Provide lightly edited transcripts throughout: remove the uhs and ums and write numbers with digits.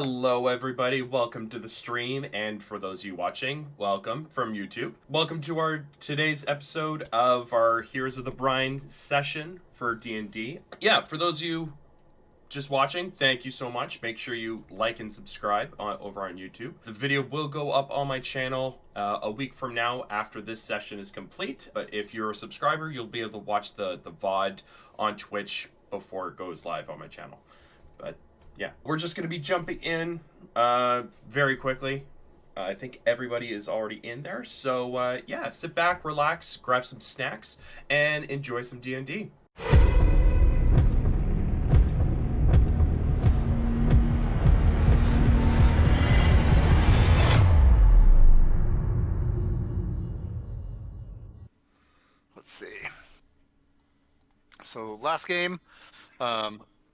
Hello, everybody. Welcome to the stream, and for those of you watching, welcome from YouTube. Welcome to our today's episode of our Heroes of the Brine session for D&D. Yeah, for those of you just watching, thank you so much. Make sure you like and subscribe over on YouTube. The video will go up on my channel a week from now after this session is complete. But if you're a subscriber, you'll be able to watch the VOD on Twitch before it goes live on my channel. But yeah, we're just going to be jumping in very quickly. I think everybody is already in there. So yeah, sit back, relax, grab some snacks, and enjoy some D&D. Let's see. So last game,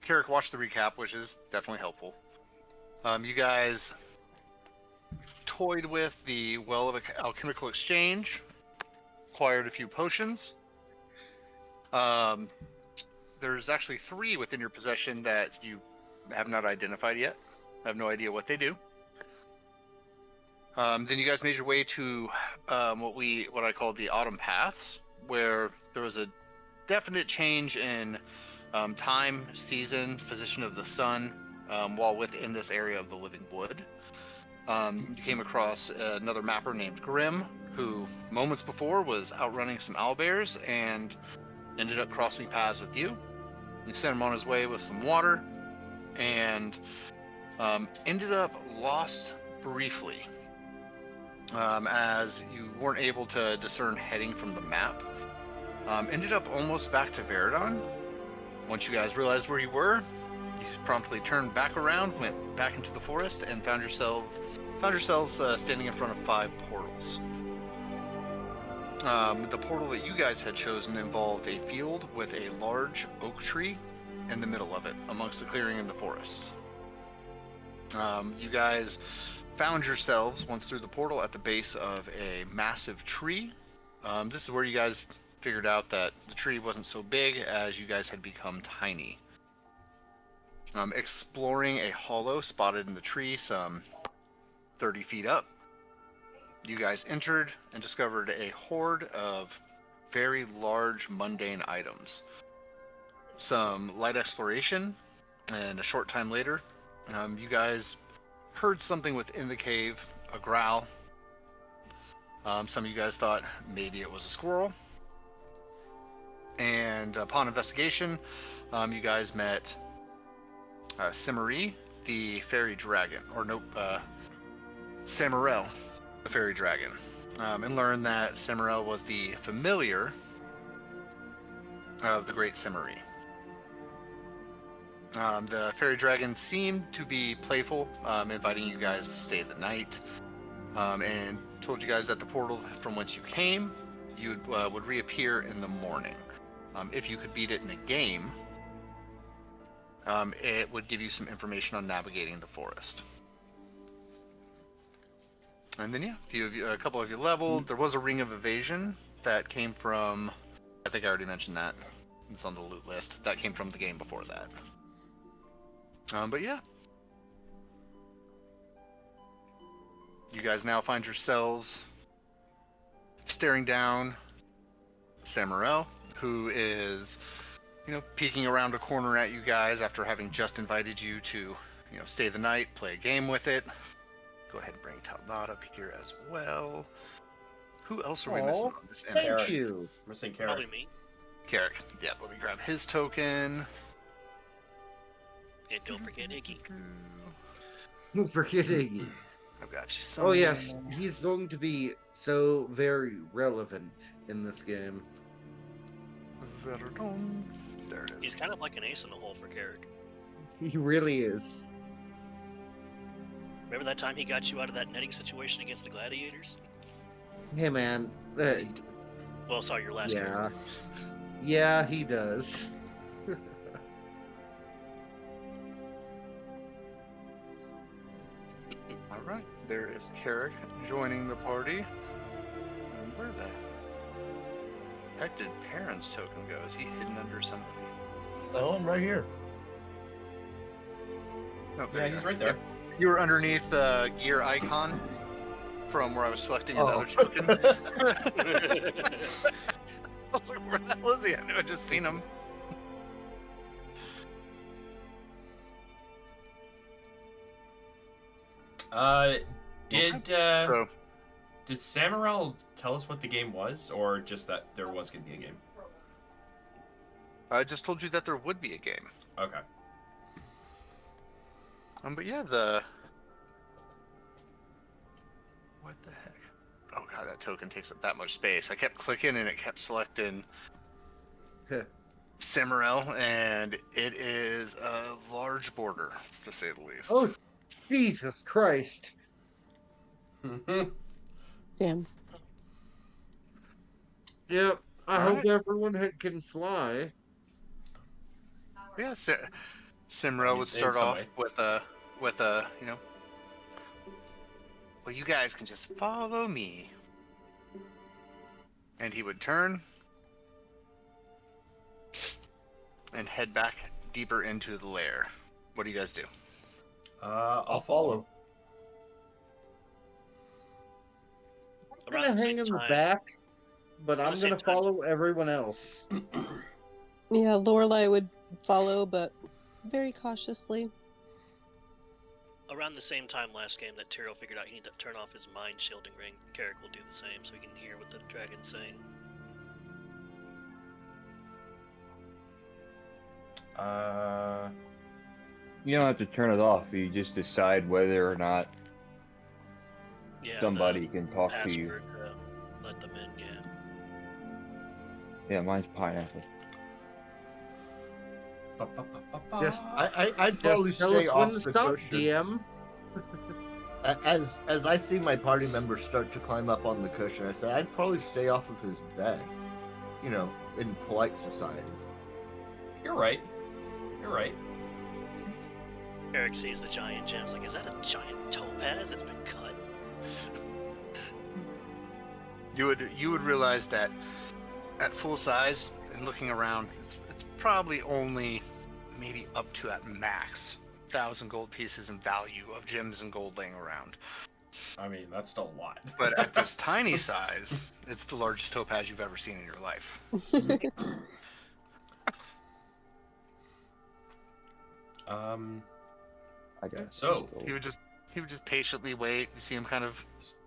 Carrick watched the recap, which is definitely helpful. You guys toyed with the Well of Alchemical Exchange, acquired a few potions. There's actually 3 within your possession that you have not identified yet. I have no idea what they do. Then you guys made your way to what I call the Autumn Paths, where there was a definite change in time, season, position of the sun while within this area of the Living Wood. You came across another mapper named Grim, who moments before was outrunning some owlbears and ended up crossing paths with you. You sent him on his way with some water and ended up lost briefly as you weren't able to discern heading from the map. Ended up almost back to Veridon. Once you guys realized where you were, you promptly turned back around, went back into the forest, and found yourselves standing in front of 5 portals. The portal that you guys had chosen involved a field with a large oak tree in the middle of it, amongst a clearing in the forest. You guys found yourselves, once through the portal, at the base of a massive tree. This is where you guys figured out that the tree wasn't so big as you guys had become tiny. Exploring a hollow spotted in the tree some 30 feet up, you guys entered and discovered a horde of very large mundane items. Some light exploration, and a short time later, you guys heard something within the cave, a growl. Some of you guys thought maybe it was a squirrel. And upon investigation, you guys met Simmery, the fairy dragon, Samarel, the fairy dragon, and learned that Samarel was the familiar of the great Simmery. The fairy dragon seemed to be playful, inviting you guys to stay the night, and told you guys that the portal from whence you came would reappear in the morning. If you could beat it in a game, it would give you some information on navigating the forest. And then, yeah, a couple of you leveled. There was a ring of evasion that came from, I think I already mentioned that. It's on the loot list. That came from the game before that. But yeah. You guys now find yourselves staring down Samarel, who is, peeking around a corner at you guys after having just invited you to, stay the night, play a game with it. Go ahead and bring Talbot up here as well. Who else are we missing on this end? Thank you. Missing Carrick. Probably me. Carrick. Yeah, let me grab his token. And don't forget Iggy. Don't forget Iggy. I've got you somewhere. Oh yes, he's going to be so very relevant in this game. There it is. He's kind of like an ace in the hole for Carrick. He really is. Remember that time he got you out of that netting situation against the gladiators? Hey man. Well, sorry, your last Yeah. character. Yeah, he does. Alright, there is Carrick joining the party. And where the heck did Parent's token go? Is he hidden under somebody? Oh, I'm right here. No, there Yeah, you he's are. right there. You were underneath the gear icon from where I was selecting Oh. another token. I was like, where the hell is he? I knew I'd just seen him. Did So, did Samarel tell us what the game was, or just that there was gonna be a game? I just told you that there would be a game. Okay. But yeah, what the heck? Oh god, that token takes up that much space. I kept clicking and it kept selecting Samarel, and it is a large border, to say the least. Oh, Jesus Christ. Damn. Yep. I All hope right. everyone can fly. Yeah, Samarel would In start some off way. with a, you know, well, you guys can just follow me. And he would turn and head back deeper into the lair. What do you guys do? I'll follow. I'm Around gonna the hang same in the time- back, but around I'm the same gonna time- follow everyone else. Yeah, Lorelai would follow, but very cautiously. Around the same time last game that Tyrell figured out he needed to turn off his mind shielding ring, Carrick will do the same so he can hear what the dragon's saying. You don't have to turn it off. You just decide whether or not Yeah, somebody can the talk to you. password to let them in, yeah. Yeah, mine's pineapple. Just I'd probably Just tell stay us off when to the stop, cushion. DM. As I see my party members start to climb up on the cushion, I say I'd probably stay off of his bed. You know, in polite society. You're right. You're right. Carrick sees the giant gems, like, is that a giant topaz that's been cut? You would realize that at full size and looking around, it's probably only maybe up to at max 1,000 gold pieces in value of gems and gold laying around. I mean, that's still a lot. But at this tiny size, it's the largest topaz you've ever seen in your life. I guess. So- He would just patiently wait. You see him kind of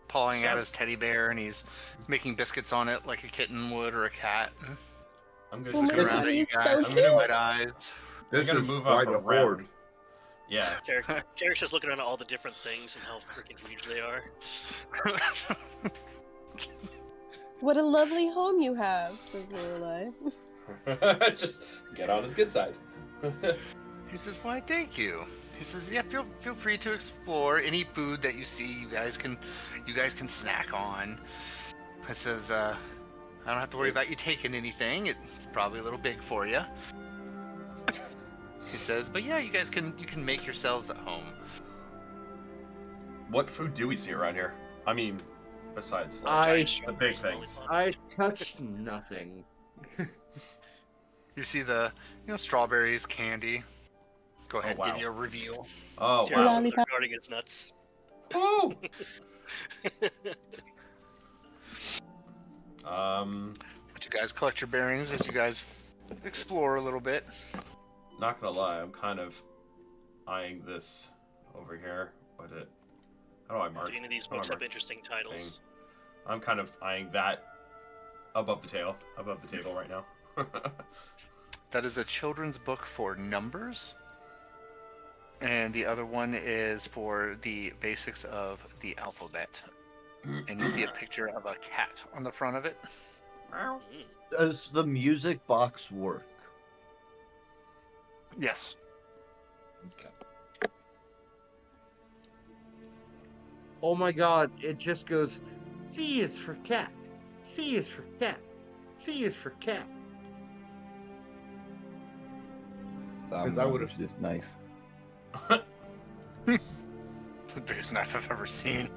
pawing at his teddy bear, and he's making biscuits on it like a kitten would or a cat. I'm Oh gonna my Looking God, around at you he's so guys, cute. wide eyes. I'm This gonna is move quite up a around. horde. Yeah. Carrick's just looking around at all the different things and how freaking huge they are. What a lovely home you have, says Lorelai. Just get on his good side. He says, "Why, thank you." He says, "Yeah, feel free to explore any food that you see. You guys can snack on." He says, "I don't have to worry about you taking anything. It's probably a little big for you." He says, "But yeah, you can make yourselves at home." What food do we see around here? I mean, besides like, I the big things. I touched nothing. You see the strawberries, candy. Go ahead, wow. give you a reveal. Oh Tyrell's wow. over there Lollipop. guarding his nuts. Woo! Let you guys collect your bearings as you guys explore a little bit. Not gonna lie, I'm kind of eyeing this over here. How do I mark? Do any of these how do I books have mark interesting titles? I'm kind of eyeing that above the table right now. That is a children's book for numbers. And the other one is for the basics of the alphabet. And you see a picture of a cat on the front of it. Mm. Does the music box work? Yes. Okay. Oh my god, it just goes, C is for cat. C is for cat. C is for cat. Because I would've- this knife. The biggest knife I've ever seen.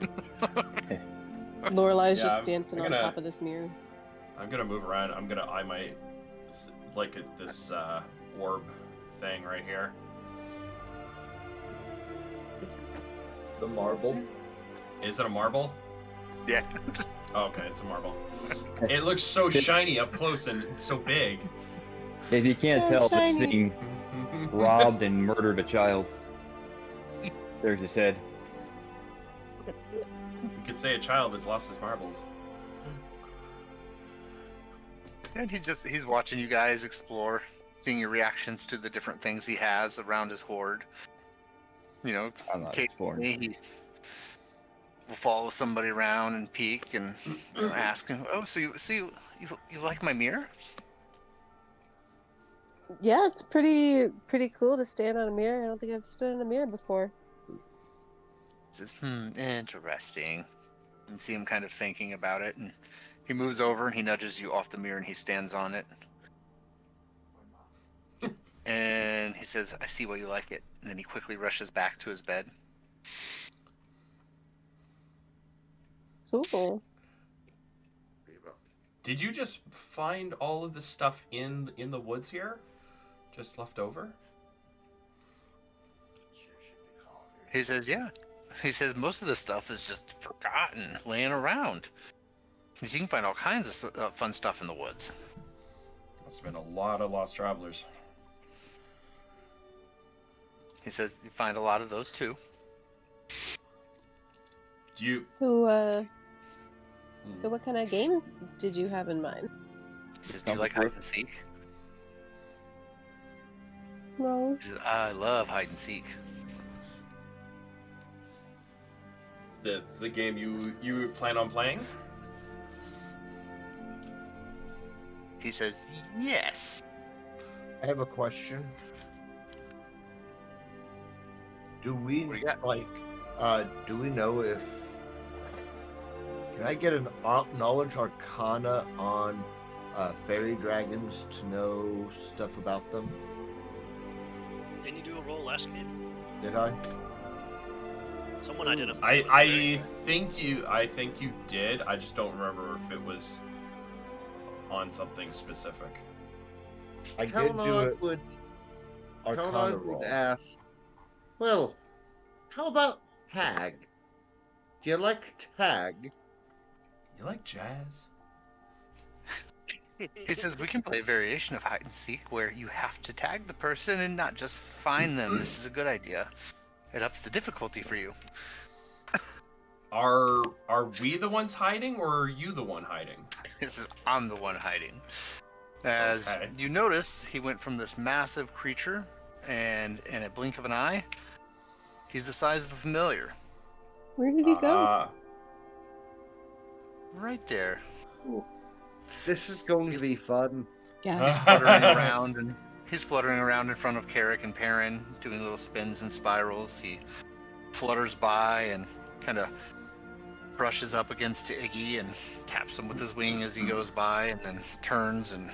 Lorelai's Yeah, just I'm dancing on gonna- top of this mirror. I'm gonna move around. I'm gonna eye my this orb thing right here. The marble. Is it a marble? Yeah. Oh, okay, it's a marble. It looks so shiny up close and so big. If you can't So tell, shiny. this thing robbed and murdered a child. There's his head. You could say a child has lost his marbles. And he's watching you guys explore, seeing your reactions to the different things he has around his hoard. You know, I'm not occasionally exploring. he will follow somebody around and peek and ask him, "Oh, so you like my mirror?" Yeah, it's pretty cool to stand on a mirror. I don't think I've stood in a mirror before. He says, interesting. And you see him kind of thinking about it, and he moves over and he nudges you off the mirror and he stands on it. And he says, "I see why you like it." And then he quickly rushes back to his bed. Cool. Did you just find all of the stuff in the woods here? Just left over? He says, "Yeah." He says, "Most of the stuff is just forgotten, laying around." He says, "You can find all kinds of fun stuff in the woods." Must have been a lot of lost travelers. He says, "You find a lot of those too." Do you... So what kind of game did you have in mind? He says, "Do you like hide and seek?" No. He says, "I love hide and seek." The game you plan on playing? He says, "Yes." I have a question. Do we What do you got? do we know if can I get an knowledge arcana on fairy dragons to know stuff about them? Didn't you do a roll last game? Did I? Someone identified. I think you did. I just don't remember if it was on something specific. I did do it. Arcana Talon roll. would ask, well, how about tag? Do you like tag? You like jazz? He says, "We can play a variation of hide and seek where you have to tag the person and not just find them. This is a good idea. It ups the difficulty for you." Are we the ones hiding, or are you the one hiding? He says, "I'm the one hiding." As Okay. you notice, he went from this massive creature, and in a blink of an eye, he's the size of a familiar. Where did he go? Right there. This is going to be fun. Yeah. He's fluttering around, and he's fluttering around in front of Carrick and Perrin, doing little spins and spirals. He flutters by and kind of brushes up against Iggy and taps him with his wing as he goes by, and then turns and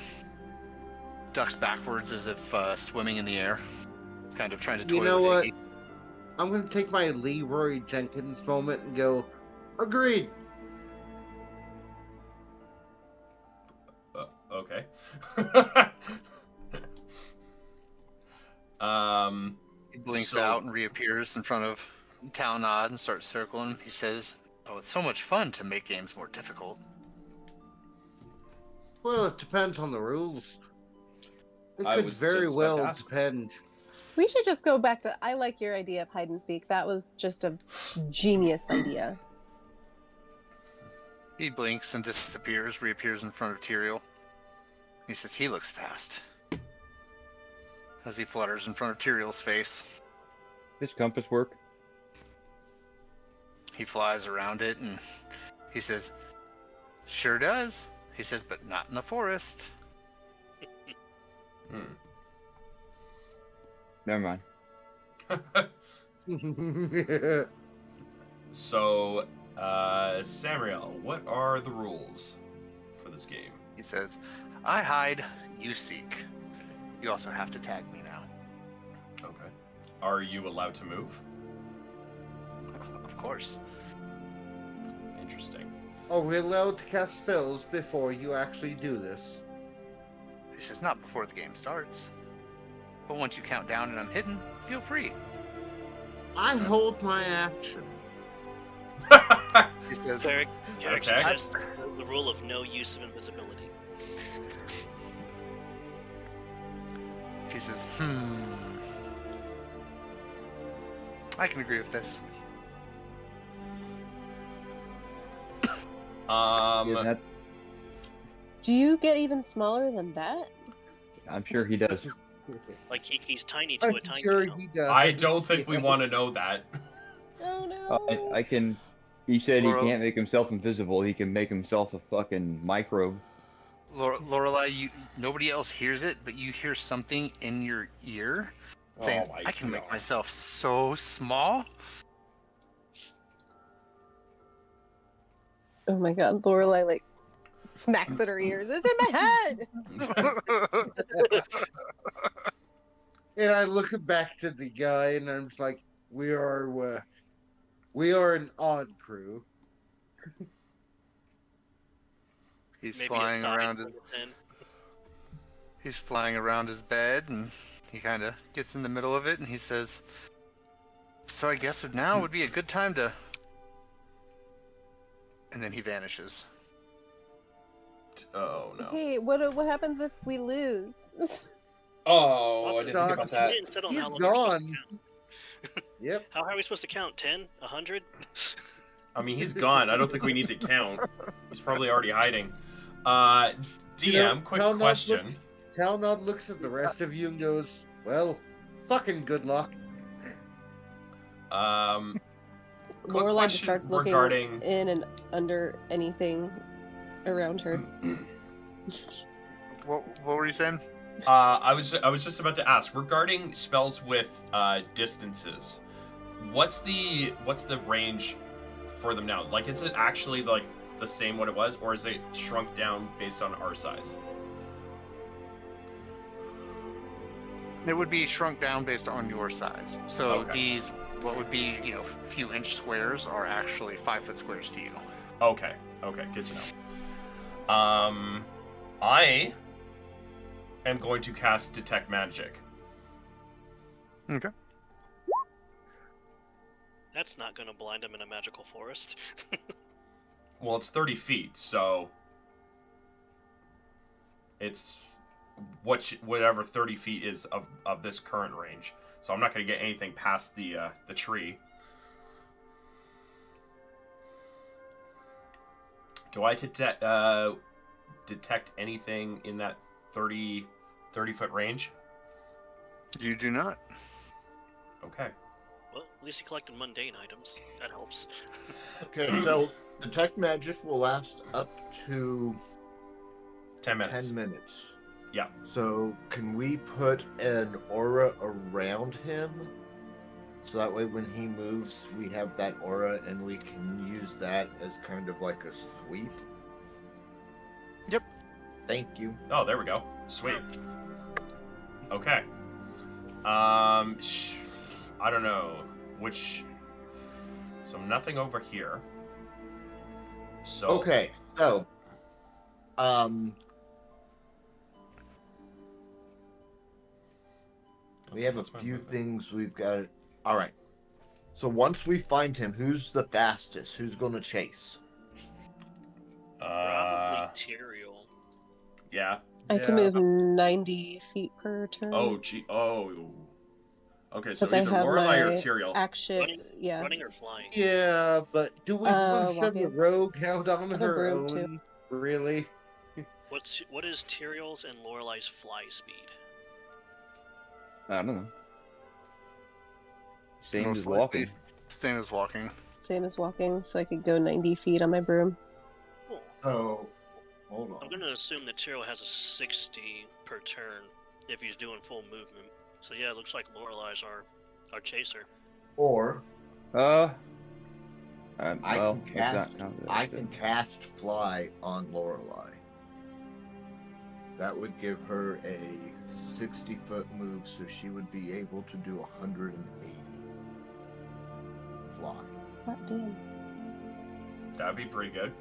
ducks backwards as if swimming in the air, kind of trying to toy You know with what? Iggy. I'm going to take my Leroy Jenkins moment and go, agreed. Okay. He blinks so- out and reappears in front of Talnod and starts circling. He says, "Oh, it's so much fun to make games more difficult." Well, it depends on the rules. It I could was very just about well to ask. depend. We should just go back to. I like your idea of hide and seek. That was just a genius idea. He blinks and disappears, reappears in front of Tyrael. He says, "He looks fast." As he flutters in front of Tyrael's face, Does compass work? he flies around it and he says, "Sure does." He says, "But not in the forest." Never mind. So, Samriel, what are the rules for this game? He says, "I hide, you seek. You also have to tag me now." Okay. Are you allowed to move? Of course. Interesting. Are we allowed to cast spells before you actually do this? He says, "Not before the game starts. But once you count down and I'm hidden, feel free." I hold my action. He says, Carrick Okay. suggests the rule of no use of invisibility. he says, I can agree with this. Yeah, that, Do you get even smaller than that? I'm sure he does. Like he's tiny to I'm a tiny sure now. he does. I don't think we Yeah. want to know that. Oh no. I can. He said he Laurel- can't make himself invisible. He can make himself a fucking microbe. Lorelai, nobody else hears it, but you hear something in your ear saying, Oh my I can make God. myself so small. Oh my god, Lorelai like smacks at her ears. It's in my head. And I look back to the guy, and I'm just like, we are an odd crew. He's Maybe flying a size around his, over 10. he's flying around his bed, and he kind of gets in the middle of it, and he says, so I guess now would be a good time to... And then he vanishes. Oh no. Hey, what happens if we lose? Oh, I Also, didn't think about sucks. that. didn't settle on He's how long you're supposed to gone. count. Yep. How are we supposed to count? 10? 100? I mean, he's gone. I don't think we need to count. He's probably already hiding. DM, You know, quick Talnod question. Talnod looks at the rest of you and goes, well, fucking good luck. Quick Lorelai just question starts looking regarding- in and under anything around her. What were you saying? I was just about to ask regarding spells with distances. What's the range for them now? Like, is it actually like the same what it was, or is it shrunk down based on our size? It would be shrunk down based on your size. So Okay. these, what would be, few inch squares are actually 5 foot squares to you. Okay, good to know. I am going to cast Detect Magic. Okay. That's not going to blind him in a magical forest. Well, it's 30 feet, so it's whatever 30 feet is of this current range. So I'm not going to get anything past the tree. Do I detect anything in that 30 foot range? You do not. Okay. Well, at least he collected mundane items. That helps. Okay, so detect magic will last up to 10 minutes. 10 minutes. Yeah. So can we put an aura around him? So that way when he moves, we have that aura and we can use that as kind of like a sweep? Yep. Thank you. Oh, there we go. Sweet. Okay. I don't know which. So nothing over here. So Okay, so we have a that's my few movement. things we've got. All right. So once we find him, who's the fastest? Who's going to chase? Probably Tyrael. Yeah. I can move 90 feet per turn. Oh, gee. Oh. Okay, so Because I either have Lorelei or my Tyrael. action. Yeah. Running or flying? Yeah, but do we want to send the walking. rogue out on I have a her broom, own? too. Really? What is Tyrael's and Lorelai's fly speed? I don't know. Same Most as likely walking. Same as walking. Same as walking, so I could go 90 feet on my broom. Cool. Oh, hold I'm on. going to assume that Tyrael has a 60 per turn if he's doing full movement. So yeah, it looks like Lorelai's our chaser. Or I I can cast fly on Lorelei. That would give her a 60-foot move, so she would be able to do 180 fly. God damn. That'd be pretty good.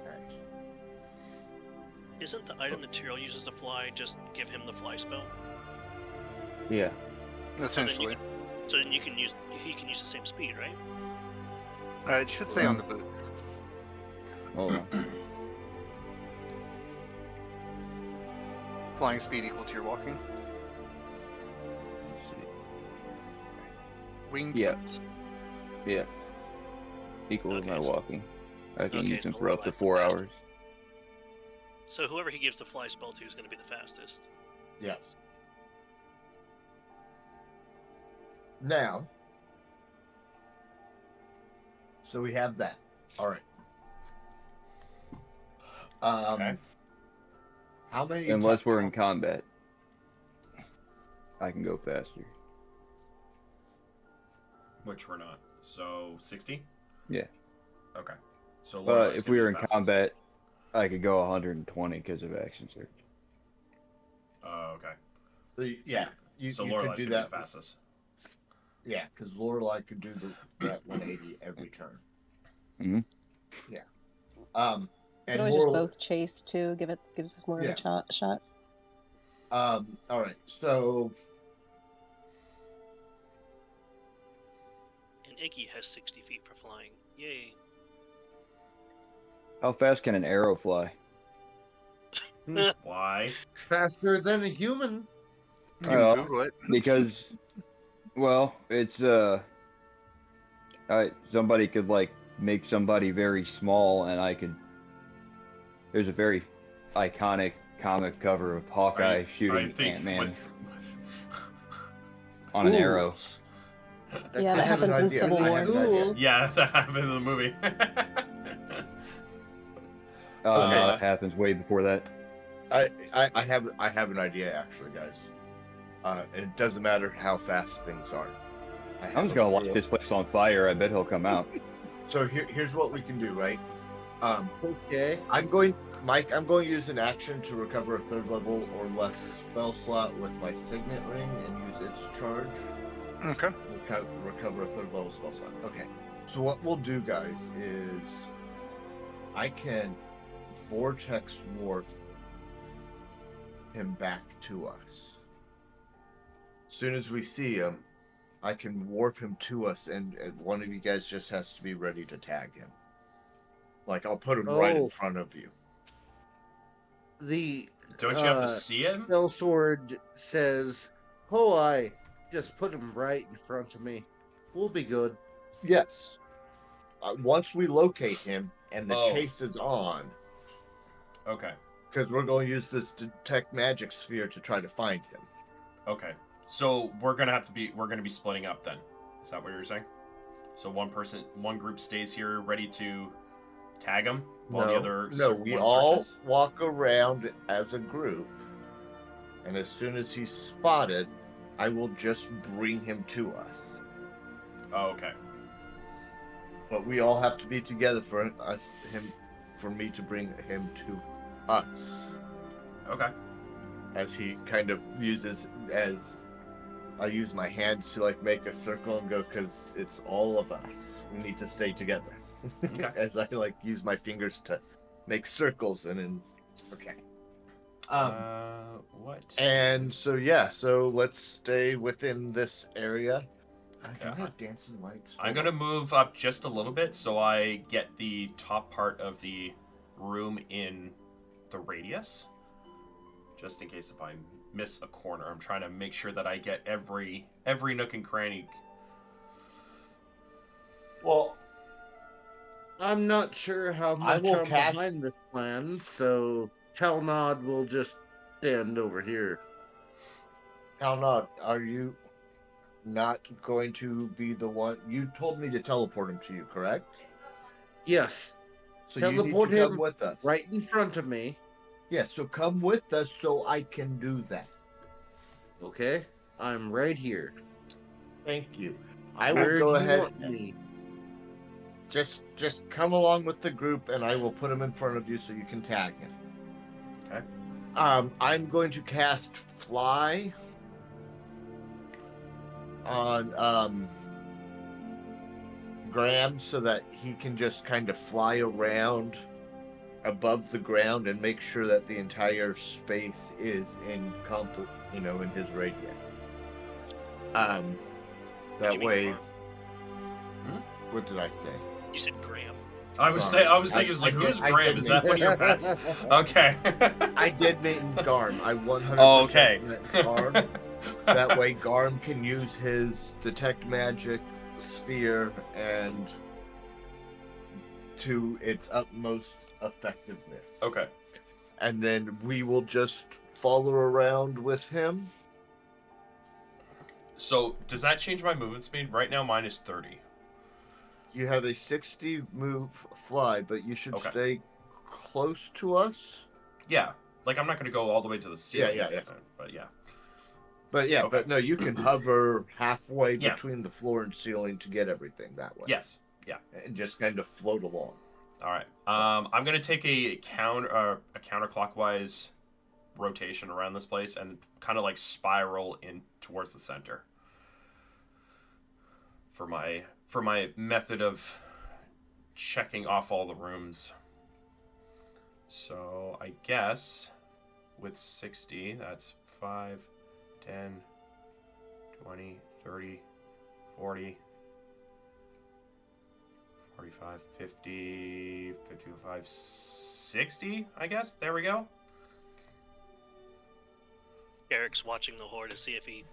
Okay. Isn't the item that Tyrael uses to fly just give him the fly spell? Yeah. Essentially. So then he can use the same speed, right? It should say on the boot. Hold on. Flying speed equal to your walking. Let's see. Winged Yeah. boots. Yeah. Equal to Okay, my so- walking. I can okay, use them so for up to Lorelai's the 4 fastest. hours. So whoever he gives the fly spell to is going to be the fastest. Yes. Now, so we have that. All right. Okay. How many? Unless we're in combat, I can go faster. Which we're not. So 60? Yeah. Okay. So But Lorelai's if gonna we be were the in fastest. combat, I could go 120 because of action surge. Oh, okay. So, yeah, you, So you could Lorelai's do gonna that. be the fastest. Yeah, because Lorelai could do that 180 every turn. Mhm. Yeah. We And can always just Lorelai- both chase too. Gives us more Yeah. of a shot. All right. So And Iggy has 60 feet for flying. Yay. How fast can an arrow fly? Why? Faster than a human. You can Well, Google it. because, well, it's somebody could like make somebody very small, and I could. There's a very iconic comic cover of Hawkeye I shooting think Ant-Man with on an Ooh. arrow. Yeah, I that have an happens in idea. Civil I War. have an idea. Cool. Yeah, that happened in the movie. No, it happens way before that. I have an idea actually, guys. And it doesn't matter how fast things are. I'm just gonna light this place on fire. I bet he'll come out. So here's what we can do, right? Okay. I'm going to use an action to recover a 3rd level or less spell slot with my signet ring and use its charge. Okay. Recover a 3rd level spell slot. Okay. So what we'll do, guys, is I can vortex warp him back to us. As soon as we see him, I can warp him to us, and one of you guys just has to be ready to tag him. Like, I'll put him right in front of you. The Don't you have to see him? spell sword says, "Oh, I just put him right in front of me. We'll be good." Yes. Once we locate him and the Oh. chase is on, Okay. because we're going to use this detect magic sphere to try to find him. Okay. So we're gonna be splitting up then. Is that what you're saying? So one group stays here ready to tag him while the other we one all searches? walk around as a group, and as soon as he's spotted, I will just bring him to us. Oh, okay. But we all have to be together for me to bring him to us. Okay. As he kind of I use my hands to like make a circle and go, because it's all of us. We need to stay together. Okay. As I like use my fingers to make circles okay. What? And so let's stay within this area. Do I have dancing lights? I'm gonna move up just a little bit so I get the top part of the room in the radius. Just in case if I miss a corner. I'm trying to make sure that I get every nook and cranny. Well, I'm not sure how much will I'm cast- behind this plan, so Talnod will just stand over here. Talnod, are you not going to be the one? You told me to teleport him to you, correct? Yes, So you need Teleport to come him with us. right in front of me. Yeah, so come with us so I can do that. Okay, I'm right here. Thank you. I Where will go do you ahead. want me? Just come along with the group, and I will put him in front of you so you can tag him. Okay. I'm going to cast Fly on Graham so that he can just kind of fly around above the ground and make sure that the entire space is in his radius. That Did you mean way. Graham? What did I say? You said Graham. I was Sorry. thinking, it's like, who's I Graham? did Is that one of your pets? Okay. I did mean Garm. I 100% Oh, okay. meant Garm. That way, Garm can use his detect magic sphere and to its utmost effectiveness. Okay. And then we will just follow around with him. So, does that change my movement speed? Right now, mine is 30. You have a 60 move fly, but you should Okay. stay close to us. Yeah. Like, I'm not going to go all the way to the ceiling. Yeah. But yeah. Okay. But no, you can hover halfway Yeah. between the floor and ceiling to get everything that way. Yes. Yeah. And just kind of float along. All right. I'm going to take a counterclockwise rotation around this place and kind of like spiral in towards the center. For my method of checking off all the rooms. So I guess with 60, that's 5, 10, 20, 30, 40, 45, 50, 55, 60, I guess. There we go. Eric's watching the horde to see if he...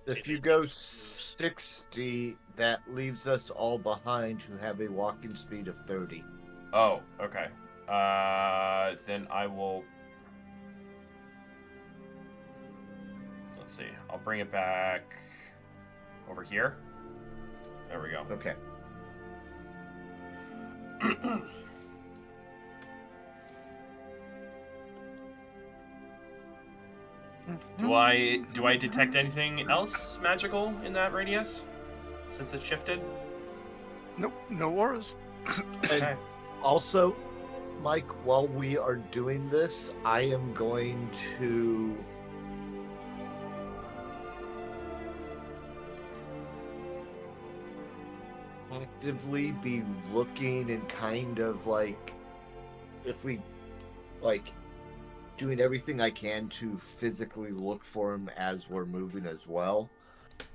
If you go 60, that leaves us all behind who have a walking speed of 30. Oh, okay. Then I will... Let's see. I'll bring it back over here. There we go. Okay. Do I detect anything else magical in that radius since it's shifted? Nope, no auras. Okay. Also, Mike, while we are doing this, I am going to actively be looking and kind of like, if we, like, doing everything I can to physically look for him as we're moving as well,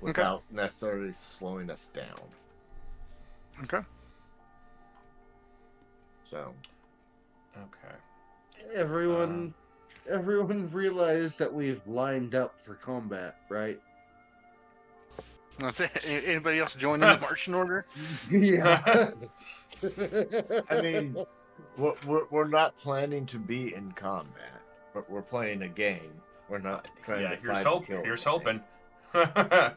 without necessarily slowing us down. Okay. So. Okay. Everyone realized that we've lined up for combat, right? That's it. Anybody else joining the marching order? Yeah. I mean, we're not planning to be in combat, but we're playing a game. We're not trying to here's fight hope. and kill Here's anything. hoping.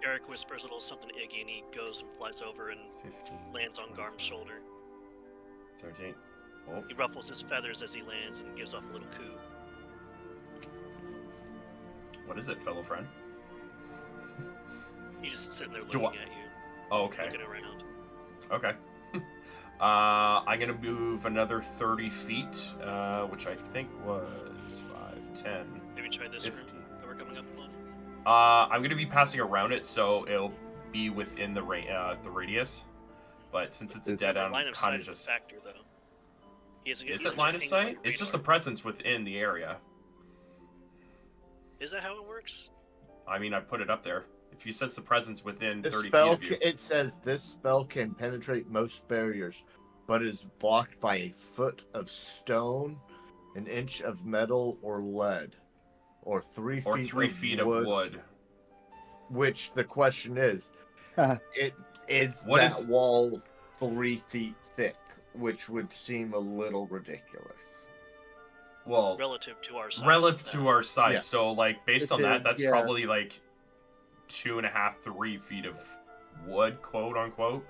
Eric whispers a little something to Iggy and he goes and flies over and 15, lands on Garm's shoulder. 13. Oh. He ruffles his feathers as he lands and gives off a little coo. What is it, fellow friend? He's just sitting there Do looking I- at you, Oh, okay. looking around. Okay. I'm gonna move another 30 feet, which I think was 5, 10, Maybe try this 50. room that we're coming up on. I'm gonna be passing around it, so it'll be within the radius. But since it's a dead end, Line I'm of kind sight of is a just. factor, though. Is it line of sight? It's just the presence within the area. Is that how it works? I mean, I put it up there. If you sense the presence within This 30 spell, feet of you. it says this spell can penetrate most barriers, but is blocked by a foot of stone, an inch of metal or lead, or 3 feet, Or 3 feet of wood. Which the question is, What that is- wall 3 feet thick, which would seem a little ridiculous. Well, Relative to our size. relative to our size. Yeah. So, like, based on that, that's Yeah. probably like 2.5, 3 feet of wood, quote unquote.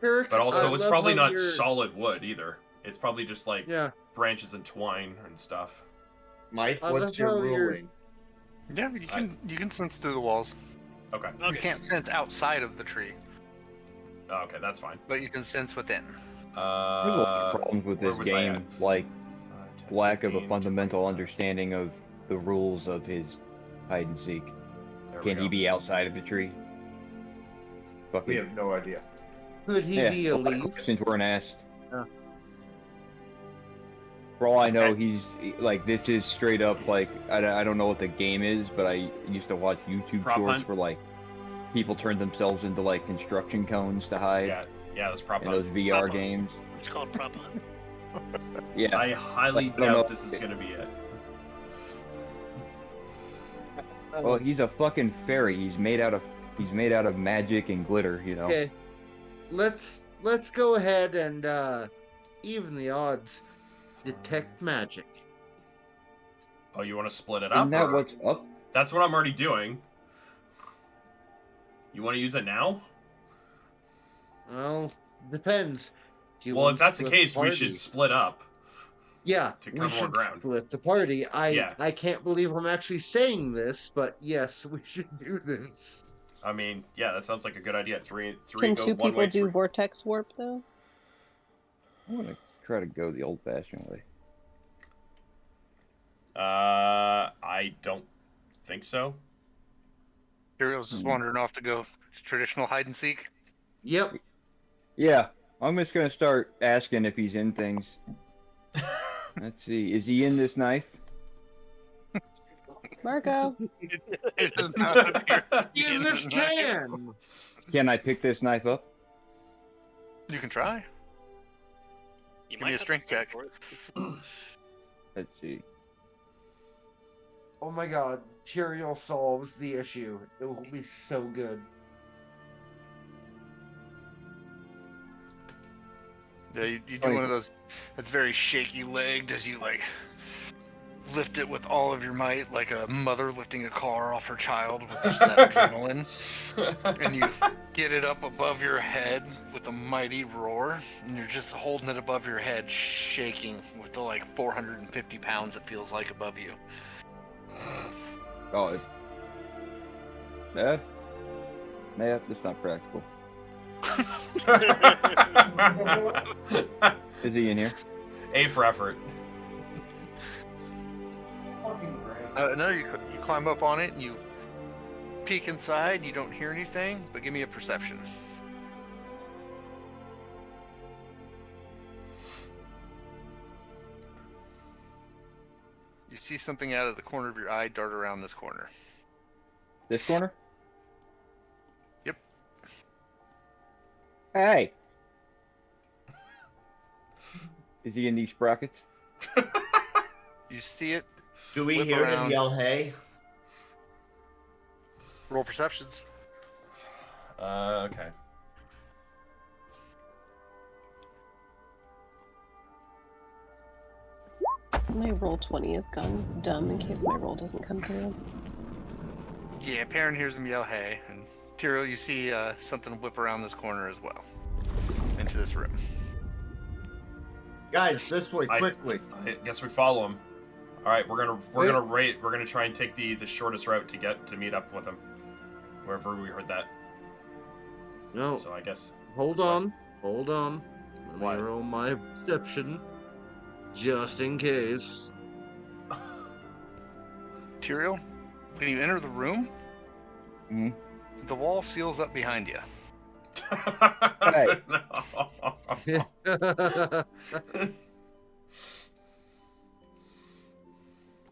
Eric, But also, I it's love probably how not you're- solid wood either. It's probably just like Yeah. branches and twine and stuff. Mike, I what's love your how you're- ruling? Yeah, you can sense through the walls. Okay. Okay. You can't sense outside of the tree, Oh, okay, that's fine. but you can sense within. There's a lot of problems with where this was I game, at? like 10, lack of a 15, fundamental 25. understanding of the rules of his hide and seek. There we Can he go. be outside of the tree? We Fucking have no idea. Could he be a a lot of leaf? questions weren't asked. For all I know, Okay. he's like, this is straight up like, I don't know what the game is, but I used to watch YouTube Prop shorts hunt? where like people turn themselves into like construction cones to hide Yeah, that's prop in hunt. those VR Prop hunt. games. It's called prop hunt. Yeah. I highly I don't know. doubt this is gonna be it. Well, he's a fucking fairy. He's made out of magic and glitter, you know. Okay, let's go ahead and even the odds. Detect magic. Oh, you want to split it up? Isn't that or- what's up? That's what I'm already doing. You want to use it now? Well, depends. Do you Well, want if to that's the split case, we party? should split up. Yeah, to we cover more should ground. split the party. Yeah. I can't believe I'm actually saying this, but yes, we should do this. I mean, yeah, that sounds like a good idea. Three Can go two one people way. do vortex warp though? I want to try to go the old-fashioned way. I don't think so. Imperial's just wandering off to go traditional hide and seek. Yep. Yeah, I'm just gonna start asking if he's in things. Let's see, is he in this knife? Marco. It does not appear to be In this the knife. can. Can I pick this knife up? You can try. You Give might me a have to strength roll check. for it. Let's see. Oh my god, Tyrael solves the issue. It will be so good. Yeah, you do one of those that's very shaky legged as you like lift it with all of your might, like a mother lifting a car off her child with just that adrenaline. And you get it up above your head with a mighty roar, and you're just holding it above your head, shaking with the like 450 pounds it feels like above you. Oh, that's not practical. Is he in here? A for effort. Fucking great. No, you climb up on it and you peek inside. You don't hear anything, but give me a perception. You see something out of the corner of your eye dart around this corner. This corner? Yep. Hey! Is he in these brackets? You see it. Do we Whip hear around. him yell, hey? Roll perceptions. Okay. My roll 20 has gone dumb in case my roll doesn't come through. Yeah, Perrin hears him yell, hey. And Tyrael, you see something whip around this corner as well. Into this room. Guys, this way, quickly. I guess we follow him. All right, we're gonna try and take the shortest route to meet up with him, wherever we heard that. No, So I guess. hold this way. on. Hold on. Let What? me roll my perception. Just in case. Tyrael, when you enter the room, Mhm. the wall seals up behind you. Hey.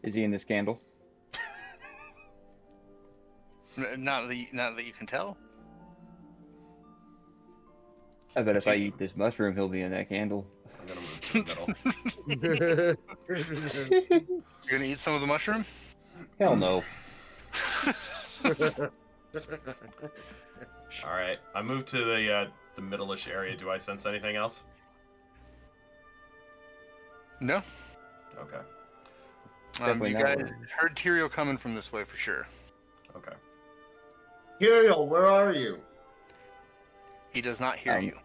Is he in this candle? Not that you can tell. I bet if I eat this mushroom, he'll be in that candle. I'm gonna move to the middle. You're gonna eat some of the mushroom? Hell no. All right, I moved to the middle-ish area. Do I sense anything else? No. Okay. Definitely You not guys one. heard Tyrael coming from this way for sure. Okay. Tyrael, where are you? He does not hear you.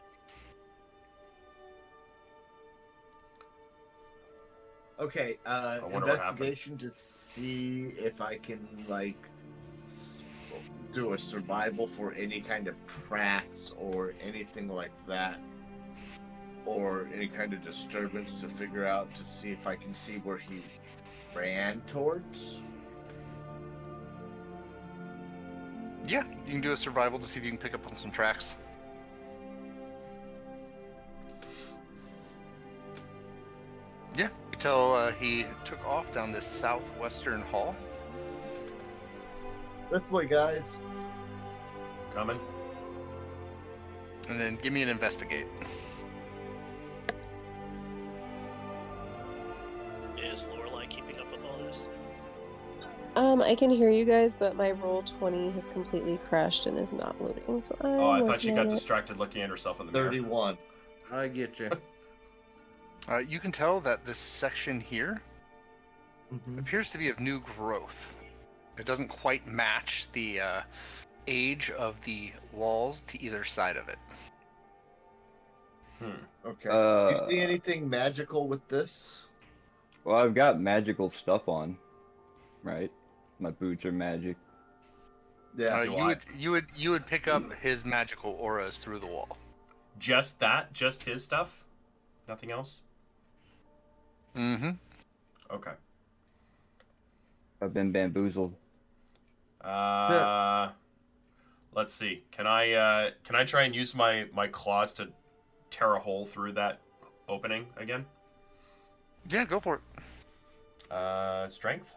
Okay, wonder what happened. investigation to see if I can, like, do a survival for any kind of tracks or anything like that. Or any kind of disturbance to figure out to see if I can see where he ran towards. Yeah, you can do a survival to see if you can pick up on some tracks. Yeah, you till he took off down this southwestern hall. This way, guys. Coming. And then give me an investigate. Is Lorelai keeping up with all this? I can hear you guys, but my roll 20 has completely crashed and is not loading. So Oh, I thought working she on got it. distracted looking at herself in the mirror. 31. I get you. You can tell that this section here Mhm. appears to be of new growth. It doesn't quite match the age of the walls to either side of it. Okay. Do you see Uh, anything magical with this? well, I've got magical stuff on, right? My boots are magic. Yeah. You would pick up his magical auras through the wall. Just that? Just his stuff? Nothing else? Mm-hmm. Okay. I've been bamboozled. Let's see. Can I try and use my claws to tear a hole through that opening again? Yeah, go for it. Strength?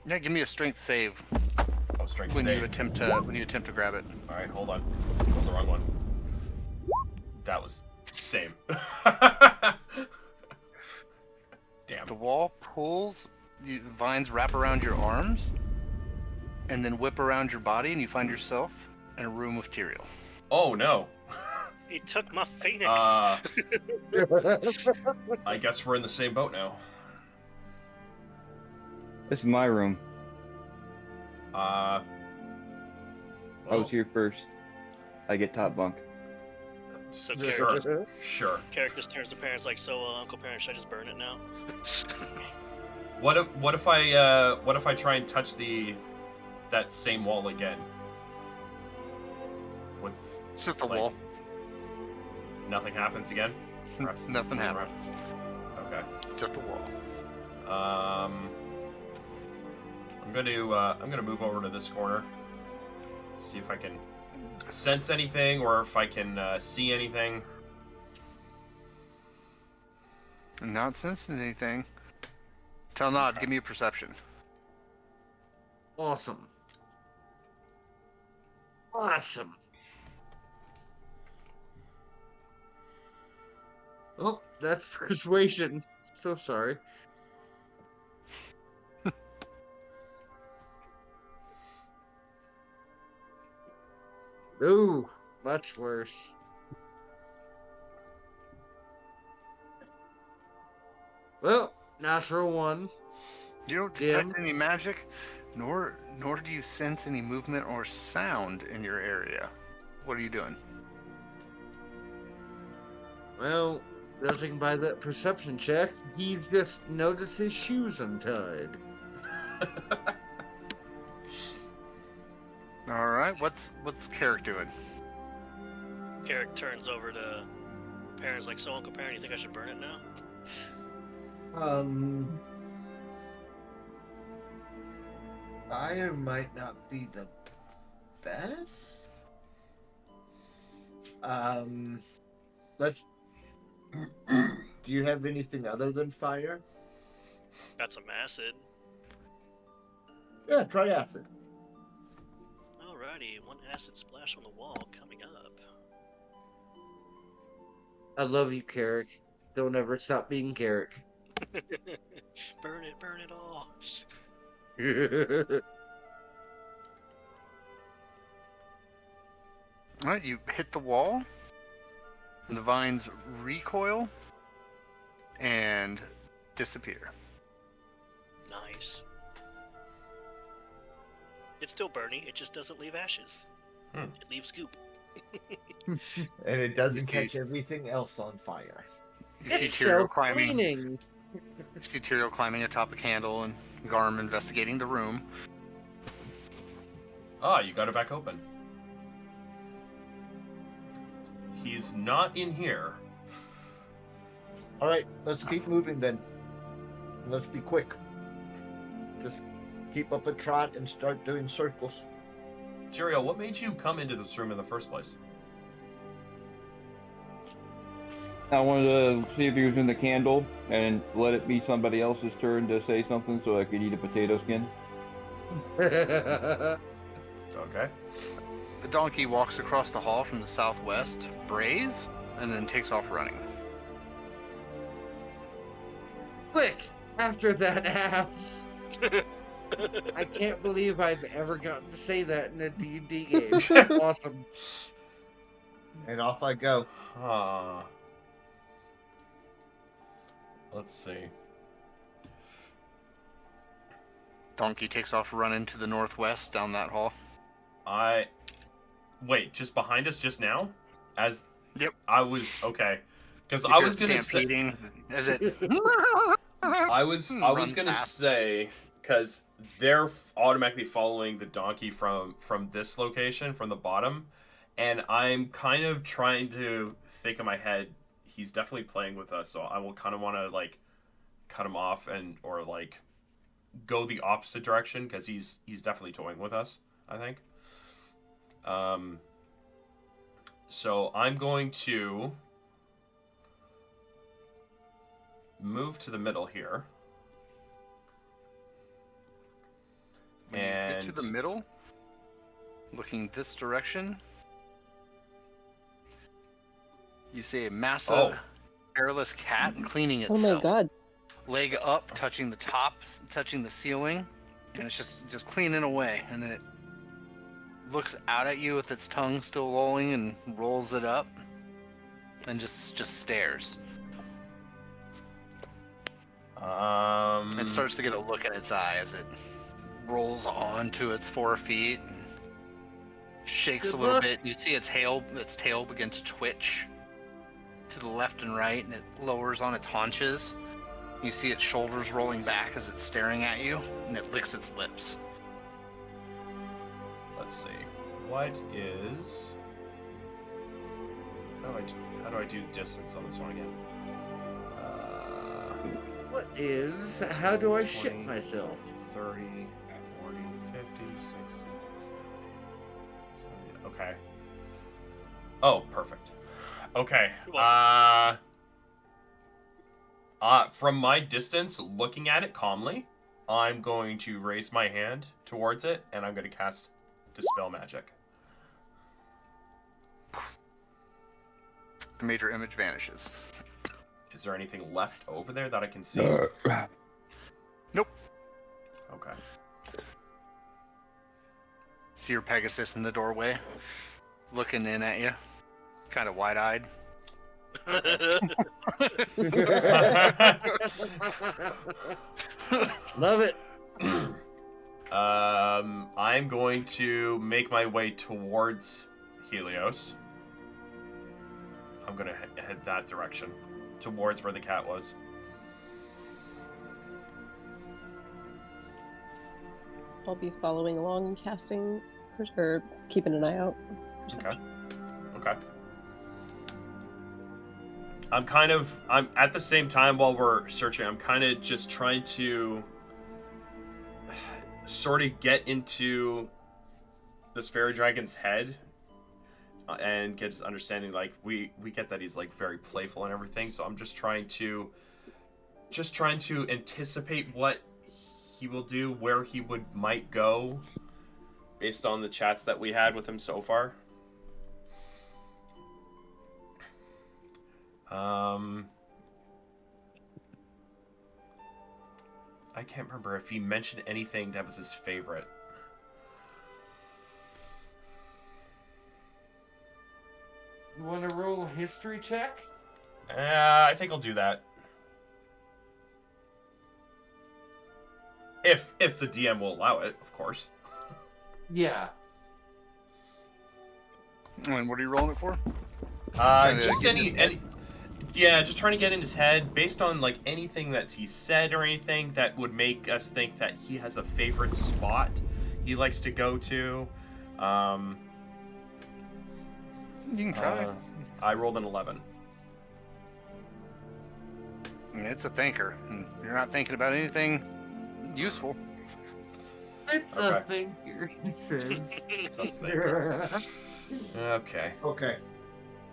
Yeah, give me a strength save Oh, strength when save. you attempt to grab it. All right, hold on. Rolled the wrong one. That was same. Damn. The wall pulls, vines wrap around your arms, and then whip around your body, and you find yourself in a room with Tyrael. Oh no. He took my phoenix. I guess we're in the same boat now. This is my room. Well, I was here first. I get top bunk. So Sure. Carrick just turns to parents like, so Uncle Parent, should I just burn it now? What if I try and touch that same wall again? With It's just a like, wall. Nothing happens again? Perhaps Nothing happens. Okay. Just a wall. I'm gonna move over to this corner. See if I can sense anything or if I can see anything. Not sensing anything. Tell Nod, give me a perception. Awesome. Awesome. Oh, that's persuasion. So sorry. Ooh, much worse. Well, natural one. You don't detect any magic, nor do you sense any movement or sound in your area. What are you doing? Well, judging by that perception check, he's just noticed his shoes untied. All right, what's Carrick doing? Carrick turns over to parents like, so Uncle Parent, you think I should burn it now? Fire might not be the best. Let's. Do you have anything other than fire? Got some acid. Yeah, try acid. Alrighty, one acid splash on the wall coming up. I love you, Carrick. Don't ever stop being Carrick. Burn it all. All right, you hit the wall, and the vines recoil and disappear. Nice. It's still burning, it just doesn't leave ashes. It leaves goop. And it doesn't You catch see- everything else on fire. You see It's Tyrael climbing. self-cleaning. You see Tyrael climbing atop a candle, and Garm investigating the room. Ah, you got it back open. He's not in here. All right, let's keep moving then. Let's be quick. Just keep up a trot and start doing circles. Tyrael, what made you come into this room in the first place? I wanted to see if he was in the candle and let it be somebody else's turn to say something so I could eat a potato skin. Okay. The donkey walks across the hall from the southwest, brays, and then takes off running. Click after that ass. I can't believe I've ever gotten to say that in a D&D game. Awesome. And off I go. Let's see. Donkey takes off running to the northwest down that hall. Wait, just behind us just now? Yep. I was okay. Because I was gonna stampeding as it I was gonna say, because they're automatically following the donkey from this location, from the bottom, and I'm kind of trying to think in my head, he's definitely playing with us, so I will kind of want to like cut him off or like go the opposite direction, because he's definitely toying with us, I think. So I'm going to move to the middle here. When you get to the middle, looking this direction, you see a massive, hairless cat cleaning itself. Oh my god. Leg up, touching the top, touching the ceiling, and it's just cleaning away. And then it looks out at you with its tongue still lolling and rolls it up, and just stares. It starts to get a look in its eye as it rolls onto its 4 feet and shakes a little bit. You see its tail begin to twitch to the left and right, and it lowers on its haunches. You see its shoulders rolling back as it's staring at you, and it licks its lips. Let's see. What is... How do I do distance on this one again? What is... How do I 20, shit myself? 30, 40, 50, 60... 70, okay. Oh, perfect. Okay. From my distance, looking at it calmly, I'm going to raise my hand towards it, and I'm going to cast Dispel Magic. The major image vanishes. Is there anything left over there that I can see? Nope. Okay. See your Pegasus in the doorway, looking in at you, kind of wide-eyed. Love it. I'm going to make my way towards Helios. I'm going to head that direction, towards where the cat was. I'll be following along and casting, or keeping an eye out. Okay. I'm at the same time while we're searching, I'm kind of just trying to sort of get into this fairy dragon's head and get his understanding. Like we get that he's like very playful and everything, so I'm just trying to anticipate what he will do, where he might go based on the chats that we had with him so far. I can't remember if he mentioned anything that was his favorite. You want to roll a history check? I think I'll do that. If the DM will allow it, of course. Yeah. And what are you rolling it for? Just just trying to get in his head based on like anything that he said or anything that would make us think that he has a favorite spot he likes to go to. You can try. I rolled an 11. I mean, it's a thinker, and you're not thinking about anything useful. It's a thinker, he says. It's a thinker. Okay. Okay.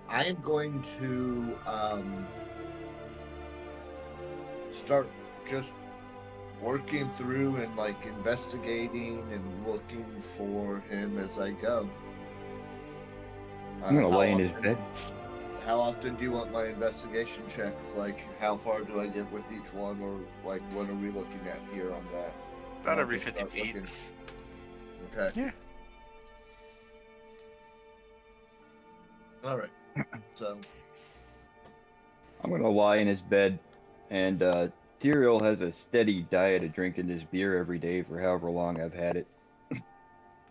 I am going to start just working through and like investigating and looking for him as I go. I'm gonna lay in his bed. How often do you want my investigation checks? Like, how far do I get with each one, or like, what are we looking at here on that? About I'll every just 50 start feet. looking. Okay. Yeah. All right. So I'm gonna lie in his bed, and Tyrael has a steady diet of drinking this beer every day for however long I've had it.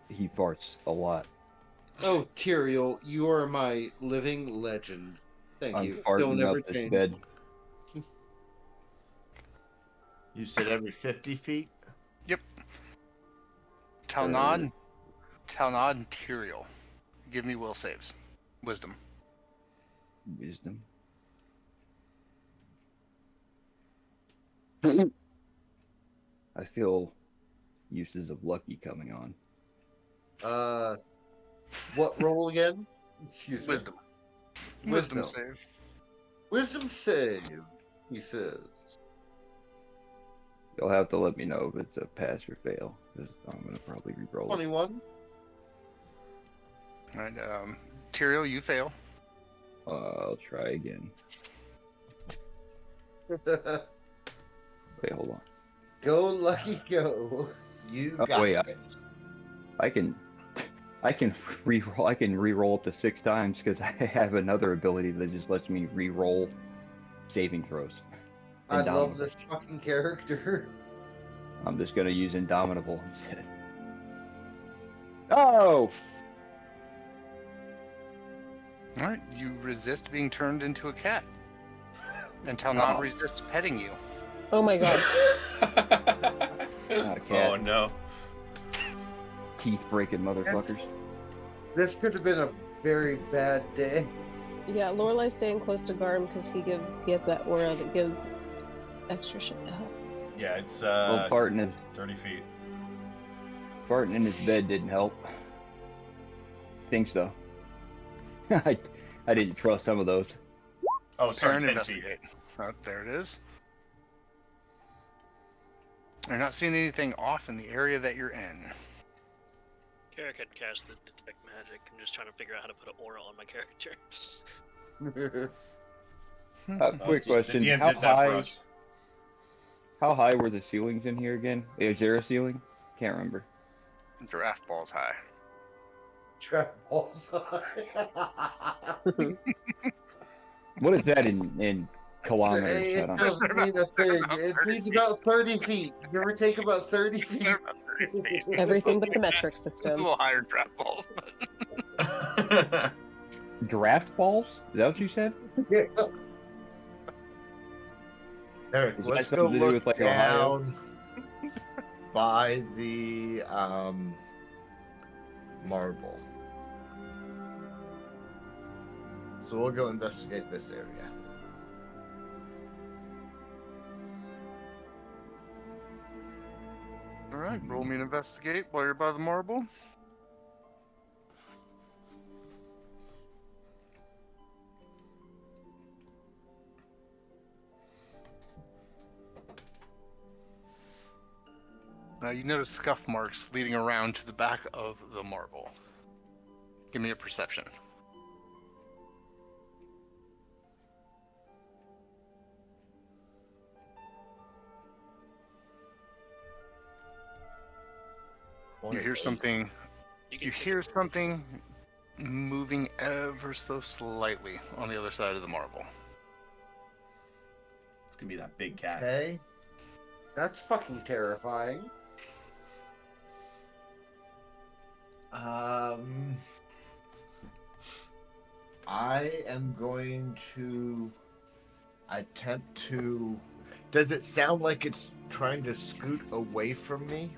He farts a lot. Oh, Tyrael, you are my living legend. Thank I'm you. Don't farting ever up this change. bed. you said every 50 feet? Yep. Talnod and Tyrael. Give me will saves. Wisdom. Wisdom. I feel uses of lucky coming on. What roll again? Excuse me. Wisdom. Wisdom save. Wisdom save, he says. You'll have to let me know if it's a pass or fail, because I'm gonna probably re-roll it. 21. Alright, Tyrael, you fail. I'll try again. Wait, hold on. Go, lucky, go. You Oh, got wait, it. I can re-roll. I can re-roll up to 6 times because I have another ability that just lets me re-roll saving throws. I love Indomitable. this fucking character. I'm just gonna use Indomitable instead. Oh! Alright, you resist being turned into a cat. And Talnod Oh. resists petting you. Oh my god. Not a cat. Oh no. Teeth breaking motherfuckers. This could have been a very bad day. Yeah, Lorelai's staying close to Garm because he has that aura that gives extra shit to help. Yeah, it's Well, farting 30 feet. in his bed didn't help. Stinks though. I didn't trust some of those. Oh, sorry, Parent 10 feet. investigate. Oh, there it is. You're not seeing anything off in the area that you're in. Carrick had cast the detect magic. I'm just trying to figure out how to put an aura on my character. Quick question. The DM How did that for high, us. how high were the ceilings in here again? Is there a ceiling? Can't remember. Giraffe balls high. Trap balls. What is that in kilometers? I It don't know. doesn't mean a thing. It means about 30 feet. Give or take about 30 feet. Everything but the metric A system. little higher draft balls. Draft balls? Is that what you said? Eric, Is that let's go something to do look with, like, Ohio? down by the marble. So we'll go investigate this area. Alright, roll me an investigate while you're by the marble. Now you notice scuff marks leading around to the back of the marble. Give me a perception. You hear something. You hear something moving ever so slightly on the other side of the marble. It's gonna be that big cat. Okay. That's fucking terrifying. I am going to attempt to. Does it sound like it's trying to scoot away from me?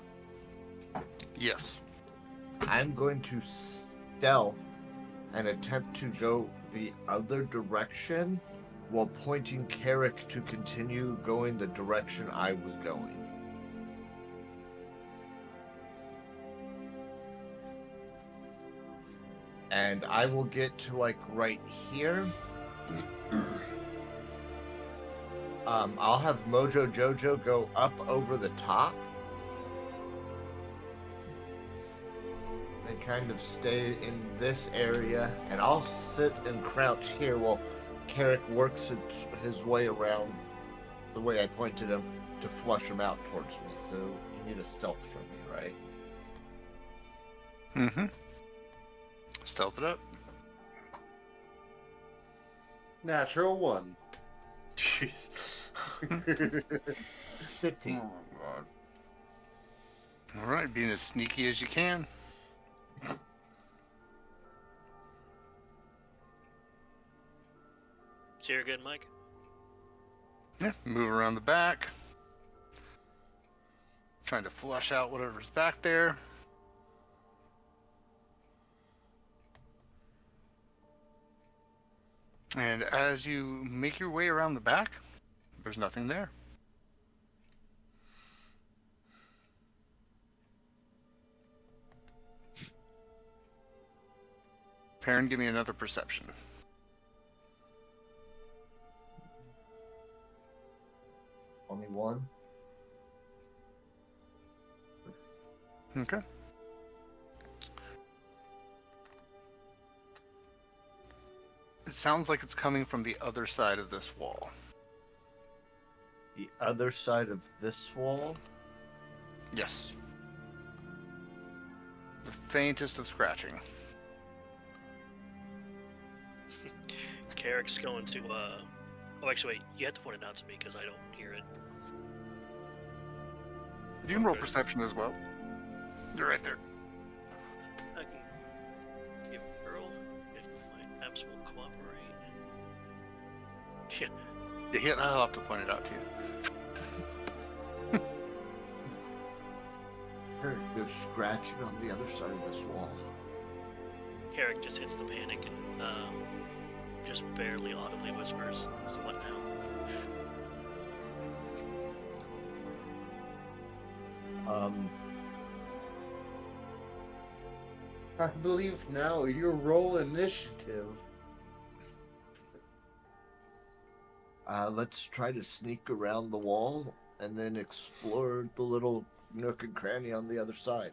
Yes. I'm going to stealth and attempt to go the other direction while pointing Carrick to continue going the direction I was going. And I will get to like right here. I'll have Mojo Jojo go up over the top and kind of stay in this area, and I'll sit and crouch here while Carrick works his way around the way I pointed him to flush him out towards me. So you need a stealth from me, right? Mm-hmm. Stealth it up. Natural 1. Jeez. 15. Oh, God. All right, being as sneaky as you can. So you're good, Mike? Yeah, move around the back. Trying to flush out whatever's back there. And as you make your way around the back, there's nothing there. Perrin, give me another perception. Only one. Okay. It sounds like it's coming from the other side of this wall. The other side of this wall? Yes. The faintest of scratching. Carrick's going to, Oh, actually, wait. You have to point it out to me because I don't hear it. You can roll Okay. perception as well. You're right there. I can give a roll if my apps will cooperate. Yeah. You hit. I'll have to point it out to you. There's scratching on the other side of this wall. Carrick just hits the panic and just barely audibly whispers, "So what now?" I believe now you roll initiative. Let's try to sneak around the wall and then explore the little nook and cranny on the other side.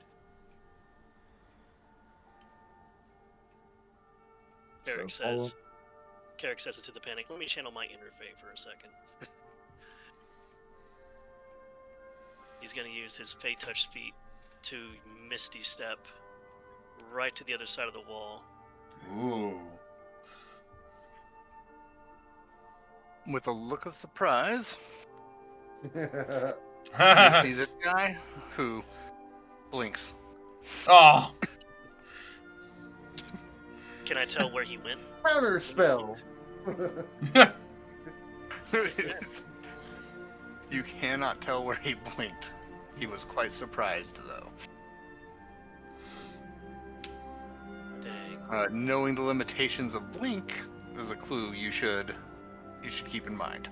Carrick So follow- says. Carrick says it to the panic. Let me channel my inner Fae for a second. He's gonna use his Fae touch feet to misty step right to the other side of the wall. Ooh. With a look of surprise, you oh. see this guy who blinks. Can I tell where he went? Counter spell. You cannot tell where he blinked. He was quite surprised, though. Dang. Knowing the limitations of blink is a clue you should keep in mind.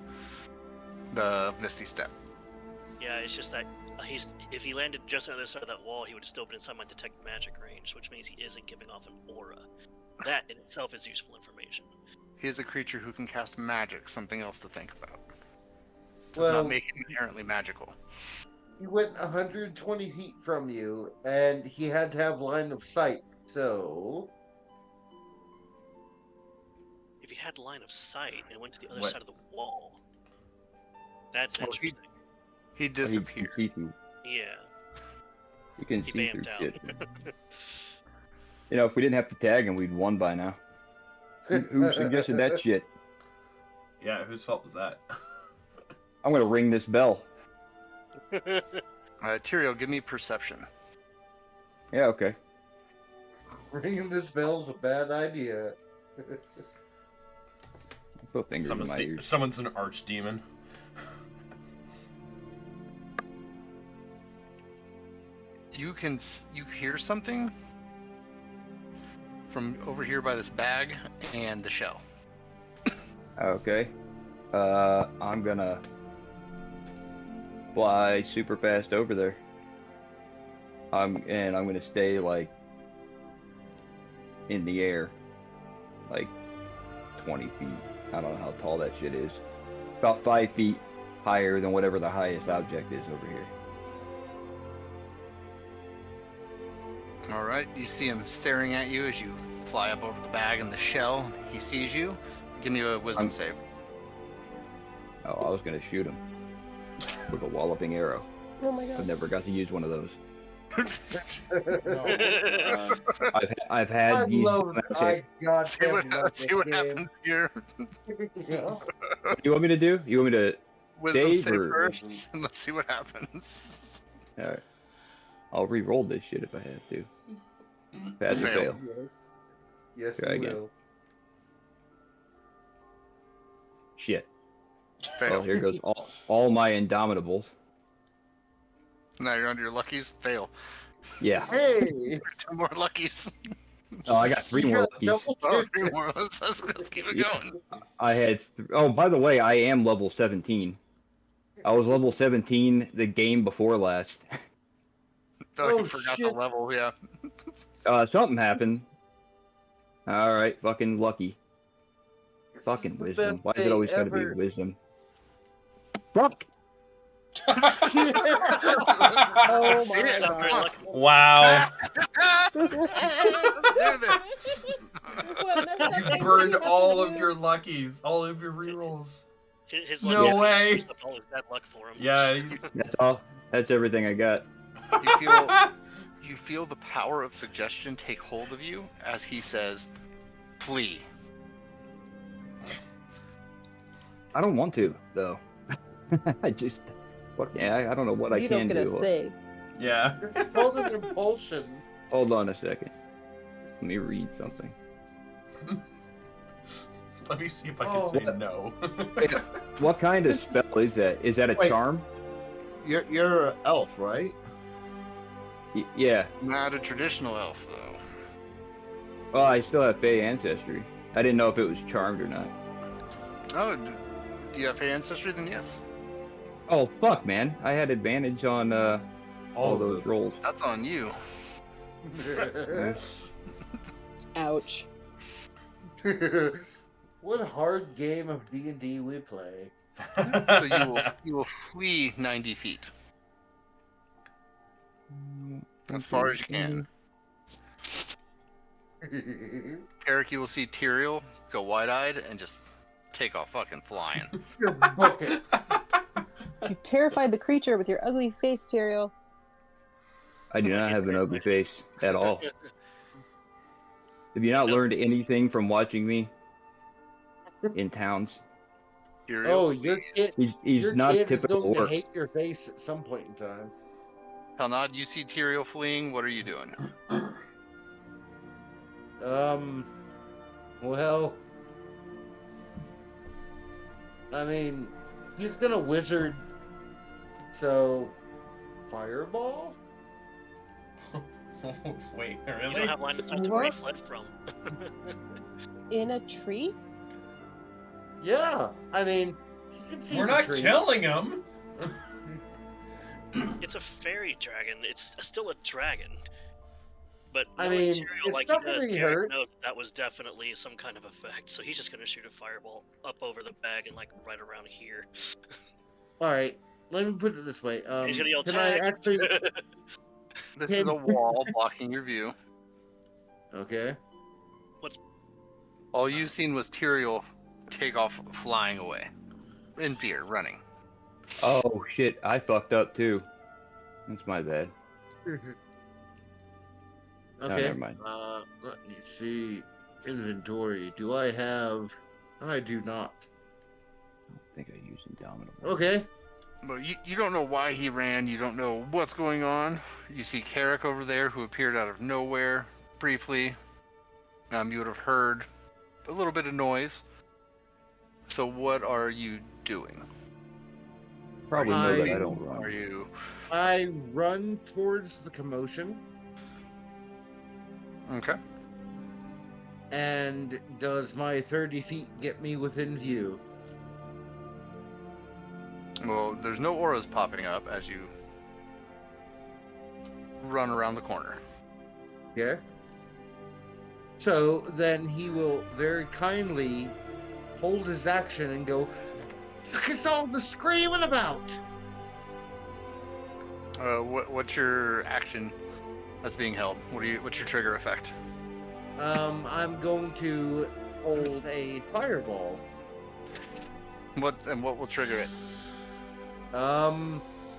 The misty step. Yeah, it's just that if he landed just on the other side of that wall, he would have still been inside my detect magic range, which means he isn't giving off an aura. That in itself is useful information. He is a creature who can cast magic, something else to think about. Does Well, not make him inherently magical. he went 120 feet from you, and he had to have line of sight, so... If he had line of sight and went to the other What? side of the wall, that's Well, interesting. He He can disappeared. see through. Yeah, He can he see through vamped out. shit. You know, if we didn't have to tag him, we'd won by now. Who suggested that shit? Yeah, whose fault was that? I'm gonna ring this bell. Tyrael, give me perception. Yeah, okay. Ringing this bell's a bad idea. Put fingers in my ears. Someone's an archdemon. You hear something from over here by this bag and the shell. Okay. I'm gonna fly super fast over there. I'm gonna stay like in the air, like 20 feet. I don't know how tall that shit is. About 5 feet higher than whatever the highest object is over here. All right, you see him staring at you as you fly up over the bag and the shell. He sees you. Give me a wisdom save. Oh, I was gonna shoot him with a walloping arrow. Oh my I've god. never got to use one of those. No. I've I had these. love I See goddamn what, love see this what game. happens here. Yeah. What do you want me to do? You want me to? Wisdom Save save or- first, and let's see what happens. All right. I'll re-roll this shit if I have to. Pass or Fail. fail. Yes, Try you again. will. Shit. Fail. Well, here goes all my indomitables. Now you're under your luckies. Fail. Yeah. Hey! 2 more luckies. Oh, I got 3 You more got luckies. double Oh, two. 3 more. Let's keep it Yeah. going. I had. Oh, by the way, I am level 17. I was level 17 the game before last. Oh, you Oh, forgot shit. the level. Yeah. Something happened. All right, fucking lucky. This Fucking is the wisdom. best Why is it day always gotta be ever. wisdom? Fuck! Oh See my it? Sounds very god. lucky. Wow. Do this. What messed up You thing burned did you have all to of do? your luckies, all of your rerolls. His No luck way. used up all his bad luck for him. Yeah, he's... That's all. That's everything I got. You feel the power of suggestion take hold of you as he says, "Flee." I don't want to though. I just. Fuck yeah, I don't know what I You can don't get do. a say. Yeah. It's called an impulsion. Hold on a second. Let me read something. Let me see if I can Oh. say no. What kind of spell is that? Is that a Wait. charm? You're an elf, right? Yeah. Not a traditional elf, though. Well, I still have Fey ancestry. I didn't know if it was charmed or not. Oh, do you have Fey ancestry? Then yes. Oh fuck, man! I had advantage on all All of those them. rolls. That's on you. Ouch. What a hard game of D&D we play. So you will flee 90 feet, as far as you can. Eric, you will see Tyrael go wide-eyed and just take off fucking flying. You're booking. You terrified the creature with your ugly face, Tyrael. I do not have an ugly face at all. Have you not learned anything from watching me in towns? Tyrael, Oh, your kid, He's your not kid is typical going to orc. hate your face at some point in time. Halnad, you see Tyrael fleeing. What are you doing? Well, I mean, he's gonna wizard, so fireball? Wait, You really? don't have line of sight to where he What? fled from. In a tree? Yeah, I mean, he can see We're the not tree. killing him. It's a fairy dragon. It's still a dragon. But I knowing mean, Tyrael it's like not he gonna does, be Derek hurt. knows that was definitely some kind of effect. So he's just gonna shoot a fireball up over the bag and like right around here. All right, let me put it this way. He's gonna yell Can I tag. actually? This is a wall blocking your view. Okay. All you've seen was Tyrael take off flying away. In fear, running. Oh shit! I fucked up too. That's my bad. Okay. never mind. Let me see. Inventory. Do I have? I do not. I think I used Indomitable. Okay. But you don't know why he ran. You don't know what's going on. You see Carrick over there who appeared out of nowhere briefly. You would have heard a little bit of noise. So what are you doing? Probably know that I I- don't run. Are you... I run towards the commotion. Okay. And does my 30 feet get me within view? Well, there's no auras popping up as you run around the corner. Yeah. So then he will very kindly hold his action and go, "Fuck is all the screaming about?" What's your action that's being held? What's your trigger effect? I'm going to hold a fireball. What will trigger it?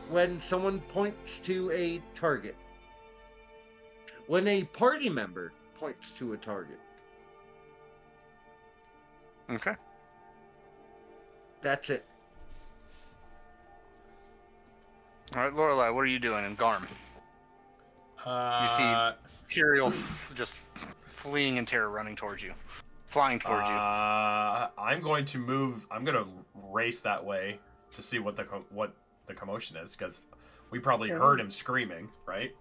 When someone points to a target. When a party member points to a target. Okay. That's it. All right, Lorelei, what are you doing in Garm? You see Tyrael just fleeing in terror, running towards you, flying towards you. I'm going to move. I'm going to race that way to see what the commotion is, because we probably heard him screaming, right?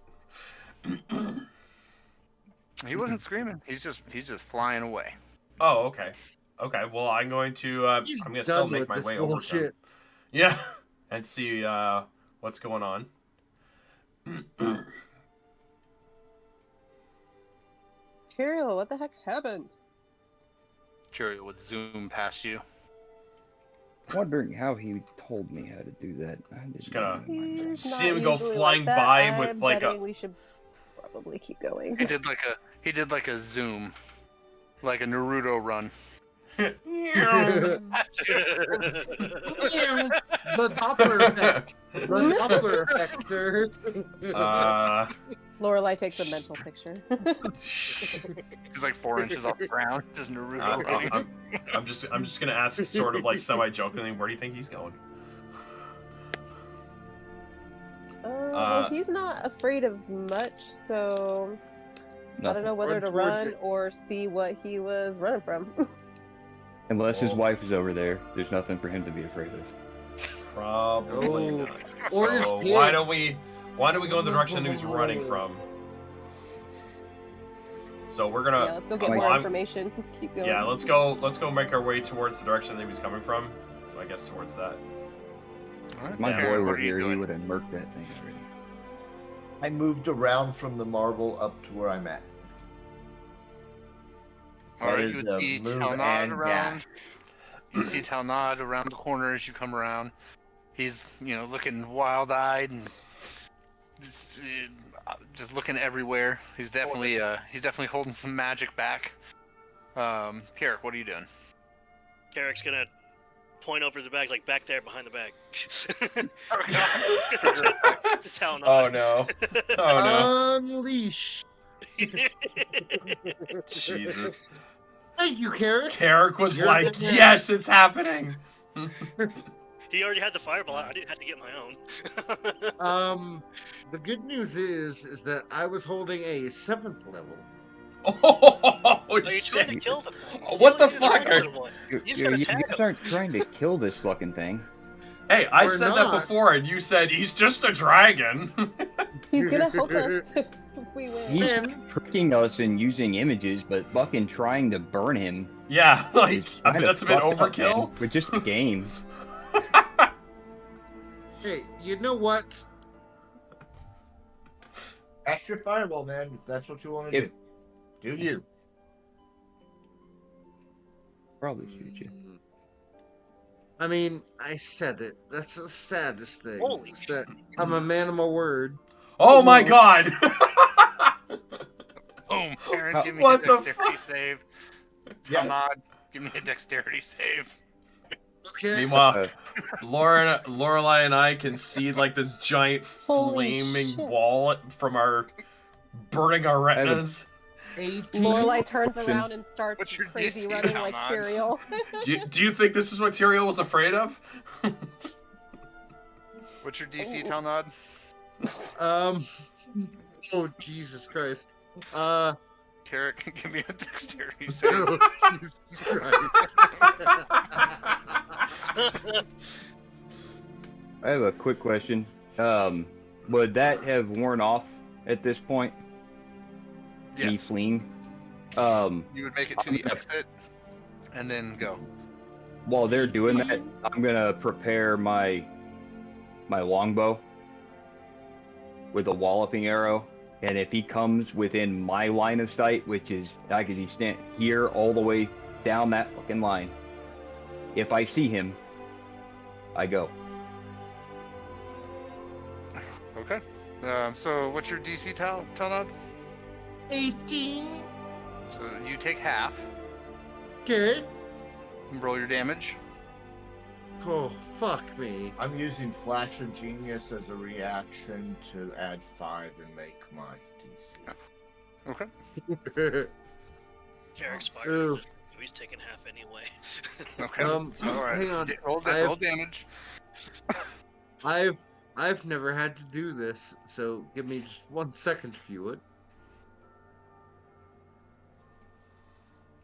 He wasn't screaming. He's just flying away. Oh, okay. Okay. Well, I'm going to still make my way over to him. Yeah, and see what's going on. Tyrael, what the heck happened? Tyrael would zoom past you. Wondering how he told me how to do that. Just gonna He's see not him go usually flying like that. by I'm with like betting a. We should probably keep going. He did like a zoom, like a Naruto run. The Doppler effect. The Doppler effect, sir. Lorelei takes a mental picture. He's like 4 inches off the ground, just Naruto running. I'm just gonna ask, sort of like semi-jokingly, where do you think he's going? Well, he's not afraid of much, so I don't know whether to run or see what he was running from. Unless his wife is over there, there's nothing for him to be afraid of. Probably not. Or So why don't we go in the direction he's running from? So we're gonna. Yeah, let's go get more information. Keep going. Yeah, let's go make our way towards the direction that he was coming from. So I guess towards that. Right, My Karen, boy what were are you here, he doing? would have murked that thing already. I moved around from the marble up to where I'm at. All right, That you is would a see move Talnod and around. dash. You see Talnod around the corner as you come around. He's, looking wild-eyed and just looking everywhere. He's definitely holding some magic back. Carrick, what are you doing? Carrick's gonna point over the bags, like back there behind the bag. The town. Oh no! Oh no! Unleash. Jesus! Thank you, Carrick. Carrick was You're like, the man. "Yes, it's happening." He already had the fireball out. I didn't have to get my own. The good news is that I was holding a 7th level. Oh, Are you trying to shit. kill them? What the fuck? You just gotta You tag guys him. aren't trying to kill this fucking thing. Hey, I We're said that not. before, and you said he's just a dragon. He's gonna help us if we win. He's Man. tricking us and using images, but fucking trying to burn him. Yeah, like is I kinda mean, that's a bit fucked up, overkill. man, with just a game. Hey, you know what? Extra fireball, man, if that's what you want to do. Do you? Probably shoot you. I mean, I said it. That's the saddest thing. Holy is that I'm a man of my word. Oh my god! Boom, Karen, give me What a the dexterity save. Yeah. Talnod, give me a dexterity save. Okay. Meanwhile, Lorelei and I can see like this giant Holy flaming shit. wall from our burning our retinas. 18. Lorelei turns around and starts What's your crazy DC, running like Talnod? Tyrael. Do you think this is what Tyrael was afraid of? What's your DC, Talnod? Oh Jesus Christ. Carrick, give me a dexterity save. Oh, Jesus Christ. I have a quick question. Would that have worn off at this point? Me Yes, fleeing? you would make it to the exit, and then go. While they're doing that, I'm gonna prepare my longbow with a walloping arrow And if he comes within my line of sight, which is I could stand here all the way down that fucking line, if I see him, I go. Okay. So what's your DC, Talnod? 18. So you take half. Okay. Roll your damage. Oh, fuck me. I'm using Flash of Genius as a reaction to add 5 and make my DC. Okay. Carrick's fire Ooh. resistant, so he's taking half anyway. Okay. So, All right. hang on. Roll damage. I've never had to do this, so give me just 1 second if you would.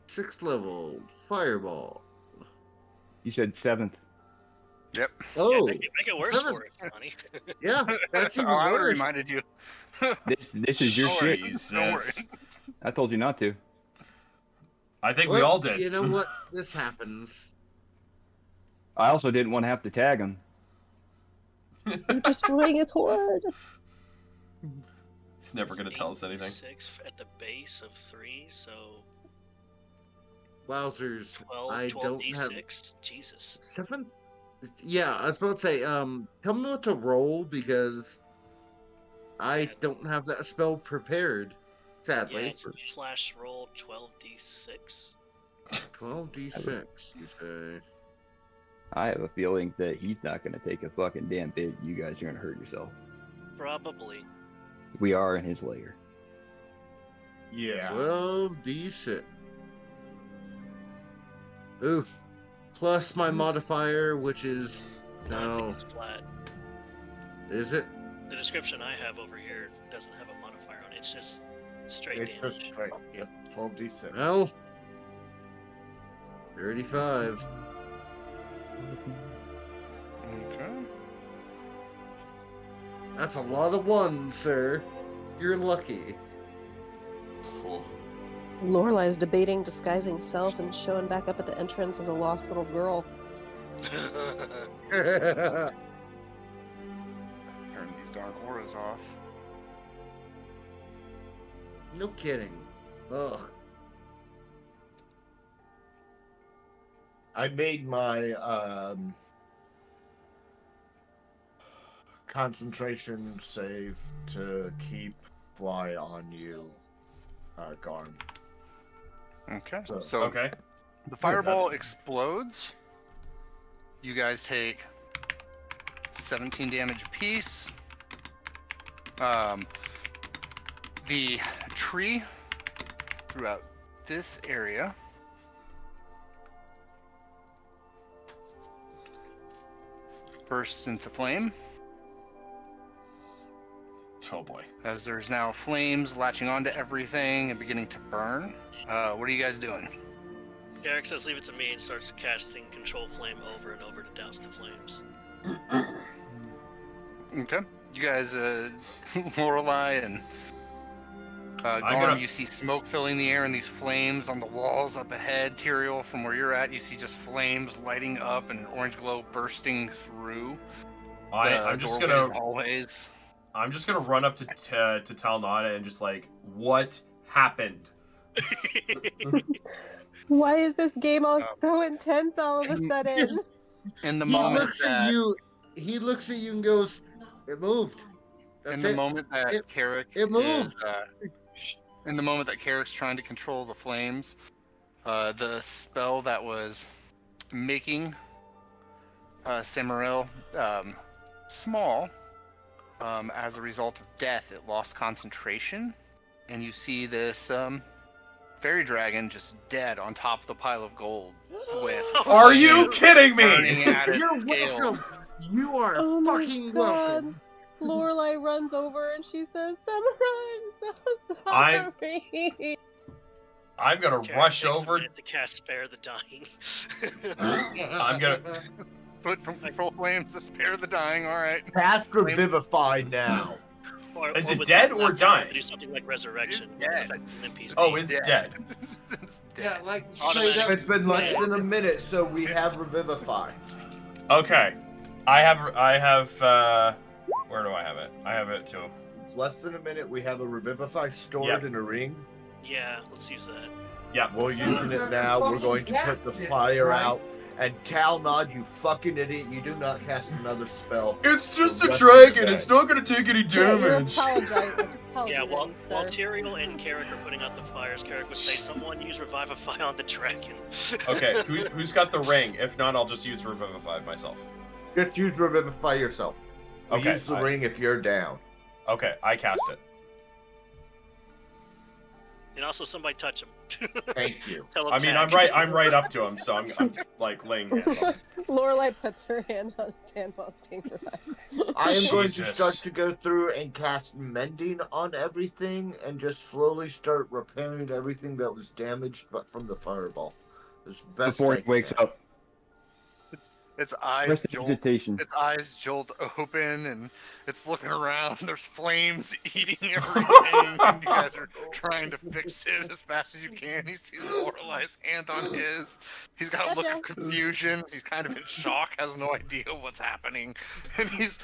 6th level fireball. You said 7th. Yep. Oh, Yeah, make it worse seven. for it, honey. yeah, that's even I worse. reminded you. This is your shit. Jesus. I told you not to. I think we Well, all did. You know what? This happens. I also didn't want to have to tag him. You're destroying his horde. He's never gonna tell us anything. 6 at the base of 3, so Wowzers. 12, I 12 don't D6. have Jesus. 7. Yeah, I was about to say. Tell me what to roll because I don't have that spell prepared. Yeah, Sadly. it's slash roll 12d6. 12d6. You say. I have a feeling that he's not going to take a fucking damn bit. You guys are going to hurt yourself. Probably. We are in his lair. Yeah. 12d6. Oof. Plus my modifier, which is No, I no. think it's flat. Is it? The description I have over here doesn't have a modifier on it. It's just straight It's damage. just straight. Yep. 12d6. Well, 35. Okay. That's a lot of ones, sir. You're lucky. Cool. Lorelai's debating disguising self and showing back up at the entrance as a lost little girl. Turn these darn auras off. No kidding. Ugh. I made my concentration save to keep fly on you, Garm. Okay. So- So Okay. the fireball that's- explodes. You guys take 17 damage apiece. The tree throughout this area bursts into flame Oh boy. as there's now flames latching onto everything and beginning to burn. What are you guys doing? Derek says leave it to me and starts casting Control Flame over and over to douse the flames. Okay. You guys, Lorelei and Garm, gonna- you see smoke filling the air and these flames on the walls up ahead. Tyrael, from where you're at, you see just flames lighting up and an orange glow bursting through I'm just doorways, gonna hallways. I'm just gonna run up to Talnada and just like, what happened? Why is this game all Um, so intense all of a sudden? In the He moment looks that at you. He looks at you and goes, "It moved." That's in the it. moment that It- Carrick it moved. in the moment that Carrick's trying to control the flames, the spell that was making Samaril small as a result of death, it lost concentration, and you see this fairy dragon just dead on top of the pile of gold with Are you flames kidding burning me? at its You're scales. welcome. You are Oh my fucking God. welcome. Lorelai runs over and she says, Samurai, I'm so I'm- sorry. I'm gonna Derek rush takes a over. minute to cast Spare the Dying. I'm gonna. Put from control flames to spare the dying. All right. Cast Revivify now. Is it with dead that or power, dying? Do something like Resurrection. It's dead. affect NPCs. Oh, it's dead. It's Yeah, dead. like Automatic. straight up It's been less dead. than a minute, so we have Revivify. Okay. I have. Where do I have it? I have it to less than a minute. We have a Revivify stored in a ring. Yeah, let's use that. Yeah. We're using it now. We're going to put the fire out. And Talnod, you fucking idiot, you do not cast another spell. It's just the a rest of the dragon. day. It's not gonna take any Yeah, you're damage. Yeah, while Tyrael and Carrick are putting out the fires, Carrick would say, "Someone use Revivify on the dragon." Okay, who's got the ring? If not, I'll just use Revivify myself. Just use Revivify yourself. Okay, Use the ring if you're down. Okay, I cast it. And also, somebody touch him. Thank you. I mean, I'm right up to him, so I'm like laying hands on him. Lorelai puts her hand on his hand while it's being revived. I am going to Jesus. start to go through and cast Mending on everything and just slowly start repairing everything that was damaged from the fireball. As best Before I he wakes can. up. Its eyes Prestidigitation. jolt open, and it's looking around. There's flames eating everything, and you guys are trying to fix it as fast as you can. He sees Lorelai's hand on his. He's got a look of confusion. He's kind of in shock, has no idea what's happening, and he's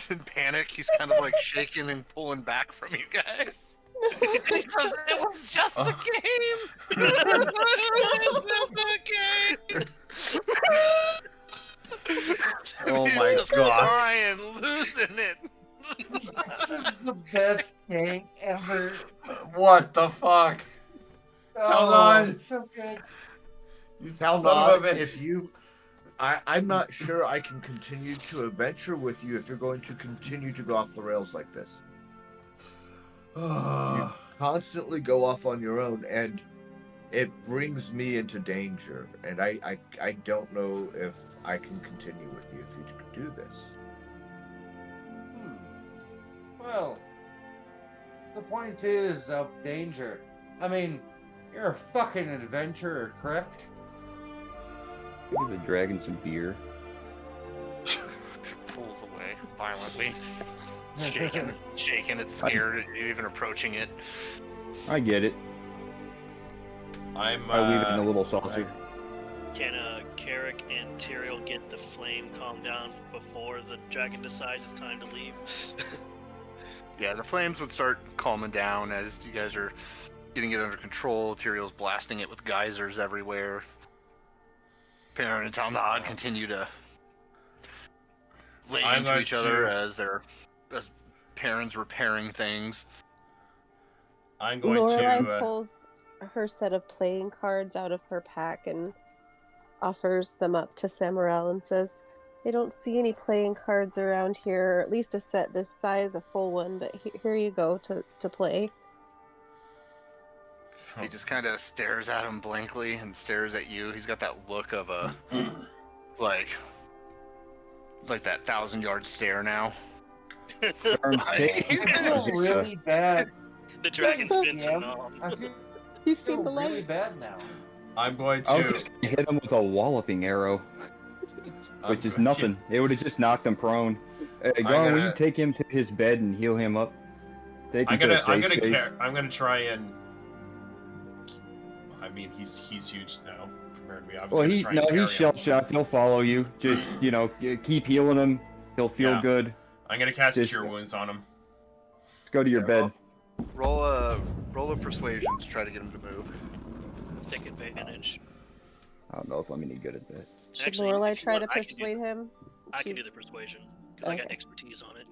in panic. He's kind of like shaking and pulling back from you guys. And he says, "It was just a game. It was just a game." Oh He's my just God. crying, losing it. This is the best thing ever. What the fuck? Talnod. It's so good. You son of a Talnod, bitch. if you... I'm not sure I can continue to adventure with you if you're going to continue to go off the rails like this. You constantly go off on your own, and it brings me into danger. And I don't know if I can continue with you if you do this. Well, the point is of danger. I mean, you're a fucking adventurer, correct? Give the dragon some beer. Pulls away violently. Shaking, it's scared at you even approaching it. I get it. I leave it in a little saucer. Can Carrick and Tyrael get the flame calmed down before the dragon decides it's time to leave? Yeah, the flames would start calming down as you guys are getting it under control. Tyrael's blasting it with geysers everywhere. Perrin and Talnod continue to lay into each other as Perrin's repairing things. I'm going Lorelai pulls her set of playing cards out of her pack and offers them up to Samarel and says, "I don't see any playing cards around here, or at least a set this size, a full one, but here you go to play." He just kind of stares at him blankly and stares at you. He's got that look of a like that 1,000-yard stare now. He's really bad. The dragon spins him off. I feel He's seen the really light. bad now. I'm going I was to. just gonna hit him with a walloping arrow, which is nothing. It would have just knocked him prone. Garn, will you take him to his bed and heal him up? Take him to a safe space. I'm gonna try and. I mean, he's huge now compared to me. Well, he's shell shocked. He'll follow you. Just keep healing him. He'll feel good. I'm gonna cast Cure Wounds on him. Go to your bed. Roll a persuasion to try to get him to move. Take advantage. I don't know if I'm any good at that. Should Actually, Lorelai if you try want, to persuade him? I can do the persuasion because I got Okay. expertise on it.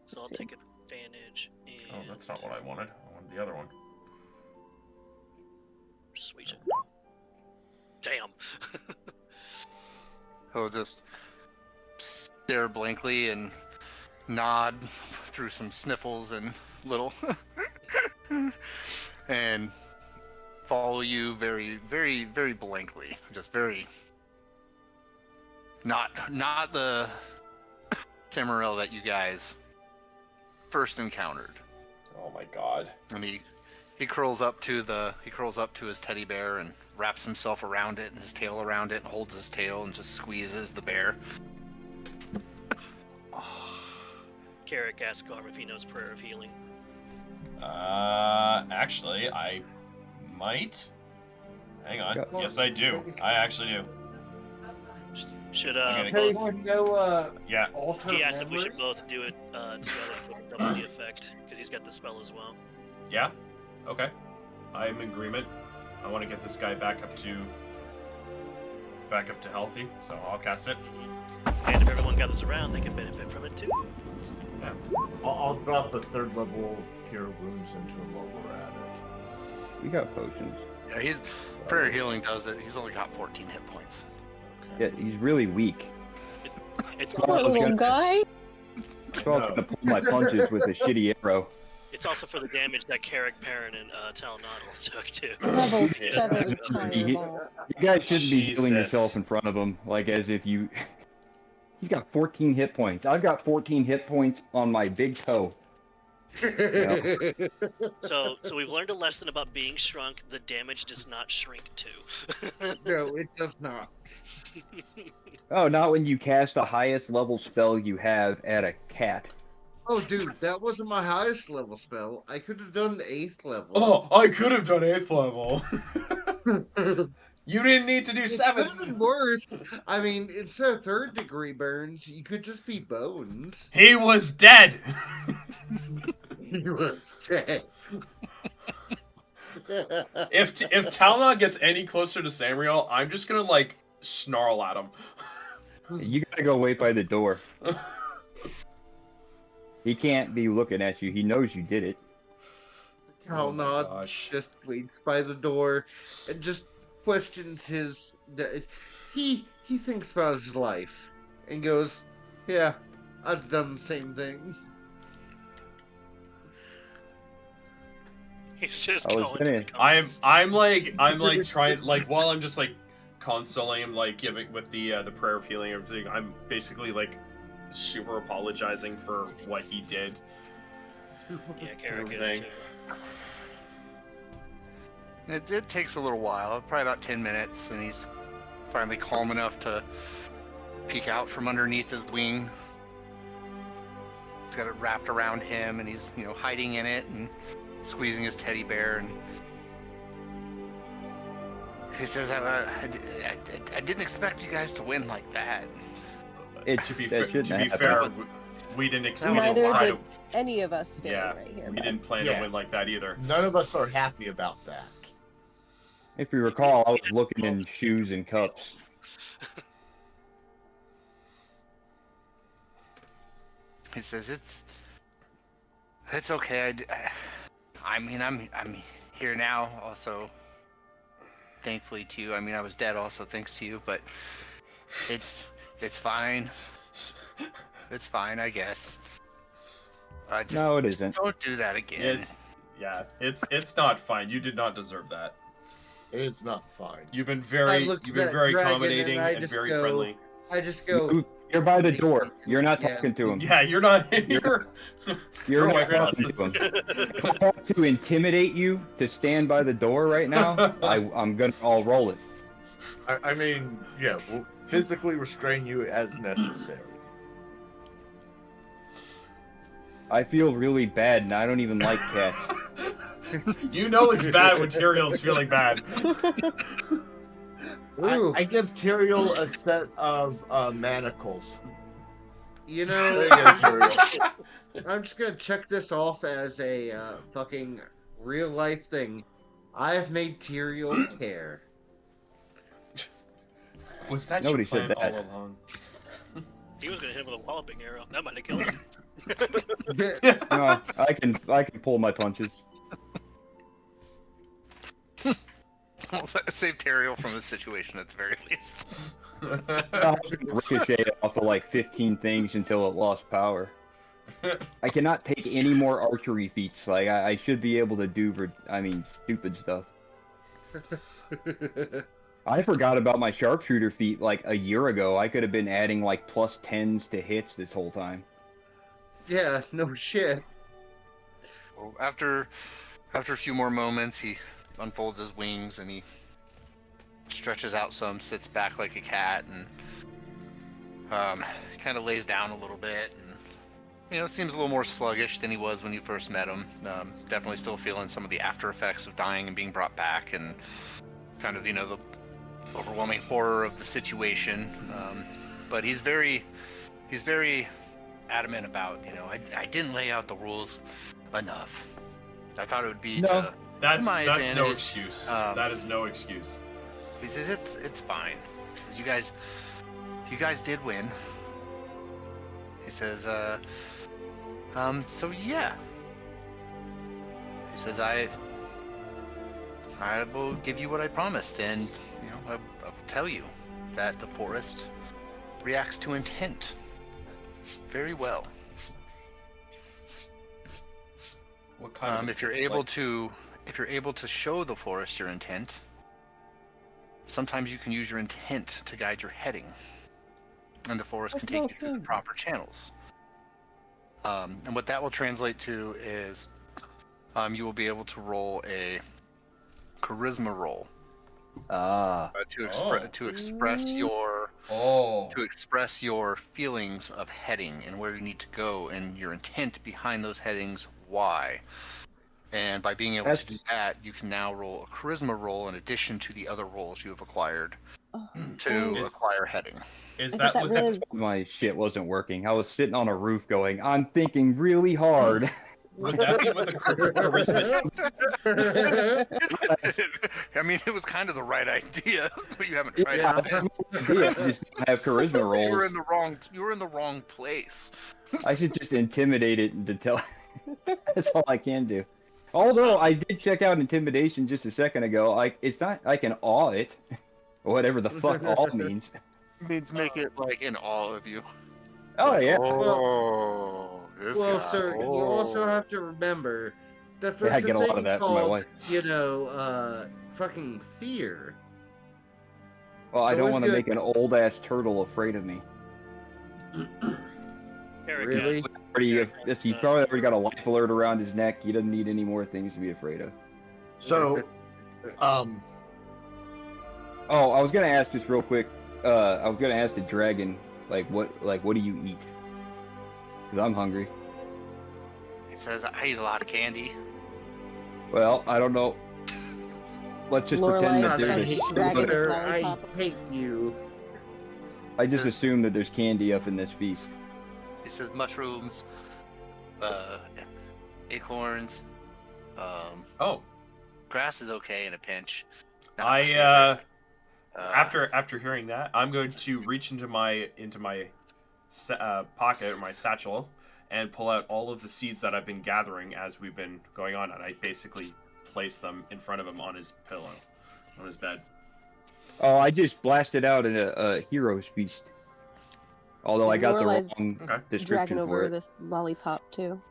So I'll Let's see. take advantage. And Oh, that's not what I wanted. I wanted the other one. persuasion. Damn. He'll just stare blankly and nod through some sniffles and little and follow you very, very, very blankly. Just very not the Samarel that you guys first encountered. Oh my god. And he curls up to his teddy bear and wraps himself around it and his tail around it and holds his tail and just squeezes the bear. Carrick asks Garm if he knows Prayer of Healing. Actually, I might. Hang on. Yes, I do. I actually do. Should I'm gonna Anyone know Yeah. alter he asked if we memory? should both do it together for with the effect because he's got the spell as well. Yeah? Okay. I'm in agreement. I want to get this guy back up to healthy, so I'll cast it. And if everyone gathers around, they can benefit from it too. Yeah. I'll drop the 3rd level Cure Wounds into him while we're at it. We got potions. Yeah, he's prayer healing does it. He's only got 14 hit points. Yeah, he's really weak. It's Poor Poor also, little guy. So I'm gonna pull my punches with a shitty arrow. it's also for the damage that Carrick, Perrin, and Talonadal took too. Level Yeah. 7 fireball. You guys shouldn't be healing Jesus. yourself in front of him, like as if you. He's got 14 hit points. I've got 14 hit points on my big toe. So we've learned a lesson about being shrunk. The damage does not shrink too. No, it does not. Oh, not when you cast the highest level spell you have at a cat. Oh, dude, that wasn't my highest level spell. I could have done 8th level. Oh, I could have done 8th level. You didn't need to do It's 7th. even worse. I mean, instead of 3rd degree burns, you could just be bones. He was dead. He was dead. If Talna gets any closer to Samriel, I'm just gonna like snarl at him. You gotta go wait by the door. He can't be looking at you. He knows you did it. Oh my Talnod gosh. just waits by the door and just questions his. He thinks about his life and goes, "Yeah, I've done the same thing." He's just I was going to gonna- the comments. I'm like trying like while I'm just like consoling him, like giving with the prayer of healing and everything. I'm basically like super apologizing for what he did. Yeah, Carrick is Everything. too. It takes a little while, probably about 10 minutes, and he's finally calm enough to peek out from underneath his wing. He's got it wrapped around him, and he's, hiding in it and squeezing his teddy bear. And he says, I didn't expect you guys to win like that. To be that shouldn't fair, happen. we didn't expect Neither to try did to. any of us standing Yeah, right here. we bud. didn't plan to win like that either. None of us are happy about that. If you recall, I was looking in shoes and cups. He says, it's okay. I mean, I'm here now. Also, thankfully to you. I mean, I was dead also thanks to you, but it's fine. It's fine, I guess. Just, No, it isn't. Don't do that again. It's not fine. You did not deserve that. It's not fine. You've been I very look at that very dragon accommodating and I and just very go- friendly. I just go. You're by the door. You're not Yeah. talking to him. Yeah, you're not you're You're away not from us. talking to him. If I have to intimidate you to stand by the door right now, I'll roll it. I mean, yeah, we'll physically restrain you as necessary. I feel really bad, and I don't even like cats. You know it's bad when Tyrael's feeling bad. Ooh, I give Tyrael a set of manacles. you There know, you go, Tyrael. I'm just gonna check this off as a fucking real life thing. I have made Tyrael care. Was that Nobody your plan said that. all along? He was gonna hit him with a walloping arrow. That might have killed him. No, I can pull my punches. Well, save Teriel from the situation at the very least. I was gonna ricochet off of like 15 things until it lost power. I cannot take any more archery feats. Like I should be able to do, stupid stuff. I forgot about my sharpshooter feat like a year ago. I could have been adding like plus 10s to hits this whole time. Yeah, no shit. Well, after a few more moments, he unfolds his wings and he stretches out some, sits back like a cat, and kind of lays down a little bit. And, seems a little more sluggish than he was when you first met him. Definitely still feeling some of the after effects of dying and being brought back, and kind of, the overwhelming horror of the situation. But he's very adamant about, I didn't lay out the rules enough. I thought it would be No. That's my no advantage. excuse. That is no excuse. He says it's fine. He says you guys did win. He says so yeah. He says I will give you what I promised, and I will tell you that the forest reacts to intent very well. What kind of if you're able to show the forest your intent, sometimes you can use your intent to guide your heading, and the forest can take you through the proper channels. And what that will translate to is you will be able to roll a charisma roll to express your feelings of heading and where you need to go, and your intent behind those headings, why. And by being able to do that, you can now roll a charisma roll in addition to the other rolls you have acquired to acquire heading. Is that with my shit wasn't working? I was sitting on a roof going, I'm thinking really hard. Would that be with a charisma? I mean, it was kind of the right idea, but you haven't tried it since. Just have charisma rolls. You were in the wrong place. I should just intimidate it and tell. That's all I can do. Although I did check out intimidation just a second ago. It's not I can awe it, or whatever the fuck awe means. It means make it like in awe of you. Oh like, yeah. Well, sir, you also have to remember that there's I get a lot of that from my wife. Fucking fear. Well, I don't want to make an old ass turtle afraid of me. Really? He probably already got a life alert around his neck. He doesn't need any more things to be afraid of. So, Oh, I was gonna ask just real quick. I was gonna ask the dragon, what do you eat? Because I'm hungry. He says, I eat a lot of candy. Well, I don't know. Let's just pretend that there's I hate you. I just assume that there's candy up in this feast. He says mushrooms, acorns, grass is okay in a pinch. After hearing that, I'm going to reach into my pocket or my satchel and pull out all of the seeds that I've been gathering as we've been going on, and I basically place them in front of him on his pillow, on his bed. Oh, I just blasted out in a hero's feast. Although I got the wrong description dragging for over it. this lollipop too.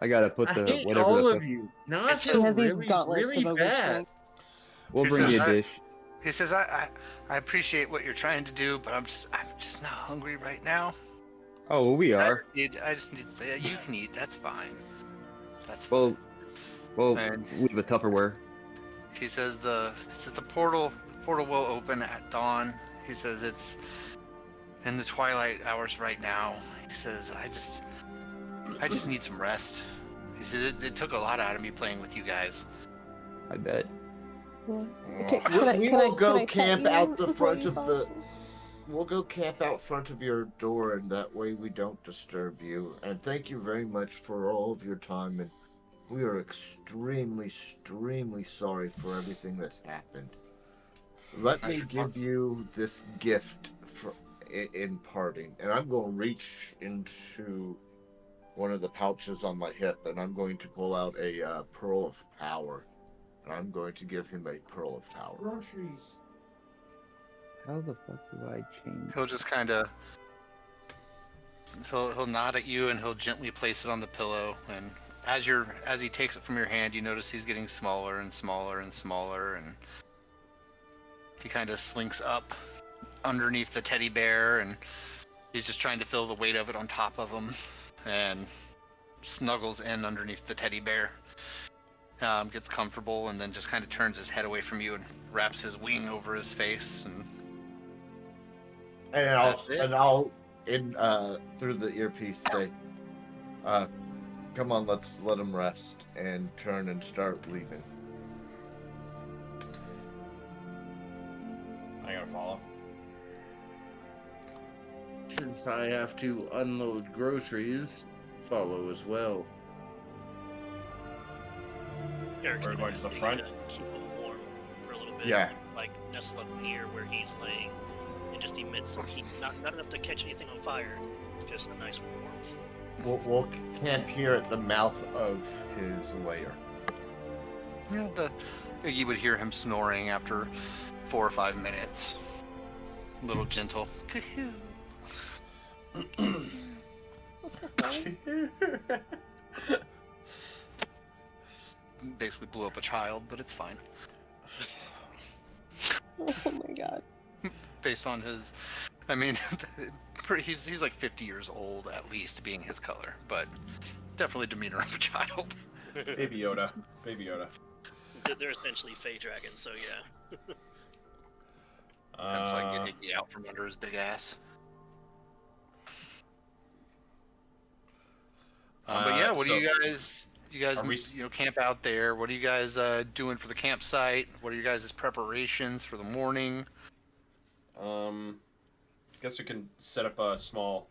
I gotta put the I hate whatever. all the of you. She has these gauntlets of ogre strength. We'll bring you a dish. He says, I appreciate what you're trying to do, but I'm just not hungry right now. Oh, well, we are. I just need to say you can eat. That's fine. That's fine. Well, we have a Tupperware. He says the portal will open at dawn. He says it's in the twilight hours right now. He says I just need some rest. He says it took a lot out of me playing with you guys. I bet. We will go camp out the front of the. We'll go camp out front of your door, and that way we don't disturb you. And thank you very much for all of your time. And we are extremely, extremely sorry for everything that's happened. Let me give you this gift in parting, and I'm going to reach into one of the pouches on my hip, and I'm going to pull out a pearl of power. And I'm going to give him a pearl of power. Groceries. How the fuck do I change? He'll just kind of he'll nod at you, and he'll gently place it on the pillow. And as he takes it from your hand, you notice he's getting smaller and smaller and smaller, and he kind of slinks up underneath the teddy bear, and he's just trying to feel the weight of it on top of him, and snuggles in underneath the teddy bear. Gets comfortable, and then just kind of turns his head away from you and wraps his wing over his face, and I'll through the earpiece say, "Come on, let's let him rest," and turn and start leaving. I gotta follow. since I have to unload groceries, follow as well. We're going to the front. Keep him warm for a little bit. Yeah. Like nestle up near where he's laying, and just emit some heat. Not enough to catch anything on fire. Just a nice warmth. We'll camp here at the mouth of his lair. You know, you would hear him snoring after 4 or 5 minutes. A little gentle. Basically blew up a child, but it's fine. Oh my god. Based on his, I mean, he's like 50 years old at least, being his color, but definitely demeanor of a child. Baby Yoda. Baby Yoda. They're essentially Fey dragons, so yeah. It's like getting out from under his big ass. But yeah, what do you guys? You guys, camp out there. What are you guys doing for the campsite? What are you guys' preparations for the morning? Guess we can set up a small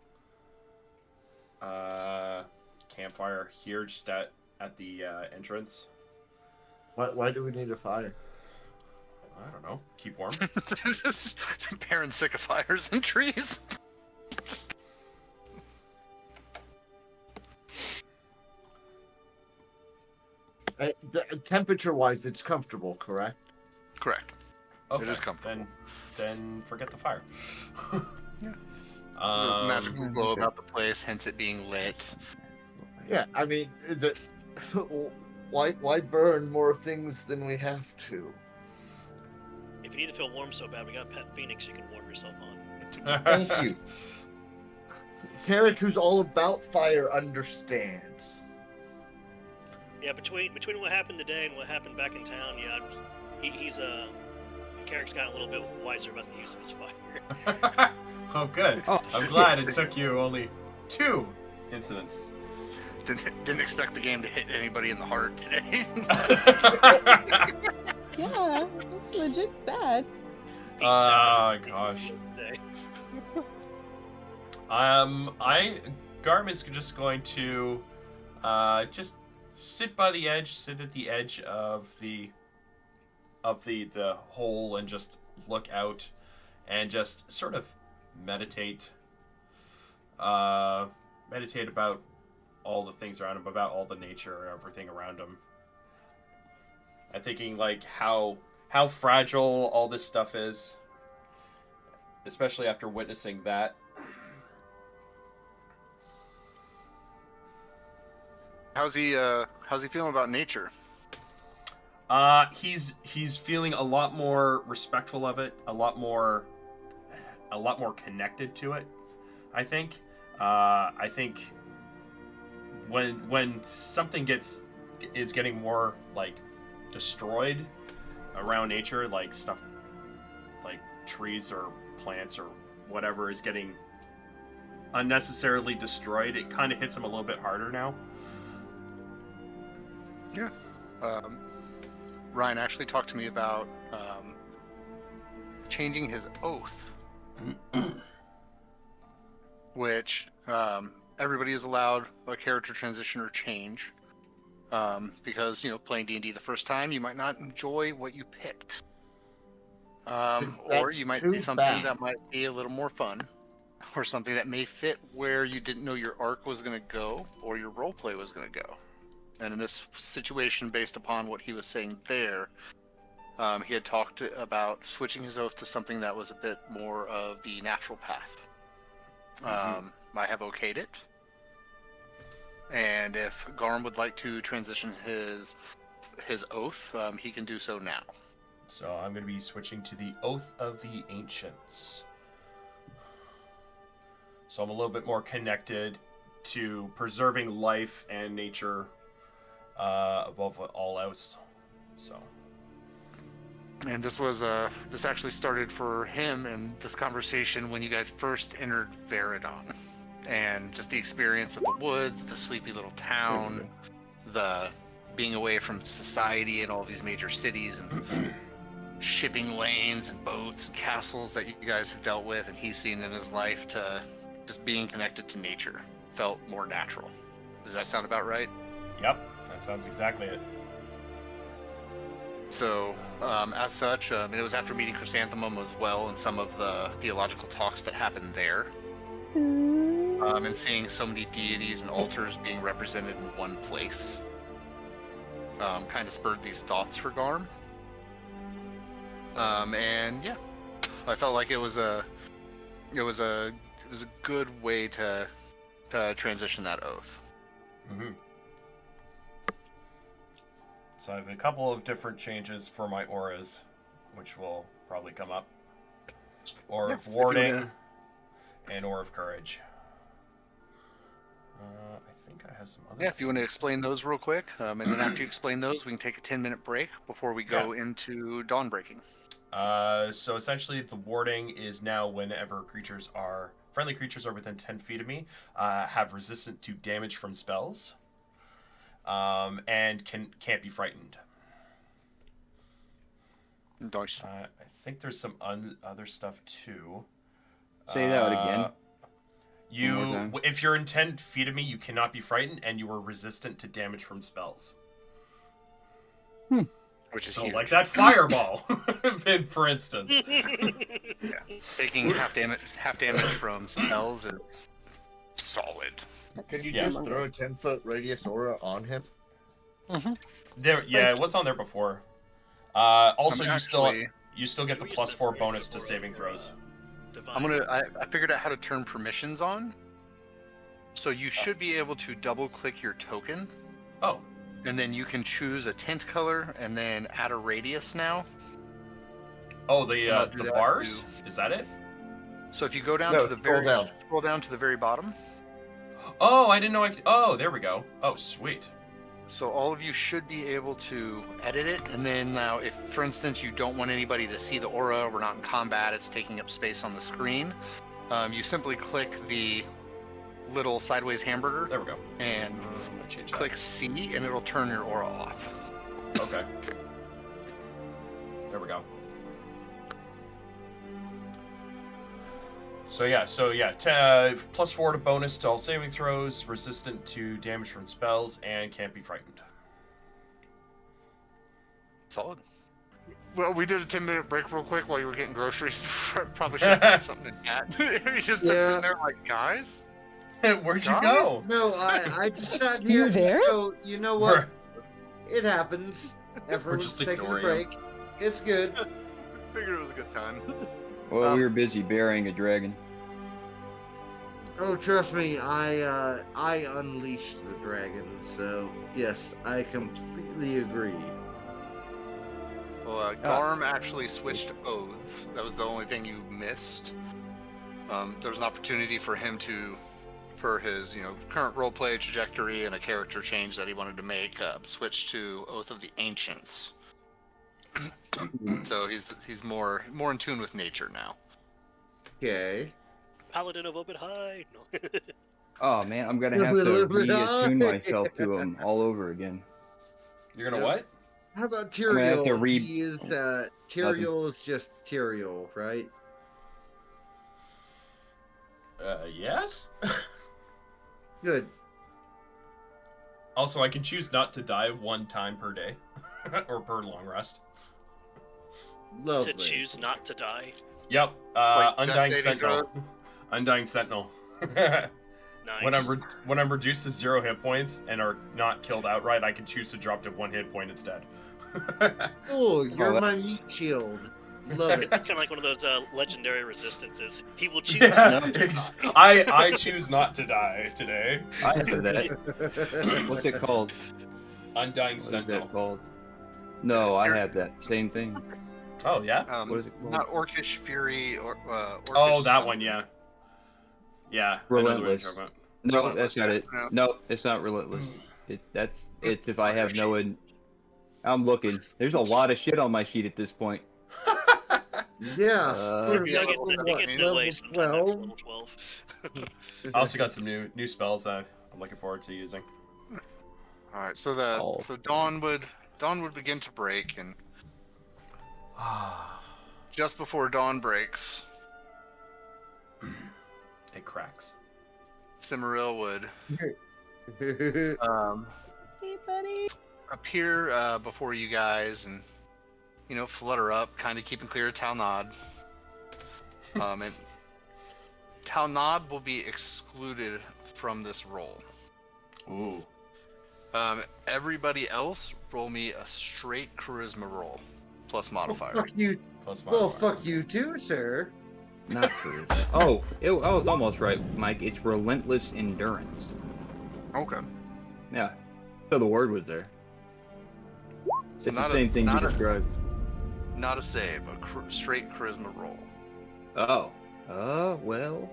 campfire here, just at the entrance. Why do we need a fire? I don't know. Keep warm. Just parent sick of fires and trees. Temperature-wise, it's comfortable, correct? Correct. Okay, it is comfortable. Then forget the fire. Yeah. Magical glow about the place, hence it being lit. Yeah, I mean, why burn more things than we have to? If you need to feel warm so bad, we got a pet phoenix you can warm yourself on. Thank you. Carrick, who's all about fire, understands. Yeah, between what happened today and what happened back in town, yeah, Carrick's got a little bit wiser about the use of his fire. Oh, good. I'm glad it took you only 2 incidents. Didn't expect the game to hit anybody in the heart today. Yeah, it's legit sad. Oh gosh. Garm is just going to just sit at the edge of the hole and just look out and just sort of meditate about all the things around him, about all the nature and everything around him. I'm thinking like how fragile all this stuff is, especially after witnessing that. How's he feeling about nature? He's feeling a lot more respectful of it, a lot more connected to it. I think when something is getting more like destroyed around nature, like stuff like trees or plants or whatever is getting unnecessarily destroyed, it kind of hits him a little bit harder now. Yeah. Ryan actually talked to me about changing his oath, which everybody is allowed a character transition or change, because playing D&D the first time, you might not enjoy what you picked, or you might do something that might be a little more fun, or something that may fit where you didn't know your arc was going to go or your roleplay was going to go. And in this situation, based upon what he was saying there, he had talked about switching his oath to something that was a bit more of the natural path. I have okayed it. And if Garm would like to transition his oath, he can do so now. So I'm going to be switching to the Oath of the Ancients. So I'm a little bit more connected to preserving life and nature above all else. So. And this actually started for him in this conversation when you guys first entered Veridon, and just the experience of the woods, the sleepy little town, the being away from society and all these major cities and shipping lanes and boats and castles that you guys have dealt with and he's seen in his life, to just being connected to nature felt more natural. Does that sound about right? Yep, that sounds exactly it. So, as such, it was after meeting Chrysanthemum as well, and some of the theological talks that happened there, and seeing so many deities and altars being represented in one place, kind of spurred these thoughts for Garm. And yeah, I felt like it was a good way to transition that oath. Mm-hmm. So I have a couple of different changes for my auras, which will probably come up. Aura of Warding and Aura of Courage. I think I have some other If you want to explain those real quick, and then after you explain those, we can take a 10-minute break before we go into dawn breaking. So essentially, the warding is now whenever friendly creatures are within 10 feet of me, have resistant to damage from spells, and can't be frightened. Nice. I think there's some other stuff too. Say that again. If you're in 10 feet of me, you cannot be frightened, and you are resistant to damage from spells. Which is so huge. like that fireball, for instance. Taking half damage from spells is solid. Can you just throw a 10-foot radius aura on him? Mm-hmm. It was on there before. Also, you still get the +4 bonus to saving throws. I figured out how to turn permissions on. So you should be able to double click your token. Oh. And then you can choose a tint color and then add a radius now. Oh, the bars? Is that it? So if you go down to the scroll down to the very bottom. Oh, I didn't know oh, there we go. Oh, sweet. So all of you should be able to edit it, and then now if, for instance, you don't want anybody to see the aura, we're not in combat, it's taking up space on the screen, you simply click the little sideways hamburger. There we go. And click C, and it'll turn your aura off. Okay. There we go. So yeah, +4 to bonus to all saving throws, resistant to damage from spells, and can't be frightened. Solid. Well, we did a 10-minute break real quick while you were getting groceries. Probably should have typed something in chat. You just been sitting there like, guys? Where'd you go? No, I just sat here. You there? So, you know what? It happens. Everyone's just taking a ignoring break. It's good. Figured it was a good time. Well, we were busy burying a dragon. Oh, trust me, I unleashed the dragon, so yes, I completely agree. Well, Garm actually switched oaths. That was the only thing you missed. There was an opportunity for him for his current roleplay trajectory and a character change that he wanted to make, switch to Oath of the Ancients. So he's more in tune with nature now. Okay. Paladin of Open High. No. Oh man, I'm gonna have to reattune myself to him all over again. You're gonna what? How about I'm gonna have to Tyrael? He is Tyrael is just Tyrael, right? Yes. Good. Also, I can choose not to die 1 time per day, or per long rest. Lovely. To choose not to die. Yep. Undying Sentinel. Undying Sentinel. Nice. When I'm reduced to 0 hit points and are not killed outright, I can choose to drop to 1 hit point instead. Oh, you're my meat shield. Love it. It's kind of like one of those legendary resistances. He will choose. I choose not to die today. I have that. What's it called? Undying What Sentinel. is that called? No, I have that same thing. Oh yeah. What is it called? Not Orcish Fury or. Oh, that one, yeah. Yeah. Relentless. No, Relentless, that's not it. yeah. No, it's not relentless. It's if I have no. I'm looking. There's a lot of shit on my sheet at this point. Yeah. It gets in the way sometime after level 12. I also got some new spells that I'm looking forward to using. All right, so dawn would begin to break, and just before dawn breaks, it cracks. Cimmeril would Hey, buddy. appear before you guys and, flutter up, kind of keeping clear of Talnod. And Talnod will be excluded from this roll. Ooh. Everybody else, roll me a straight charisma roll, plus modifier. Fuck you. Plus Well, modifier. fuck you too, sir. Not charisma. Oh, I was almost right, Mike. It's relentless endurance. Okay. Yeah. So the word was there. So It's the same thing you described. Not a save, a straight charisma roll. Oh. Well.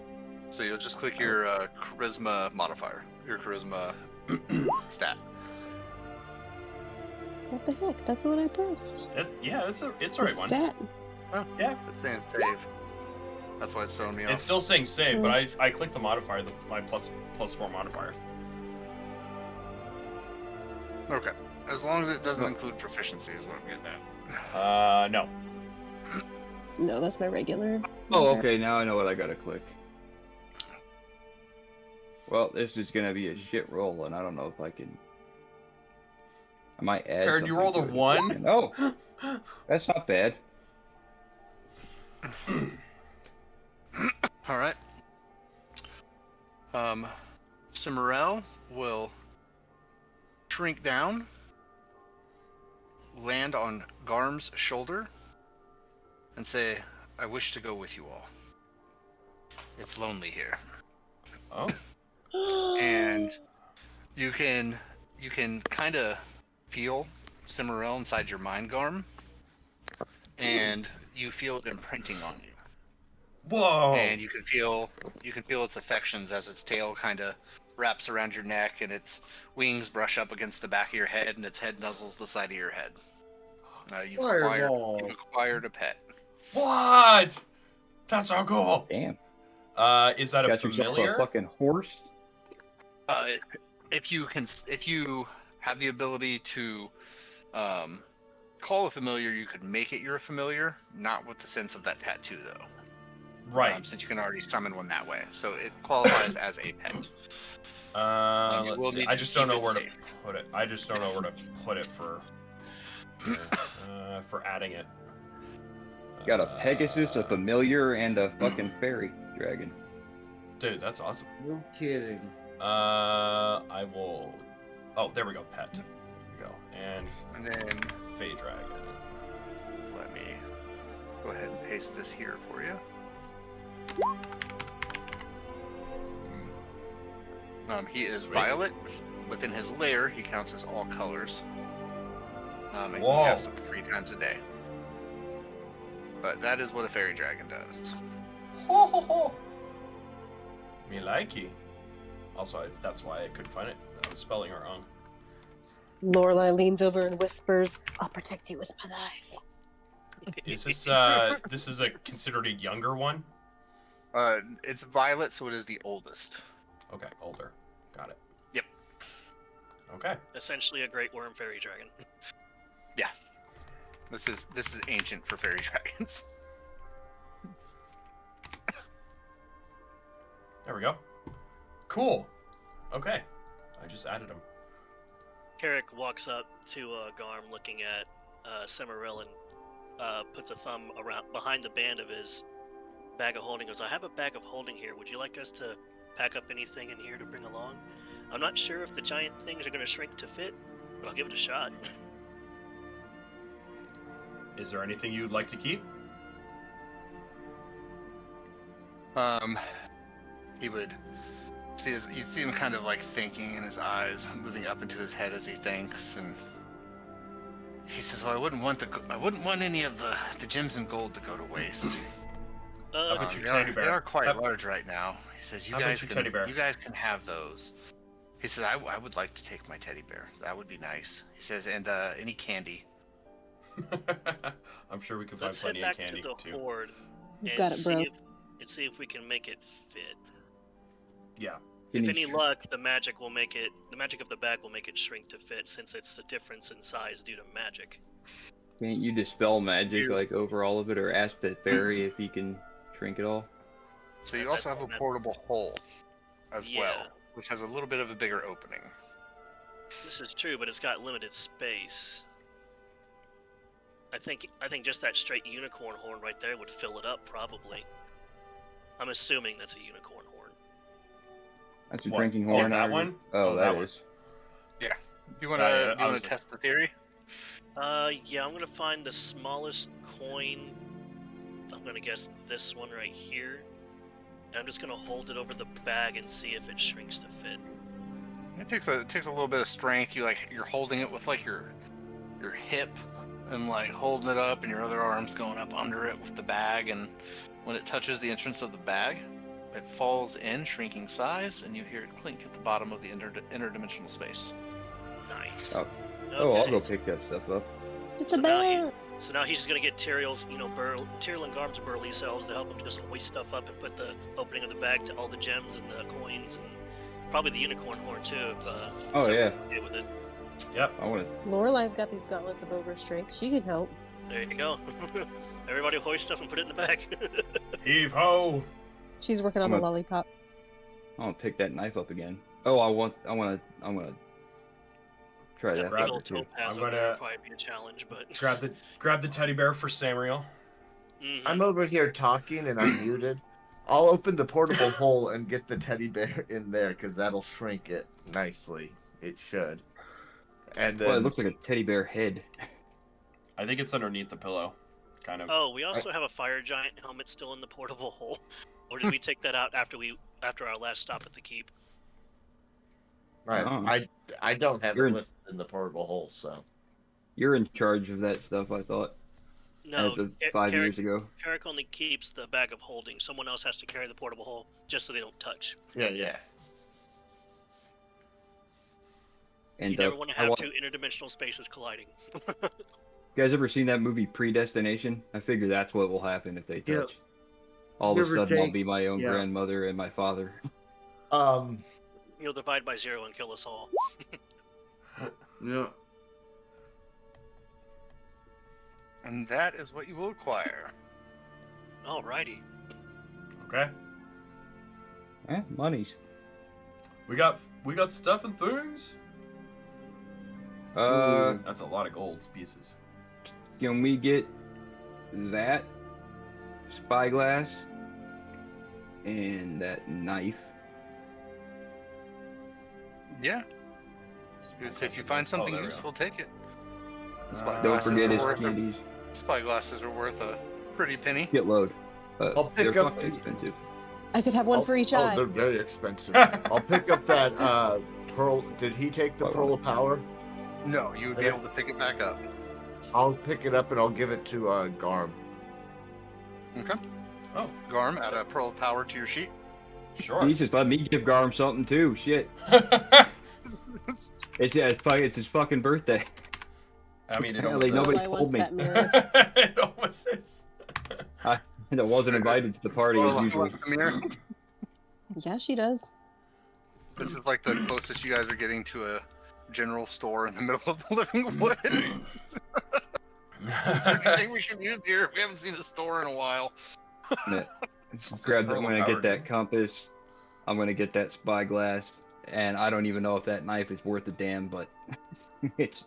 So you'll just click your charisma modifier, your charisma stat. What the heck? That's what I pressed. It's a The right one. stat. Oh, Yeah. it's saying save. That's why it's throwing me off. It's still saying save, but I clicked the modifier, my plus 4 modifier. Okay. As long as it doesn't include proficiency is what I'm getting at. No. No, that's my regular. Oh, okay. Now I know what I gotta click. Well, this is gonna be a shit roll, and I don't know if I can. I might add. Karen, you rolled a something to it. 1? Oh, that's not bad. All right. Cimmeril will shrink down, land on Garm's shoulder, and say, "I wish to go with you all. It's lonely here." Oh. And you can kind of feel Cimmeril inside your mind, Garm, and you feel it imprinting on you. Whoa. And you can feel its affections as its tail kind of wraps around your neck, and its wings brush up against the back of your head, and its head nuzzles the side of your head. You've acquired a pet. What? That's so cool. Damn. Is that a Got yourself familiar? a fucking horse. If you have the ability to call a familiar, you could make it your familiar, not with the sense of that tattoo though. Right. Since you can already summon one that way, so it qualifies as a pet. Let's see. I just don't know where to put it. I just don't know where to put it for adding it. Got a Pegasus, a familiar, and a fucking fairy dragon. Dude, that's awesome. No kidding. I will. Oh, there we go. Pet. There we go. And then Fey Dragon. let me go ahead and paste this here for you. He is Sweet. violet. Within his lair, he counts as all colors. And he Whoa. casts them 3 times a day. But that is what a fairy dragon does. Ho ho ho. Me likey. Also, that's why I couldn't find it. I was spelling it wrong. Lorelai leans over and whispers, "I'll protect you with my life." Is this this is a considered a younger one? It's violet, so it is the oldest. Okay, older. Got it. Yep. Okay. Essentially a great worm fairy dragon. Yeah. This is ancient for fairy dragons. There we go. Cool. Okay. I just added them. Carrick walks up to Garm, looking at Cimmeril, and puts a thumb around behind the band of his bag of holding. Goes, "I have a bag of holding here. Would you like us to pack up anything in here to bring along? I'm not sure if the giant things are going to shrink to fit, but I'll give it a shot." Is there anything you'd like to keep? He would you see him kind of like thinking, in his eyes moving up into his head as he thinks, and he says, "Well, I wouldn't want any of the gems and gold to go to waste. How about your teddy bear? They are quite large right now." He says, How about your teddy bear? You guys can have those." He says, I would like to take my teddy bear. That would be nice." He says, "And any candy." I'm sure we can find Let's head plenty back of candy to the too. horde You and got it, bro. see if we can make it fit. Yeah. If any luck, the magic of the bag will make it shrink to fit, since it's a difference in size due to magic. Can't you dispel magic like over all of it, or ask the fairy if he can shrink it all? So you also have a portable hole as Yeah. well, which has a little bit of a bigger opening. This is true, but it's got limited space. I think just that straight unicorn horn right there would fill it up, probably. I'm assuming that's a unicorn horn. That's a What? drinking Oh, horn. that one? Oh, Oh, that that is. Yeah. You want Yeah, I to was- test the theory? Yeah, I'm gonna find the smallest coin. I'm gonna guess this one right here. And I'm just gonna hold it over the bag and see if it shrinks to fit. It takes a little bit of strength. You're holding it with like your hip and like holding it up, and your other arm's going up under it with the bag, and when it touches the entrance of the bag, it falls in, shrinking size, and you hear it clink at the bottom of the interdimensional space. Nice. Oh. Oh, I'll go Okay, pick that stuff up. It's So a now bear. So now he's just gonna get Tyrell's, Tyrell and Garm's burly selves to help him just hoist stuff up and put the opening of the bag to all the gems and the coins and probably the unicorn horn too. Oh, so yeah. okay with it. Yep. I want to. Lorelai's got these gauntlets of ogre strength. She can help. There you go. Everybody hoist stuff and put it in the bag. Heave ho! She's working on I'm the a- lollipop. I want to pick that knife up again. Oh, I want to try That that. big grab old it, too. topaz I'm over there gonna- would probably be a challenge, but Grab the teddy bear for Samriel. Mhm. I'm over here talking and I'm muted. I'll open the portable hole and get the teddy bear in there because that'll shrink it nicely. It should. And then Well, it looks like a teddy bear head. I think it's underneath the pillow. Kind of. Oh, we also have a fire giant helmet still in the portable hole. Or did we take that out after our last stop at the keep? right, Oh. I don't have You're it in- listed in the portable hole, so You're in charge of that stuff, I thought, No, as of 5 years ago. Carrick only keeps the bag of holding. Someone else has to carry the portable hole just so they don't touch. yeah. And You never want to I have want- two interdimensional spaces colliding. You guys ever seen that movie Predestination? I figure that's what will happen if they touch. Yeah. All You of a ever sudden, I'll take- be my own yeah. grandmother and my father. You'll divide by 0 and kill us all. Yeah. And that is what you will acquire. Alrighty. Okay. Monies. We got stuff and things. That's a lot of gold pieces. Can we get that spyglass and that knife? Yeah. If you find something there we go. useful, take it. Don't Glasses forget are his worth candies. Spyglasses are worth a pretty penny. Shitload. I'll pick They're up fucking the- expensive. I could have one for each eye. they're very expensive. I'll pick up that pearl. Did he take the pearl of power? No, you would be able to pick it back up. I'll pick it up and I'll give it to Garm. Okay. Oh, Garm, add a pearl of power to your sheet. sure. Jesus, let me give Garm something too. Shit. It's his fucking birthday. I mean, it Apparently almost nobody is. Lorelai told wants me. that mirror. It almost is. And I wasn't invited to the party as usual. Left the mirror. Yeah, she does. This is like the closest you guys are getting to a general store in the middle of the living wood. Is there anything we can use here? We haven't seen a store in a while. I'm gonna get that compass. I'm gonna get that spyglass, and I don't even know if that knife is worth a damn, but it's.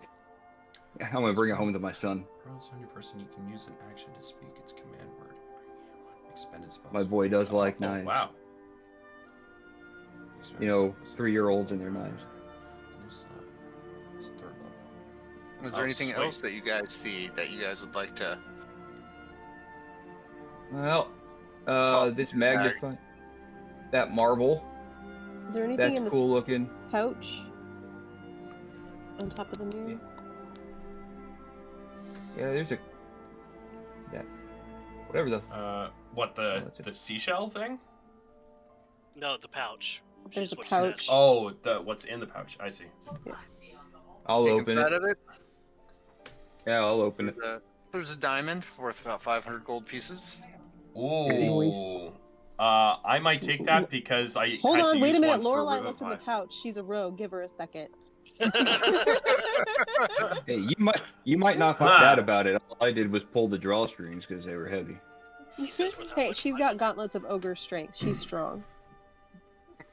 I'm gonna bring it home to my son. Pearls on your person, you can use an action to speak its command word. Expended spells. My boy does like Oh, knives. wow. You know, 3-year-olds and their knives. It's third level. Is there Oh, anything sweet. else that you guys see that you guys would like to? Well, Toss this it in the bag. magnifying, that marble, Is there anything that's in this cool looking. pouch on top of the mirror? Yeah, there's whatever the. What Oh, that's the seashell thing? No, the pouch. which There's is a what she said. pouch. Oh, what's in the pouch? I see. I'll Take open inside it. of it. Yeah, I'll open it. There's a diamond worth about 500 gold pieces. Ooh. Nice. I might take that because I Hold had on, to wait use a minute. one for Lorelai looked in the Revivify. pouch. She's a rogue. Give her a second. Hey, you might not find Ah. out about it. All I did was pull the drawstrings because they were heavy. He says with how Hey, much she's money- got gauntlets of ogre strength. She's strong.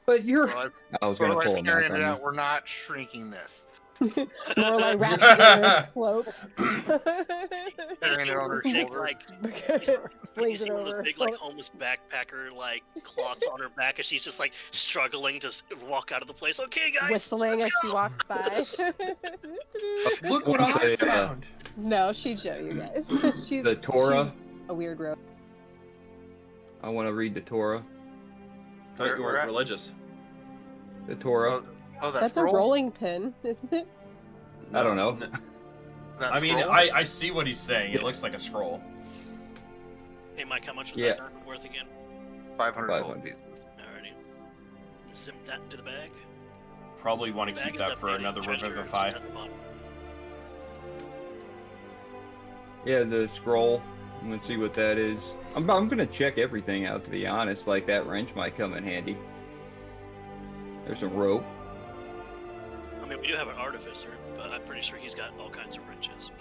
But you're. Well, I was gonna pull a Mac carrying on it you. out. We're not shrinking this. Lorelai wraps it in her cloak. Carrying it on her Big, shoulder. like, Flings you see it one of over those her big, shoulder. like, homeless backpacker, like, cloths on her back, and she's just, like, struggling to walk out of the place. Okay, guys. Whistling as she walks by. Look what I found. No, she'd show you guys. She's The Torah. She's a weird road. I want to read the Torah. Thought you weren't religious. The Torah. Oh, That's a rolling pin, isn't it? I don't know. That I mean, scroll? I see what he's saying. It looks like a scroll. Hey, Mike, how much was Yeah. that diamond worth again? 500 gold 500. pieces. Alrighty. Zip that into the bag. Probably want to Bag keep is that up for there, another treasure is Revivify. at the bottom. Yeah, the scroll. I'm gonna see what that is. I'm gonna check everything out, to be honest. Like, that wrench might come in handy. There's a rope. I mean, we do have an artificer, but I'm pretty sure he's got all kinds of wrenches.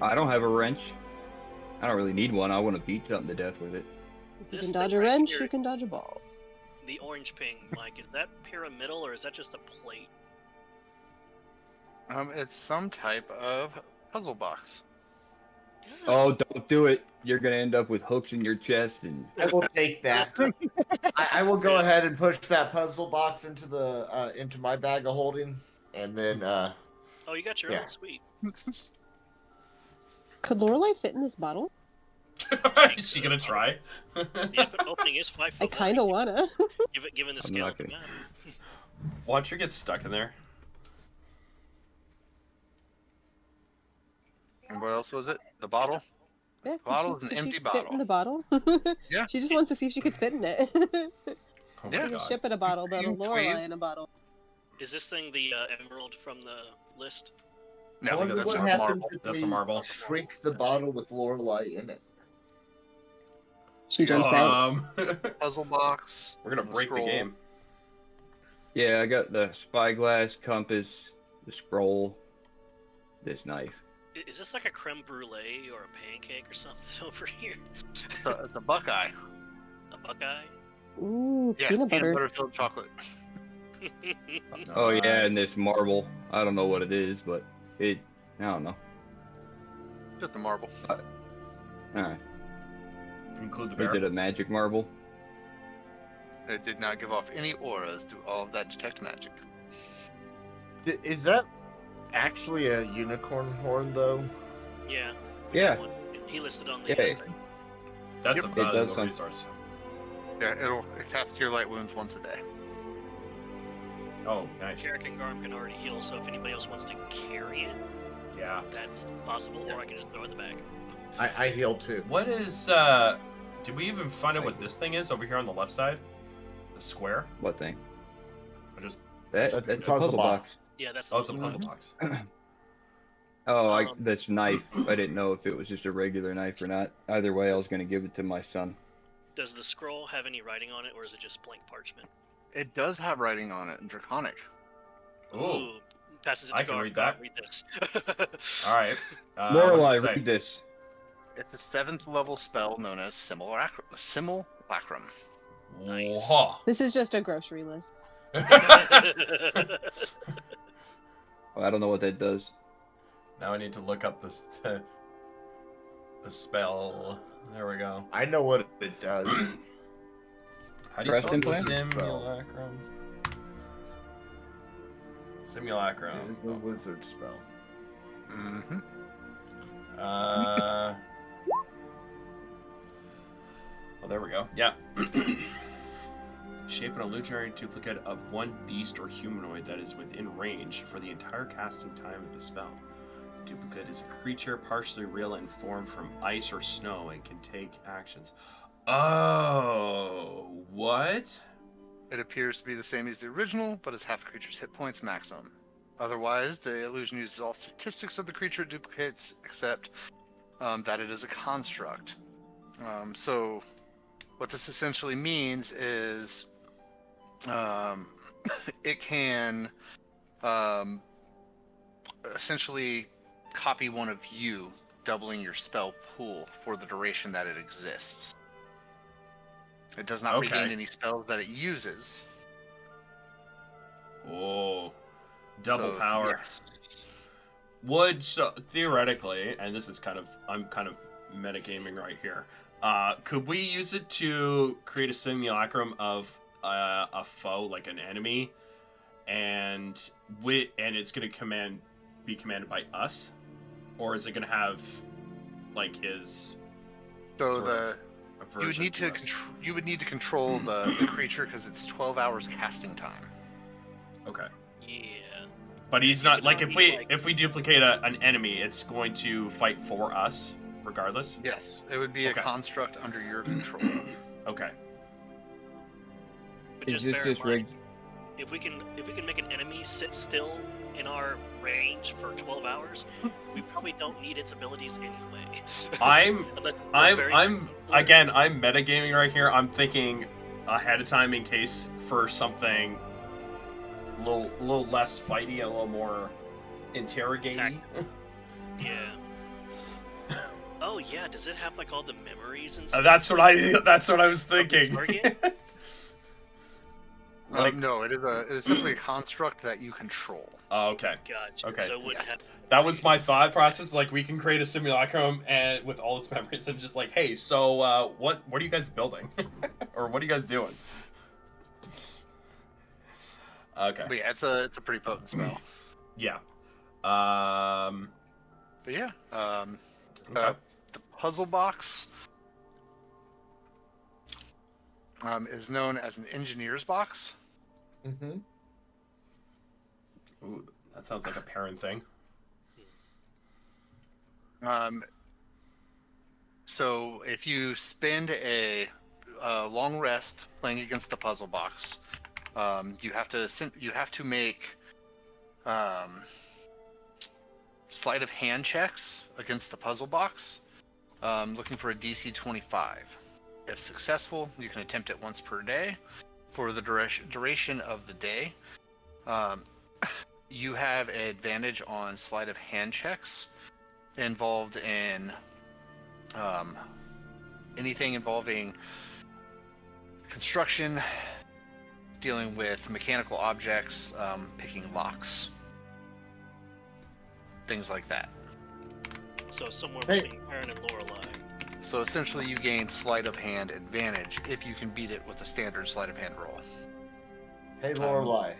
I don't have a wrench. I don't really need one. I want to beat something to death with it. If you This can dodge thing a right wrench, here- you can dodge a ball. The orange ping, Mike, is that pyramidal or is that just a plate? It's some type of puzzle box. Oh, don't do it. You're gonna end up with hooks in your chest and. I will take that. I will go ahead and push that puzzle box into the into my bag of holding, and then Oh, you got your Yeah. own, sweet. Could Lorelai fit in this bottle? Is she gonna try? The input opening is 5 I foot. kind of wanna. Given the I'm scale not of the gonna- map. Watch her get stuck in there. And what else was it? The bottle? Yeah, could Bottle she- is an could she empty fit bottle. in the bottle? Yeah. She just wants to see if she could fit in it. Oh Yeah. my Like a god. ship in a bottle, but a You Lorelai squeeze. in a bottle. Is this thing the emerald from the list? I No, wonder that's what a happens marble. if That's we a marble. shrink the bottle with Lorelei in it. She jumps out. Puzzle box. We're gonna the break the scroll. game. Yeah, I got the spyglass, compass, the scroll, this knife. Is this like a creme brulee or a pancake or something over here? It's a Buckeye. A buckeye? Ooh, Yeah, peanut butter. filled chocolate. Oh yeah, and Nice. this marble. I don't know what it is, but I don't know. Just a marble. Alright. Include the bear. Is it a magic marble? It did not give off any auras through all of that detect magic. Is that actually a unicorn horn, though? Yeah. Yeah. One. He listed on the Yeah. thing. That's Yep. a It does valuable some- resource. Yeah, it casts Cure Light Wounds once a day. Oh, nice. Jarek and Garm can already heal, so if anybody else wants to carry it, Yeah. that's possible, or I can just throw it in the bag. I heal too. What is did we even find out what this thing is over here on the left side? The square? What thing? I just That's a puzzle box. Yeah, that's Oh, it's a puzzle puzzle box. box. Oh, Um, this knife. I didn't know if it was just a regular knife or not. Either way, I was gonna give it to my son. Does the scroll have any writing on it, or is it just blank parchment? It does have writing on it in Draconic. Ooh. Passes it to I can Garm. read Garm, that. read this. Alright. Lorelai, what's it say? read this. It's a 7th level spell known as Simulacrum. Nice. Whoa. This is just a grocery list. Oh, I don't know what that does. Now I need to look up the spell. There we go. I know what it does. How do you Press spell implant? simulacrum? Simulacrum. It is the wizard spell. Mm-hmm. Oh, there we go. Yeah. Shape an illusionary duplicate of one beast or humanoid that is within range for the entire casting time of the spell. The duplicate is a creature partially real in form from ice or snow and can take actions. Oh, what? It appears to be the same as the original, but is half a creature's hit points maximum. Otherwise, the illusion uses all statistics of the creature duplicates, except that it is a construct. So, what this essentially means is it can essentially copy one of you, doubling your spell pool for the duration that it exists. It does not Okay. regain any spells that it uses. Oh, double So, power. Yes. So theoretically, and this is I'm kind of metagaming right here. Could we use it to create a simulacrum of a foe, like an enemy, and it's gonna be commanded by us, or is it gonna have like his? So sort of you would aversion need to us? you would need to control the creature because it's 12 hours casting time. Okay. Yeah. But he's You not could like not if be, we like- if we duplicate an enemy, it's going to fight for us regardless. Yes, it would be Okay. a construct under your control. Okay. But Is just this bear in just mind, rigged? if we can make an enemy sit still in our range for 12 hours, we probably don't need its abilities anyway. I'm Unless we're very- I'm metagaming right here. I'm thinking ahead of time in case for something a little less fighty, a little more interrogating. Yeah. Oh yeah, does it have like all the memories and stuff? That's what I was thinking. target? Like, No, it is simply a construct that you control. oh, okay. Gotcha. Okay. So it wouldn't have. That was my thought process. Like, we can create a simulacrum and with all its memories, and just like, hey, so what are you guys building, or what are you guys doing? Okay. But yeah, it's a pretty potent spell. Yeah. But yeah, Okay. the puzzle box is known as an engineer's box. Mm-hmm. Ooh, that sounds like a parent thing. So if you spend a long rest playing against the puzzle box, you have to make sleight of hand checks against the puzzle box, looking for a DC 25. If successful, you can attempt it once per day for the duration of the day. You have an advantage on sleight of hand checks involved in anything involving construction, dealing with mechanical objects, picking locks, things like that. So somewhere Hey. between Aaron and Lorelei. So essentially, you gain sleight of hand advantage if you can beat it with a standard sleight of hand roll. Hey, Lorelai,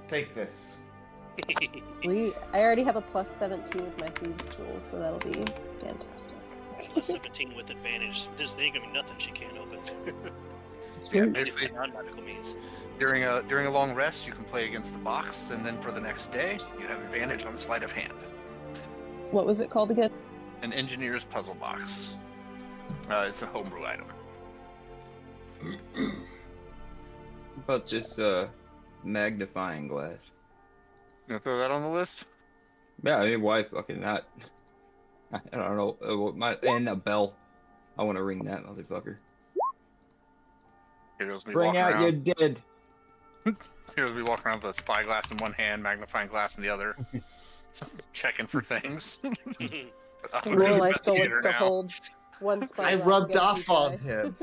take this. Sweet. I already have a plus 17 with my thieves tool, so that'll be fantastic. Plus 17 with advantage. There's ain't gonna be nothing she can't open. Yeah, Sweet. basically, Non-magical means. during a long rest, you can play against the box, and then for the next day, you have advantage on sleight of hand. What was it called again? An engineer's puzzle box. It's a homebrew item. About this magnifying glass. You gonna throw that on the list? Yeah, I mean, why fucking not? I don't know. And a bell. I want to ring that motherfucker. Here goes me Bring walking out your around. dead. Here goes me walking around with a spyglass in one hand, magnifying glass in the other, just checking for things. I'm an Lorelai still investigator wants to now. hold one spy. I glass rubbed against off each on eye. him.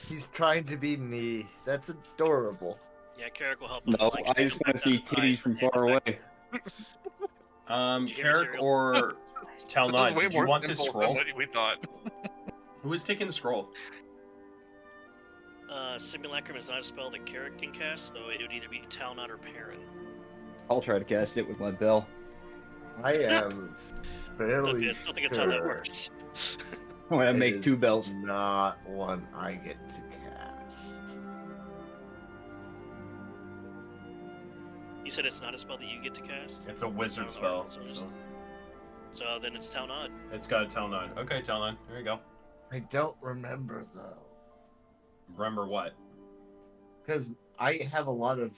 He's trying to be me. That's adorable. Yeah, Carrick will help. No, like, I just want to see titties from far away. Did you hear Carrick material? or That was Talnod, way did you more want this simple scroll? than what we thought. Who is taking the scroll? Simulacrum is not a spell that Carrick can cast, so it would either be Talnod or Perrin. I'll try to cast it with my bell. I am I fairly don't think that's how that sure works. I'm gonna it make is 2 bells. Not one I get to cast. You said it's not a spell that you get to cast? It's a wizard Oh, spell. so it's- So So then it's Talnod. it's got a Talnod. Okay, Talnod. There you go. I don't remember though, Remember what? because I have a lot of.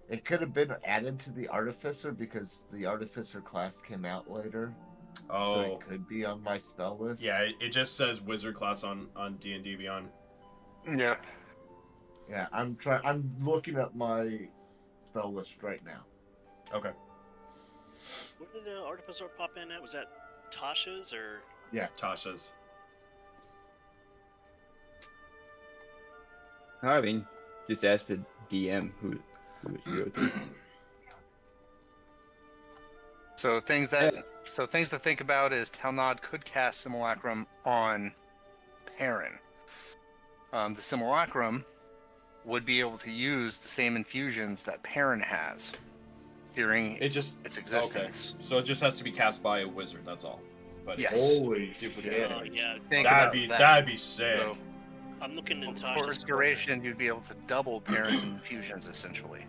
It could have been added to the artificer because the artificer class came out later, so Oh, it could be on my spell list. yeah. It just says wizard class on D&D Beyond. Yeah. Yeah, I'm looking at my spell list right now. Okay. Where did the Artificer pop in at? Was that Tasha's or? Tasha's. I mean, just ask the DM who it should go to. So things to think about is Talnod could cast Simulacrum on Perrin. The Simulacrum would be able to use the same infusions that Perrin has during its existence. Okay. So it just has to be cast by a wizard. That's all. But yes. Holy shit! Yeah. That'd be sick. So, I'm looking in for its duration, you'd be able to double Perrin's infusions essentially.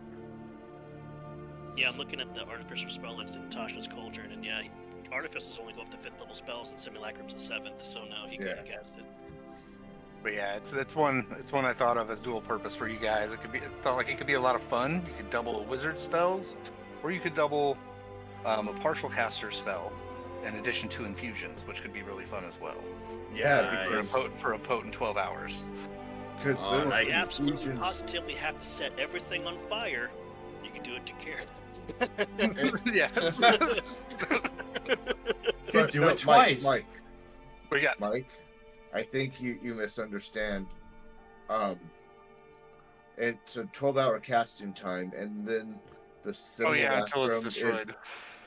Yeah, I'm looking at the Artificer spell that's in Tasha's Cauldron, and yeah, Artificers only go up to 5th level spells, and Simulacrum's a 7th, so no, he couldn't cast it. But yeah, it's one I thought of as dual purpose for you guys. It felt like it could be a lot of fun. You could double a wizard spells, or you could double a partial caster spell in addition to infusions, which could be really fun as well. Yeah, for a potent 12 hours. Because you absolutely positively have to set everything on fire. You can do it to Carrot. Yeah. Could do it twice. Mike. What you got? Mike, I think you misunderstand. It's a 12-hour casting time, and then the simulacrum until it's destroyed. is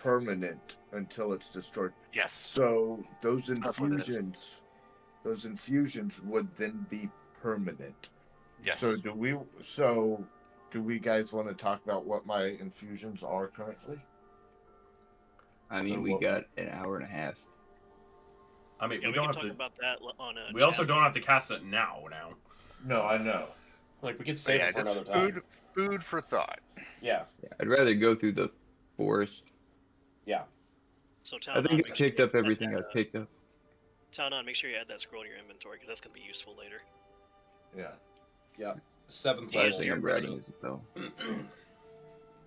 permanent until it's destroyed. Yes. So those infusions would then be permanent. Yes. So do we guys want to talk about what my infusions are currently? I mean, we got an hour and a half. I mean, we don't can have talk to. about that on a We also don't have to cast it now. No, I know. Like we could save it for another time. Food for thought. Yeah. I'd rather go through the forest. Yeah. So I think I picked up everything I picked up. Talnod, make sure you add that scroll in your inventory, because that's going to be useful later. Yeah. Yeah. 7th Last level. thing I'm writing is a spell.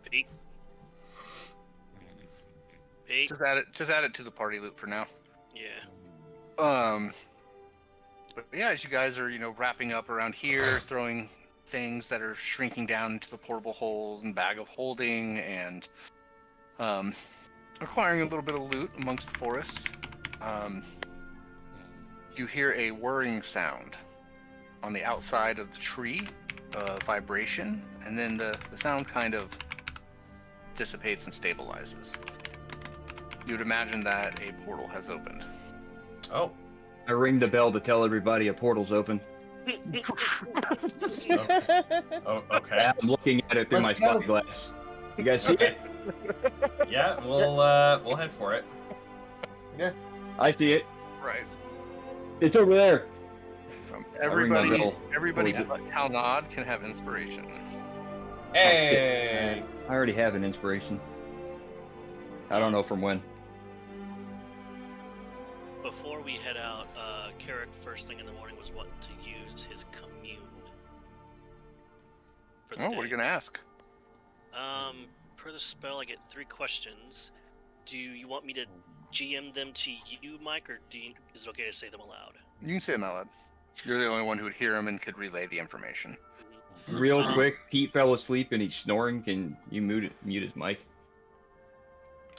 Pete? Pete? Just add it to the party loop for now. Yeah. But yeah, as you guys are, wrapping up around here, throwing things that are shrinking down into the portable holes and bag of holding, and acquiring a little bit of loot amongst the forest, you hear a whirring sound on the outside of the tree, vibration, and then the sound kind of dissipates and stabilizes. You would imagine that a portal has opened. Oh. I ring the bell to tell everybody a portal's open. Oh, okay. I'm looking at it through my spyglass. You guys see it? Yeah, we'll head for it. Yeah. I see it. Right. It's over there. Everybody bell. but Talnod can have inspiration. Hey! I already have an inspiration. I don't know from when. Before we head out, Carrick first thing in the morning was wanting to use his commune. For the day. What are you gonna ask? Per the spell, I get 3 questions. Do you want me to GM them to you, Mike, or is it okay to say them aloud? You can say them out loud. You're the only one who would hear them and could relay the information. Real quick, Pete fell asleep and he's snoring. Can you mute his mic?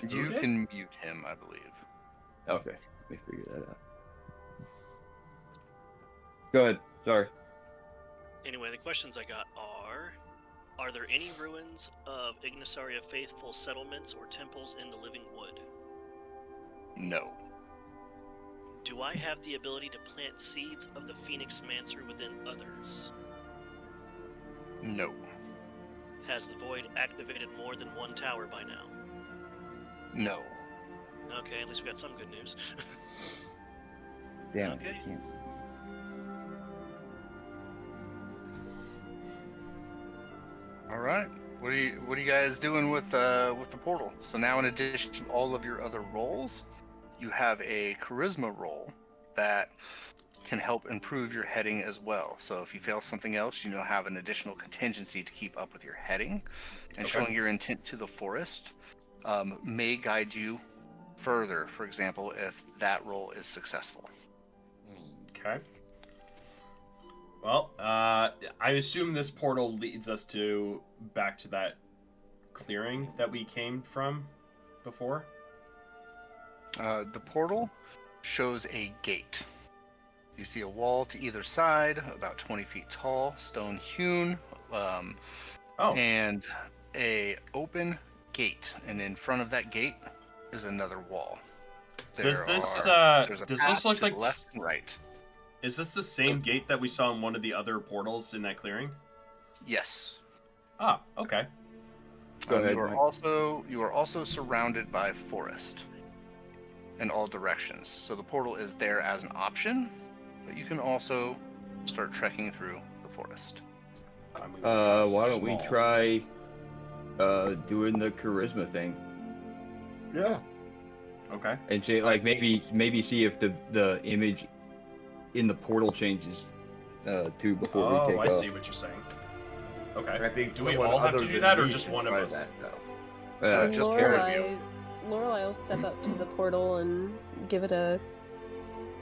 You can mute him, I believe. Okay, let me figure that out. Go ahead. Sorry. Anyway, the questions I got are there any ruins of Ignisaria faithful settlements or temples in the Living Wood? No. Do I have the ability to plant seeds of the Phoenix Mancer within others? No. Has the Void activated more than 1 tower by now? No. Okay, at least we got some good news. Damn Okay. it. I can't. All right. What are you guys doing with the portal? So now, in addition to all of your other rolls, you have a charisma roll that can help improve your heading as well. So if you fail something else, you have an additional contingency to keep up with your heading, and showing your intent to the forest may guide you further. For example, if that roll is successful. Okay. Well, I assume this portal leads us back to that clearing that we came from before. The portal shows a gate. You see a wall to either side, about 20 feet tall, stone hewn, and a open gate, and in front of that gate is another wall. Does this look like left and right? Is this the same gate that we saw in one of the other portals in that clearing? Yes. Ah, okay. Go ahead, you are Mike. also surrounded by forest in all directions. So the portal is there as an option, but you can also start trekking through the forest. Why don't we try doing the charisma thing? Yeah. Okay. And see, like, maybe see if the image in the portal changes too before we take I off. see what you're saying. Okay. I think Do we someone all have to other do than that, or me just should one of try us? that, though. Just Karen. Lorelai will step up to the portal and give it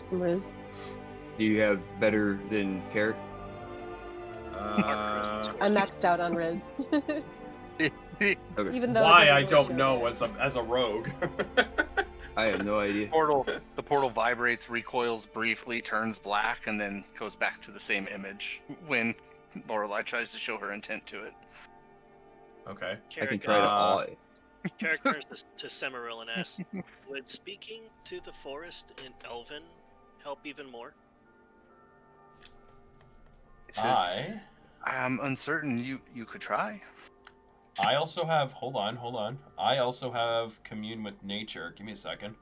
some riz. Do you have better than Carrot? I'm maxed out on riz. Okay. Even though Why it I doesn't really don't show know yet. as a rogue. I have no idea. The portal vibrates, recoils briefly, turns black, and then goes back to the same image when Lorelai tries to show her intent to it. Okay. I can Carrick, try to awe it. Carrick turns to Semiril and asks, "Would speaking to the forest in Elven help even more?" He says, I'm uncertain. You could try. I also have. Hold on. I also have commune with nature. Give me a second.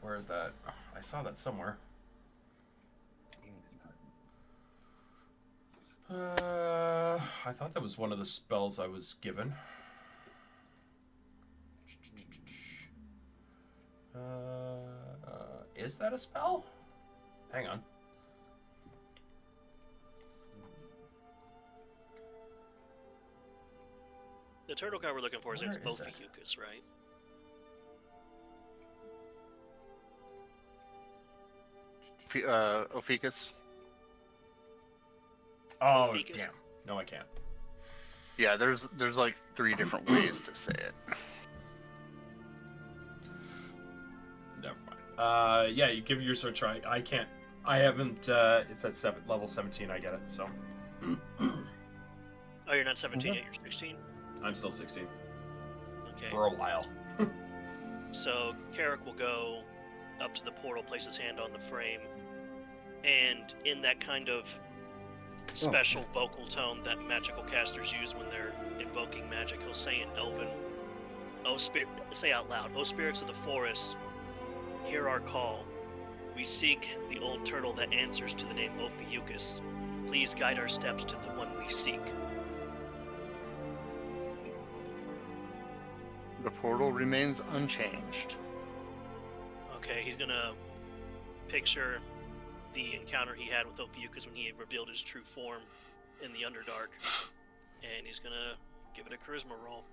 Where is that? I saw that somewhere. I thought that was one of the spells I was given. Is that a spell? Hang on. The turtle guy we're looking for is named Where is it? Ophiuchus, right? Ophiuchus. Oh, Ophiuchus? damn. No, I can't. Yeah, there's like 3 different ways to say it. Never mind. Yeah, you give yours a try. I can't. I haven't. It's at level 17. I get it. So. Oh, you're not 17 yet. You're 16. I'm still 16 Okay. for a while. So Carrick will go up to the portal, place his hand on the frame, and in that kind of special vocal tone that magical casters use when they're invoking magic, he'll say in Elven, say out loud, "O spirits of the forest, hear our call. We seek the old turtle that answers to the name Ophiuchus. Please guide our steps to the one we seek." The portal remains unchanged. Okay, he's gonna picture the encounter he had with Ophiuchus when he revealed his true form in the Underdark, and he's gonna give it a charisma roll.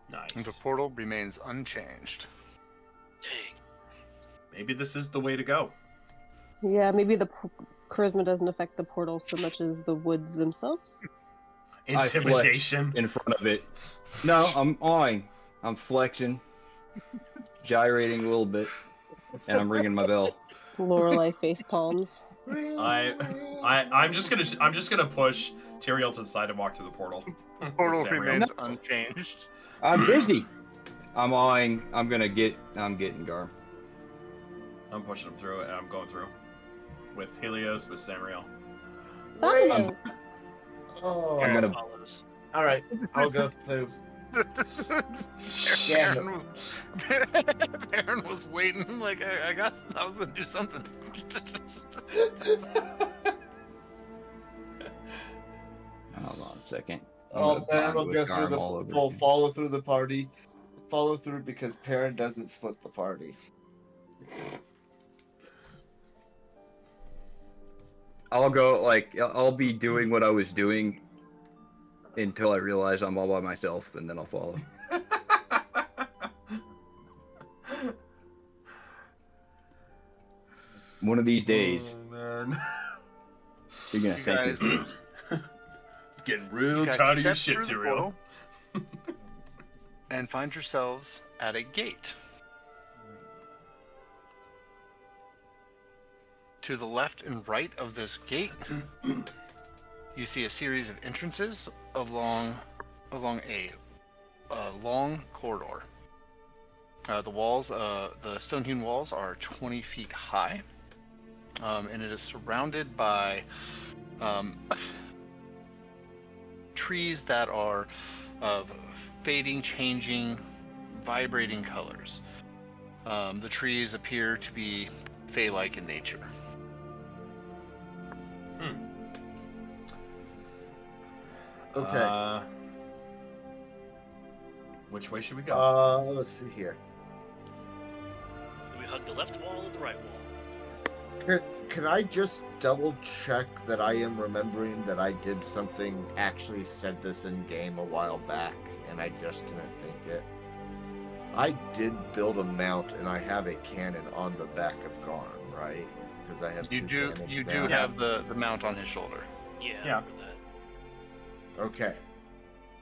The Nice. portal remains unchanged. Dang. Maybe this is the way to go. Yeah, maybe the charisma doesn't affect the portal so much as the woods themselves. Intimidation. In front of it. No, I'm awing. I'm flexing, gyrating a little bit, and I'm ringing my bell. Lorelai face palms. I'm just gonna push Tyrael to the side and walk through the portal. The portal With Samriel. remains unchanged. I'm busy. I'm awing. I'm getting Garm. I'm pushing him through it, and I'm going through with Helios, with Samriel. Fabulous. Oh, I'm gonna- follows. all right. I'll go through. Baron was waiting. Like I guess I was gonna do something. Hold on a second. Perrin will go through all over will again. follow through the party. Follow through because Perrin doesn't split the party. I'll go, like, I'll be doing what I was doing until I realize I'm all by myself, and then I'll follow. One of these days, Oh, man. you're gonna You thank guys- me. Getting real You guys tired of your step shit, through the Tyrael. portal and find yourselves at a gate. To the left and right of this gate, you see a series of entrances along a long corridor. The stone-hewn walls are 20 feet high, and it is surrounded by trees that are of fading, changing, vibrating colors. The trees appear to be fey-like in nature. Okay. Which way should we go? Let's see here. Do we hug the left wall or the right wall? Can I just double check that I am remembering that I did something, actually said this in game a while back, and I just didn't think it. I did build a mount, and I have a cannon on the back of Garm, right? Because I have You two do cannons do now. have the mount on his shoulder. Yeah. I Yeah. remember that. Okay.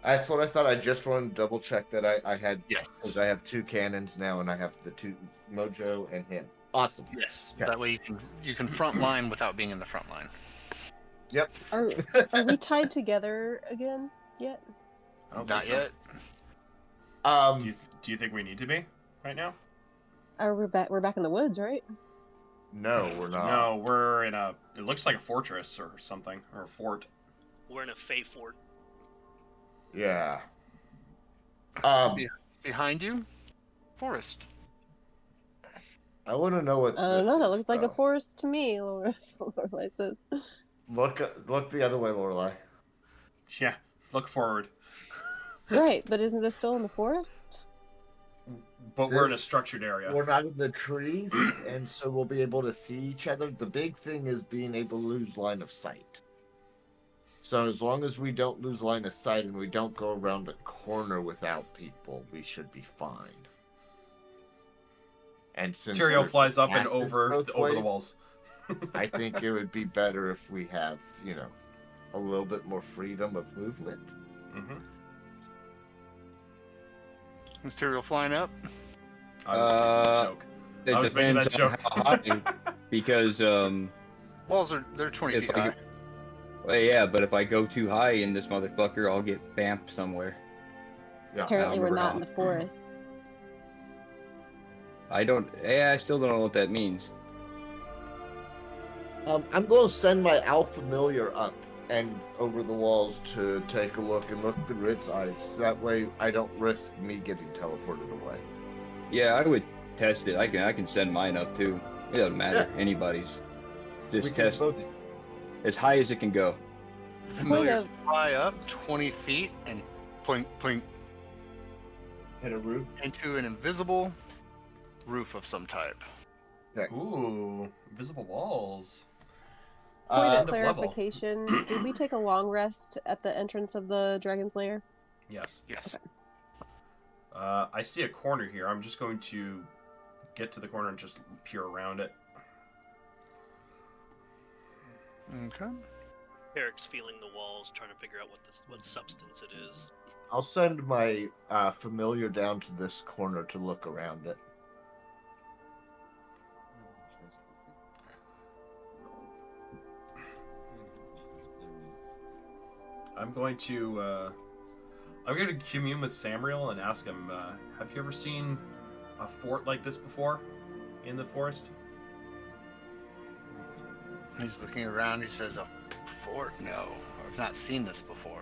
That's what I thought. I just wanted to double check that I had. Yes. Because I have two cannons now, and I have the two Mojo and him. Awesome. Yes. Okay. That way you can front line without being in the front line. Yep. Are we tied together again yet? I don't Not think so. yet. Do you think we need to be right now? We're back in the woods, right? No, we're not. No, we're in a. It looks like a fortress or something, or a fort. We're in a Fey fort. Yeah. Behind you, forest. I want to know what. I don't this know. That is, looks like a though. forest to me, Lorelai says. Look the other way, Lorelai. Yeah, look forward. Right, but isn't this still in the forest? But we're in a This- structured area. We're not in the trees, and so we'll be able to see each other. The big thing is being able to lose line of sight. So as long as we don't lose line of sight and we don't go around a corner without people, we should be fine. And since Tyrael there's flies up and passes over both the ways, walls. I think it would be better if we have, a little bit more freedom of movement. Mm-hmm. Material flying up. I was making that joke. It I was making that depends on joke. how high, because Walls they're 20 if feet I, high. well, yeah, but if I go too high in this motherfucker, I'll get bamped somewhere. Yeah. Apparently, we're remember not how. in the forest. I still don't know what that means. I'm going to send my Alpha Familiar up and over the walls to take a look and look through its eyes. So that way I don't risk me getting teleported away. Yeah, I would test it. I can send mine up too. It doesn't matter. Anybody's. We Just can test both- as high as it can go. Familiars of- fly up 20 feet and plink, plink Hit a roof. into an invisible roof of some type. Ooh, invisible walls. Point End of of level. clarification: did we take a long rest at the entrance of the dragon's lair? Yes. Yes. I see a corner here. I'm just going to get to the corner and just peer around it. Okay. Eric's feeling the walls, trying to figure out what substance it is. I'll send my familiar down to this corner to look around it. I'm going to commune with Samriel and ask him, have you ever seen a fort like this before in the forest? He's looking around. He says, "A fort? No, I've not seen this before."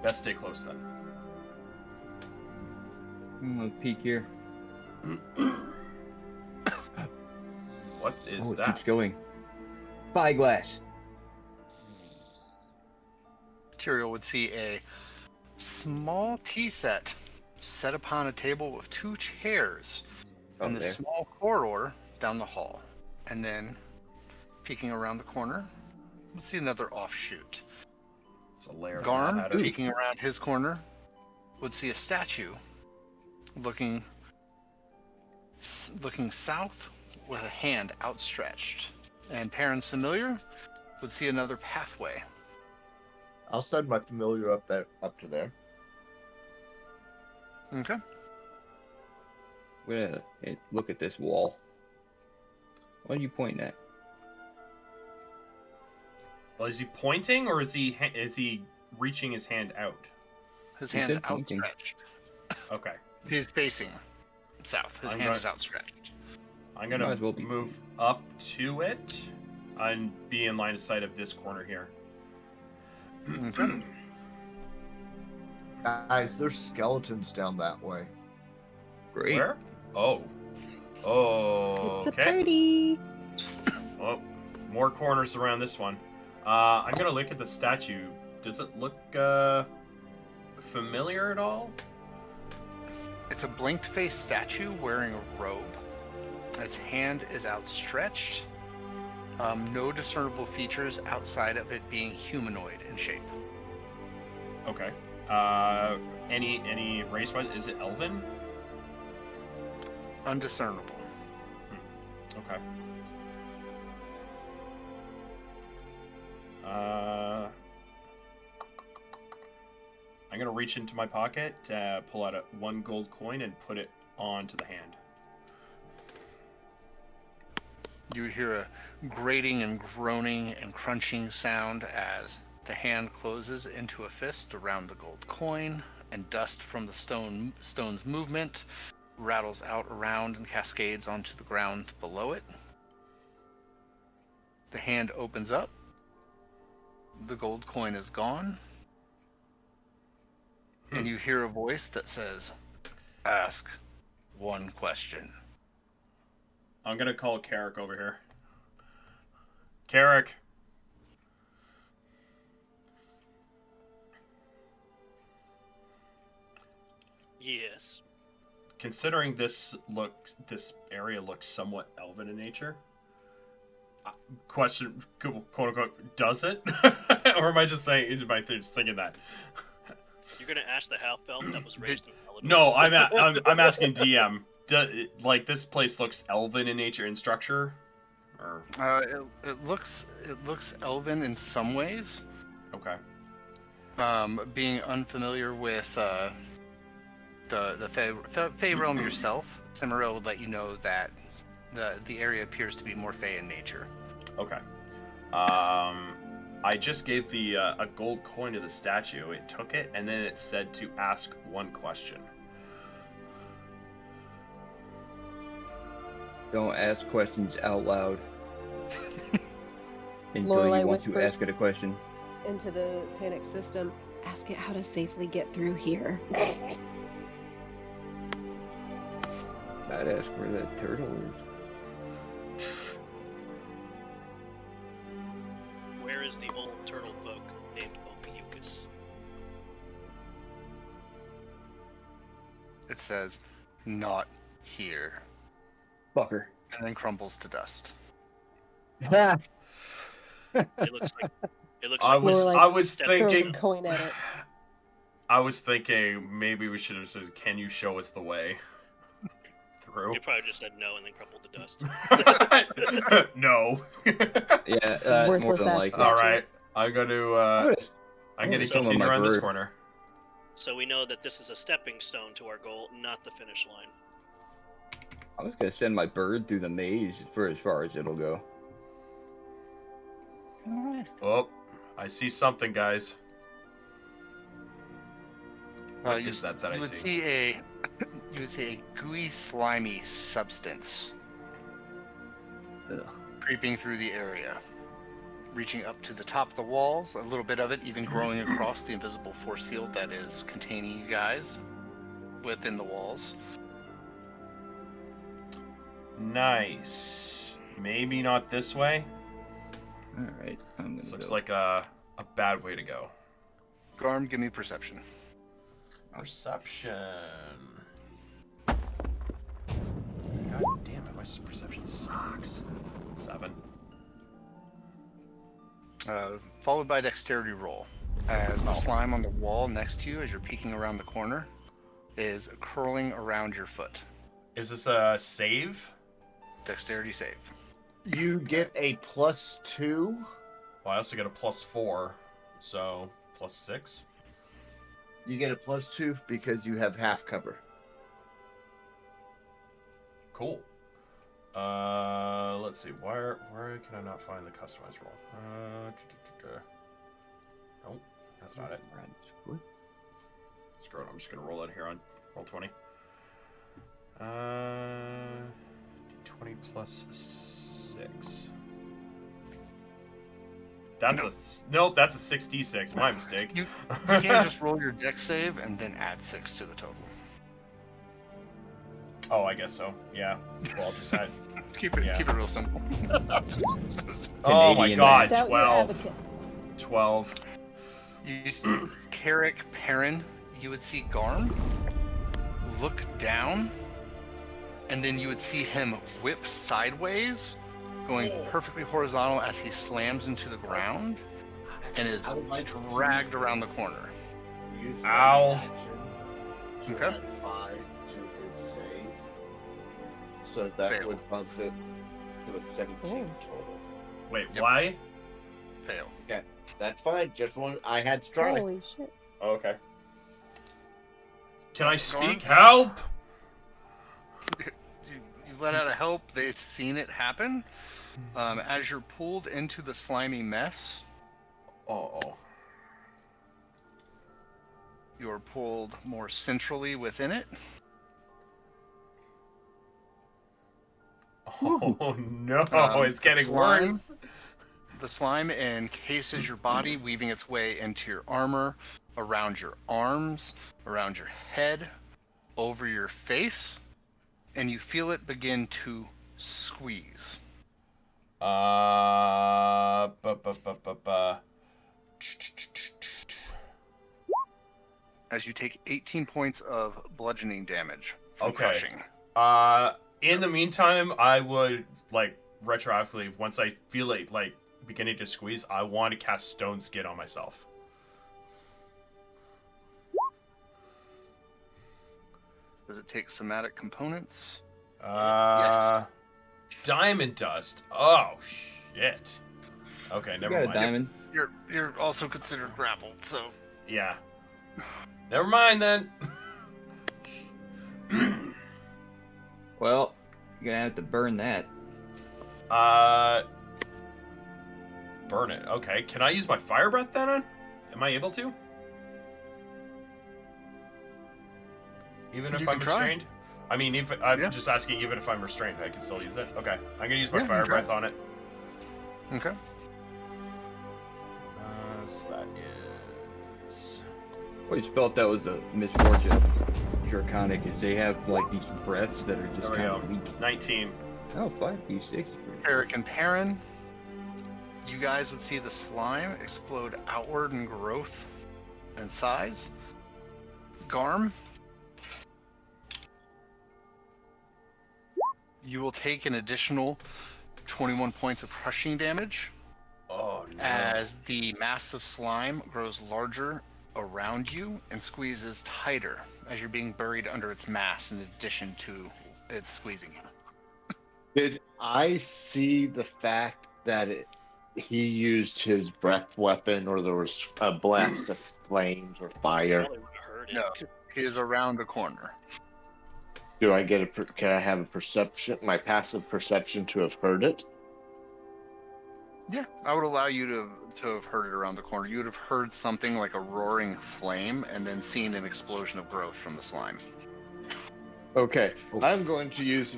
Best stay close then. I'm gonna peek here. What is It that? keeps going. Spyglass. Material would see a small tea set upon a table with two chairs in there. this small corridor down the hall. And then, peeking around the corner, let's see another offshoot. It's a lair. Garm, Had it. peeking around his corner, would see a statue looking south with a hand outstretched. And Perrin's familiar would see another pathway. I'll send my familiar up to there. Okay. I'm gonna look at this wall. What are you pointing at? Well, is he pointing or is he reaching his hand out? His He hand's said pointing. outstretched. Okay. He's facing south. His I'm hand right. is outstretched. I'm Might gonna as well be move up to it and be in line of sight of this corner here. Okay. Guys, there's skeletons down that way. Great. Where? Oh. Oh. It's a Okay. party. Oh, more corners around this one. I'm gonna look at the statue. Does it look familiar at all? It's a blinked-faced statue wearing a robe. Its hand is outstretched. No discernible features outside of it being humanoid in shape. Okay. Any race-wise? Is it elven? Undiscernible. Okay. I'm gonna reach into my pocket, pull out one gold coin, and put it onto the hand. You hear a grating and groaning and crunching sound as the hand closes into a fist around the gold coin, and dust from the stone's movement rattles out around and cascades onto the ground below it. The hand opens up. The gold coin is gone. And you hear a voice that says, "Ask one question." I'm gonna call Carrick over here. Carrick. Yes. Considering this area looks somewhat elven in nature. Question, quote unquote, does it? Or am I just thinking that? You're gonna ask the half elf that was raised in Valador? No, I'm asking DM. Like this place looks elven in nature and structure, or It looks elven in some ways. okay. Being unfamiliar with the Fey realm yourself, Cimaril would let you know that the area appears to be more Fey in nature. Okay. I just gave a gold coin to the statue. It took it, and then it said to ask one question. Don't ask questions out loud until Lorelei you want to whispers ask it a question. into the panic system. Ask it how to safely get through here. I'd ask where that turtle is. Where is the old turtle folk named Ophiuchus? It says, "Not here," Fucker. and then crumbles to dust. It looks like I was Throws a thinking. coin at it. I was thinking maybe we should have said, "Can you show us the way through?" you probably just said no and then crumpled to dust. No. Yeah, more Worthless than ass likely. statue. All right. I'm gonna I'm gonna continue my around this bird. corner. So we know that this is a stepping stone to our goal, not the finish line. I was gonna send my bird through the maze for as far as it'll go. Oh, I see something, guys. What You is that I would see? You would see a gooey, slimy substance Ugh. creeping through the area, reaching up to the top of the walls, a little bit of it even growing across the invisible force field that is containing you guys within the walls. Nice. Maybe not this way. All right, I'm gonna This looks go. like a bad way to go. Garm, give me perception. Perception. God damn it, my perception sucks. 7. Followed by dexterity roll. As the slime on the wall next to you, as you're peeking around the corner, is curling around your foot. Is this a save? Dexterity save. You get a +2. Well, I also get a +4, so +6. You get a +2 because you have half cover. Cool. Let's see. Where can I not find the customized roll? Nope, that's not it. Screw it. I'm just gonna roll it here on roll 20. 20 plus 6. Nope. That's a 6d6. My mistake. You can't just roll your dex save and then add 6 to the total. Oh, I guess so. Yeah. Well, I'll just add. Keep it real simple. Oh my God! Stout your 12. abacus. 12. You see Carrick, Perrin, you would see Garm look down, and then you would see him whip sideways, going perfectly horizontal as he slams into the ground and is dragged around the corner. Ow. Okay. Okay. 5 to his save. So that Fail. would bump it to a 17 total. Wait, Yep. why? Fail. That's fine. Just one. I had to try. Holy shit. Oh, okay. Can I speak? Help! You let out a help. They've seen it happen. As you're pulled into the slimy mess, Oh. you are pulled more centrally within it. Oh no! It's the getting slime- worse. The slime encases your body, weaving its way into your armor, around your arms, around your head, over your face, and you feel it begin to squeeze. As you take 18 points of bludgeoning damage from Okay. crushing. In the meantime, I would retroactively, once I feel it beginning to squeeze, I want to cast Stone Skin on myself. Does it take somatic components? Yes. Diamond Dust. Oh shit. Okay, You never got a mind. diamond. You're also considered grappled, so Yeah. Never mind then. Well, you're gonna have to burn that. Burn it. Okay. Can I use my fire breath then? Am I able to? Even if You I'm can try. restrained? I mean, I'm Yeah. just asking, even if I'm restrained, I can still use it? Okay. I'm gonna use my Yeah, you fire try. breath on it. okay. So that is... Always felt that was a misfortune of Draconic, is they have these breaths that are just There we kind go. of weak. 19. Oh, 5d6. Eric and Perrin, you guys would see the slime explode outward in growth and size. Garm, you will take an additional 21 points of crushing damage Oh, no. as the mass of slime grows larger around you and squeezes tighter as you're being buried under its mass in addition to its squeezing you. Did I see the fact that he used his breath weapon, or there was a blast of flames or fire? Probably would have heard it. No, he is around the corner. Do I get can I have a perception, my passive perception, to have heard it? Yeah, I would allow you to have heard it around the corner. You would have heard something like a roaring flame and then seen an explosion of growth from the slime. Okay, I'm going to use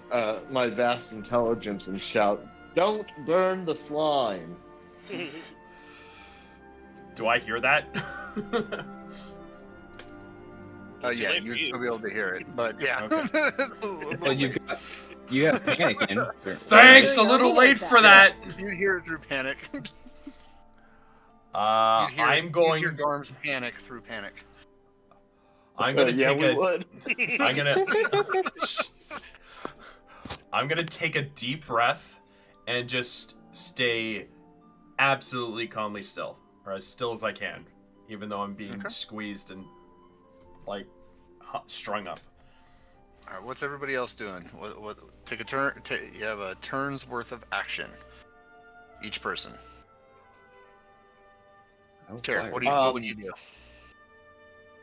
my vast intelligence and shout, "Don't burn the slime!" Do I hear that? It's Yeah, late for you'd you. still be able to hear it, but yeah. Okay. Well, you have panic in. Thanks, a Sure, little you late heard for that. that. You'd hear it through panic. I'm You'd going. hear Garm's panic through panic. I'm gonna yeah, take we a. would. I'm gonna. Jesus. I'm gonna take a deep breath and just stay absolutely calmly still, or as still as I can, even though I'm being Okay. squeezed and strung up. All right, what's everybody else doing? What? Take a turn. You have a turn's worth of action. Each person. Oh, Tarek, fire. what would you do?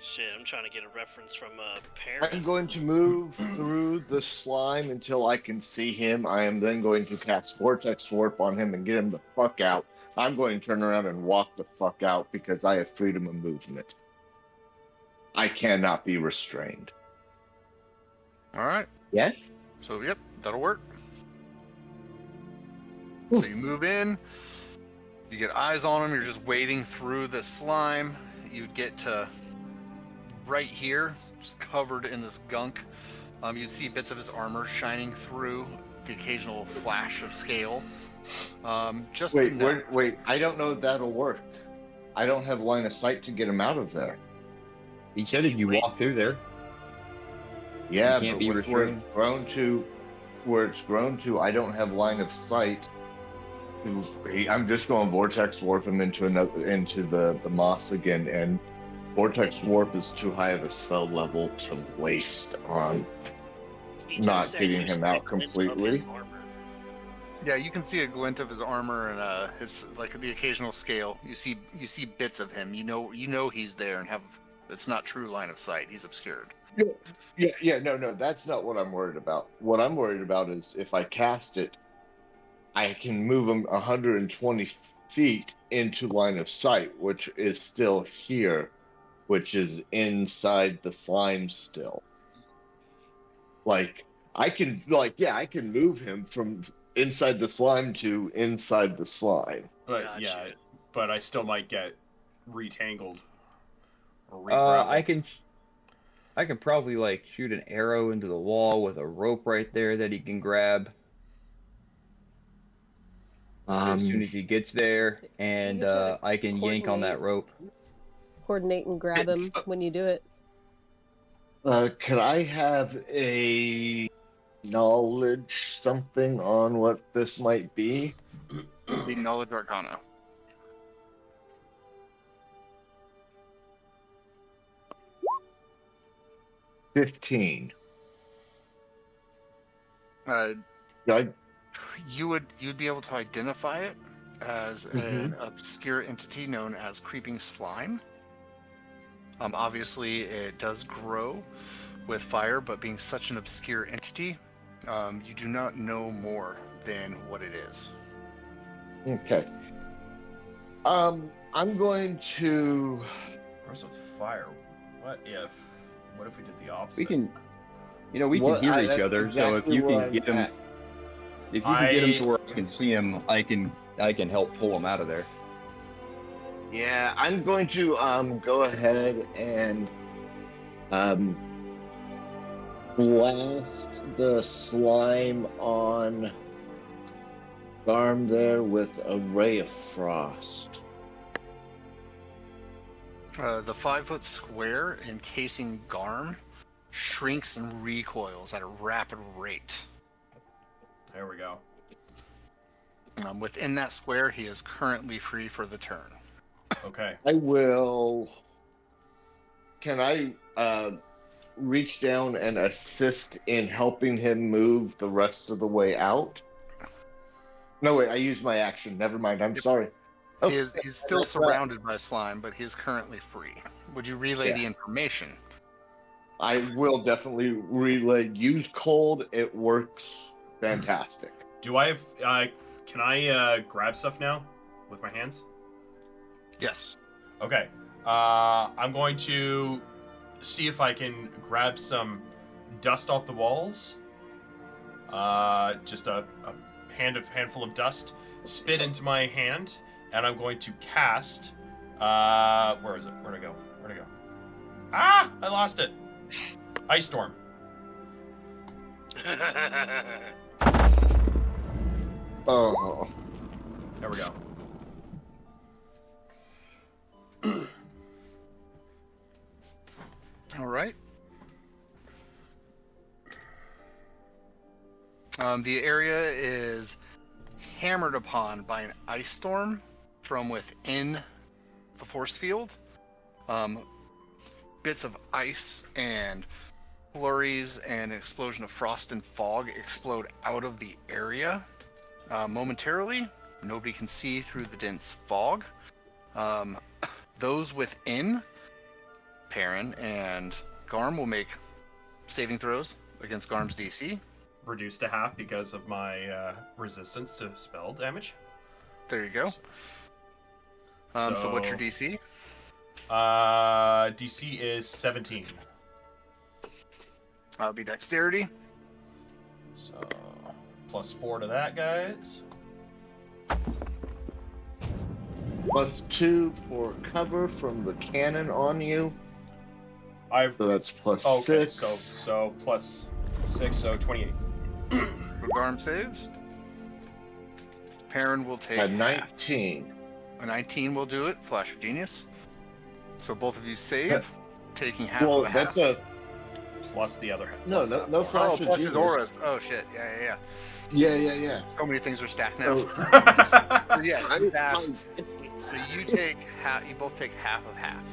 Shit, I'm trying to get a reference from I'm Perrin. going to move through the slime until I can see him. I am then going to cast Vortex Warp on him and get him the fuck out. I'm going to turn around and walk the fuck out because I have freedom of movement. I cannot be restrained. All right. Yes? So, yep, that'll work. So you move in, you get eyes on him, you're just wading through the slime. You'd get to right here, just covered in this gunk. You'd see bits of his armor shining through, the occasional flash of scale. Wait, I don't know if that'll work. I don't have line of sight to get him out of there. He said if you walk through there, Yeah, can't but be with where restrained. it's grown to, I don't have line of sight. I'm just going Vortex Warp him into the moss again, and Vortex Warp is too high of a spell level to waste on He just not said getting you him see out a glint of completely. his armor. Yeah, you can see a glint of his armor and his like the occasional scale. You see bits of him. You know he's there and it's not true line of sight. He's obscured. No, that's not what I'm worried about. What I'm worried about is if I cast it, I can move him 120 feet into line of sight, which is still here, which is inside the slime still. I can move him from inside the slime to inside the slime. But Gotcha. yeah, but I still might get retangled or I can probably like shoot an arrow into the wall with a rope right there that he can grab as soon as he gets there, and You can try to I can yank on that rope. Coordinate and grab him when you do it. Could I have a knowledge something on what this might be? The knowledge arcana. $15. You'd be able to identify it as an obscure entity known as creeping slime. Obviously, it does grow with fire, but being such an obscure entity, you do not know more than what it is. Okay. I'm going to. Gross with fire. What if we did the opposite? We can hear each other. So if you can get him, to where I can see him, I can help pull him out of there. Yeah, I'm going to go ahead and blast the slime on Garm there with a ray of frost. The 5-foot square encasing Garm shrinks and recoils at a rapid rate. There we go. Within that square, he is currently free for the turn. Okay. Can I reach down and assist in helping him move the rest of the way out? No, wait, I used my action. Never mind. I'm sorry. Oh, He's still surrounded by slime, but he is currently free. Would you relay the information? I will definitely relay. Use cold. It works fantastic. Do I have... can I grab stuff now with my hands? Yes. Okay. I'm going to see if I can grab some dust off the walls. Just a handful of dust. Spit into my hand, and I'm going to cast... where is it? Where'd it go? Ah! I lost it! Ice Storm. Oh. There we go. All right. The area is hammered upon by an ice storm from within the force field. Bits of ice and flurries and an explosion of frost and fog explode out of the area. Momentarily, nobody can see through the dense fog. Those within Perrin and Garm will make saving throws against Garm's DC. Reduced to half because of my resistance to spell damage. There you go. So what's your DC? DC is 17. That'll be dexterity. So +4 to that, guys. +2 for cover from the cannon on you. So that's +6. Okay, so +6, so 28. Garm saves. Perrin will take a 19. A 19 will do it. Flash of Genius. So both of you save, taking half Well, of a half. that's a plus the other half. no flash of plus genius. his auras. Oh shit! Yeah. Yeah. So many things are stacked now. Oh. Yeah, so you take half. You both take half of half.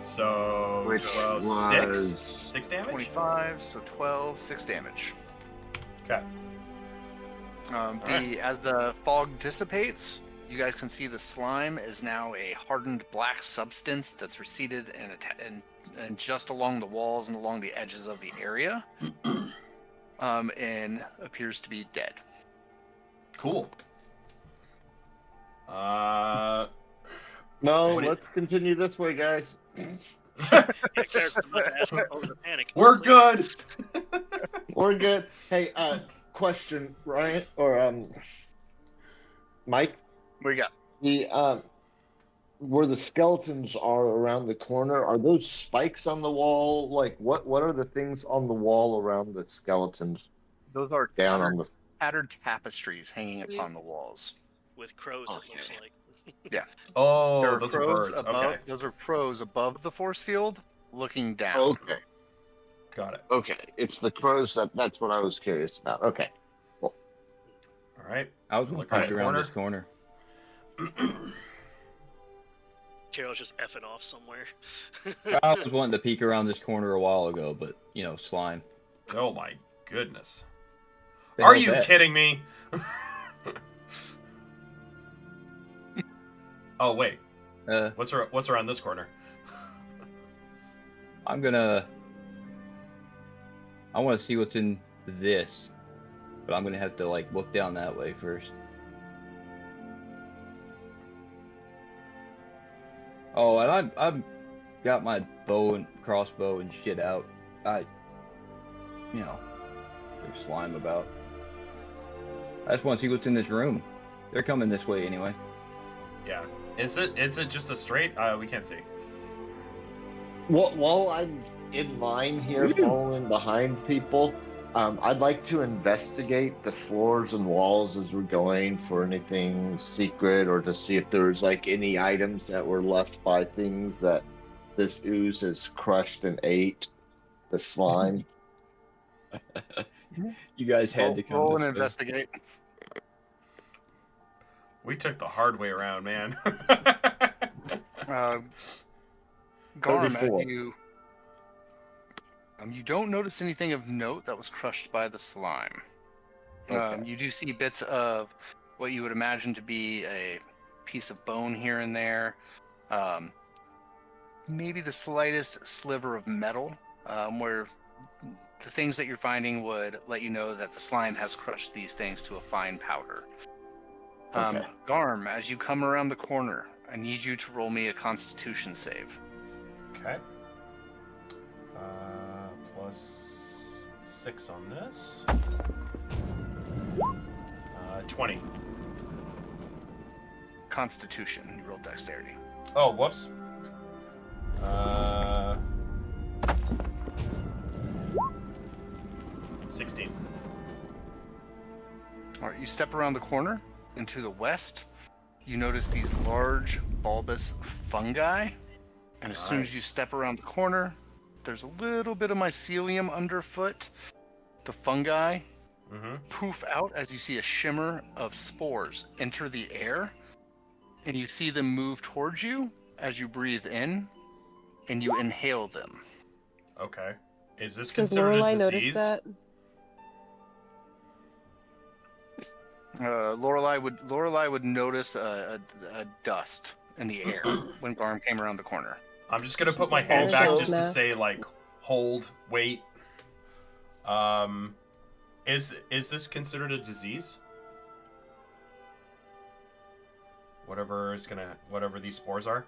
So Which 12, was 6 damage. 25. So 12, 6 damage. Okay. As the fog dissipates, you guys can see the slime is now a hardened black substance that's receded and just along the walls and along the edges of the area, and appears to be dead. Cool. No, let's continue this way, guys. Yeah, character about to ask over the panic. We're good. We're good. Hey, question, Ryan or Mike? What do you got? The where the skeletons are around the corner, are those spikes on the wall? Like what are the things on the wall around the skeletons? Those are Down on the tattered tapestries hanging upon the walls. With crows, it looks like. Yeah. Oh, There are those are crows birds. above. Okay. Those are crows above the force field, looking down. Okay. Got it. Okay. It's the crows that's what I was curious about. Okay. All right. I was going to Look around peek the around corner. this corner. Carol's just effing off somewhere. I was wanting to peek around this corner a while ago, but, slime. Oh my goodness. The Are hell's you that? kidding me? Oh wait. What's around this corner? I want to see what's in this, but I'm going to have to, look down that way first. Oh, and I've got my bow and crossbow and shit out. There's slime about. I just want to see what's in this room. They're coming this way anyway. Yeah. Is it just a straight? We can't see. While I'm in line here, following behind people, I'd like to investigate the floors and walls as we're going for anything secret, or to see if there's any items that were left by things that this ooze has crushed and ate. The slime. You guys had to come. Roll this and way. investigate. We took the hard way around, man. Garm, 34. you don't notice anything of note that was crushed by the slime. Okay. You do see bits of what you would imagine to be a piece of bone here and there. Maybe the slightest sliver of metal, where the things that you're finding would let you know that the slime has crushed these things to a fine powder. Okay. Garm, as you come around the corner, I need you to roll me a Constitution save. Okay. +6 on this. 20. Constitution. You rolled Dexterity. Oh, whoops. 16. All right, you step around the corner into the west. You notice these large bulbous fungi, and as soon as you step around the corner, there's a little bit of mycelium underfoot. The fungi poof out as you see a shimmer of spores enter the air, and you see them move towards you as you breathe in, and you inhale them. Okay. Is this Does considered Lorelai a notice disease? that? Lorelai would notice a dust in the air when Garm came around the corner. I'm just gonna She put my takes off hand her back gas just to mask. say like, hold, wait. Is this considered a disease? Whatever these spores are.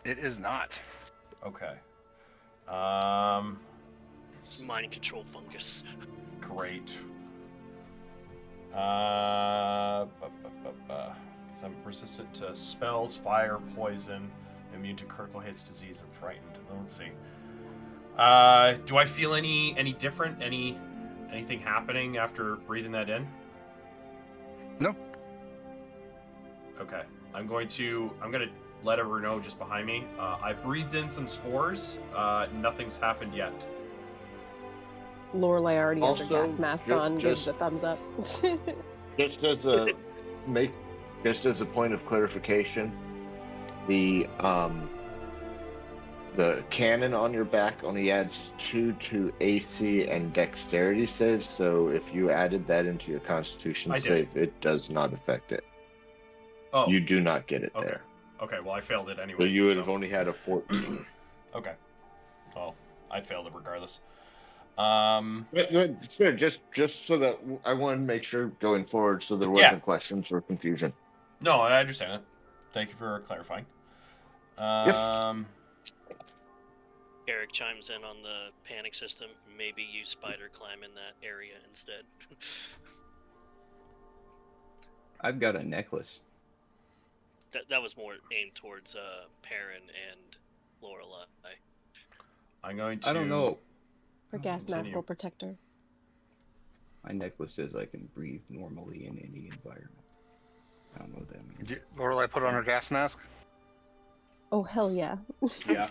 It is not. Okay. It's mind control fungus. Great. I'm resistant to spells, fire, poison, immune to critical hits, disease, and frightened. Let's see. Do I feel any different? Anything happening after breathing that in? No. Okay. I'm gonna let everyone know just behind me. I breathed in some spores. Nothing's happened yet. Lorelei already has her Also, gas mask ju- on, gives just- the thumbs up. Just as a point of clarification, the cannon on your back only adds 2 to AC and dexterity saves, so if you added that into your Constitution I did. save, it does not affect it. Oh. You do not get it Okay. there. Okay. Well, I failed it anyway. So you would have only had a 14. Okay. Well, I failed it regardless. Sure, just so that I wanted to make sure going forward, so there wasn't questions or confusion. No, I understand it. Thank you for clarifying. Eric chimes in on the panic system. Maybe you spider climb in that area instead. I've got a necklace. That was more aimed towards Perrin and Lorelei. I'm going to. I don't know. Her gas mask Continue. will protect her. My necklace says I can breathe normally in any environment. I don't know what that means. Lorelei put on her gas mask. Oh hell yeah! Yeah.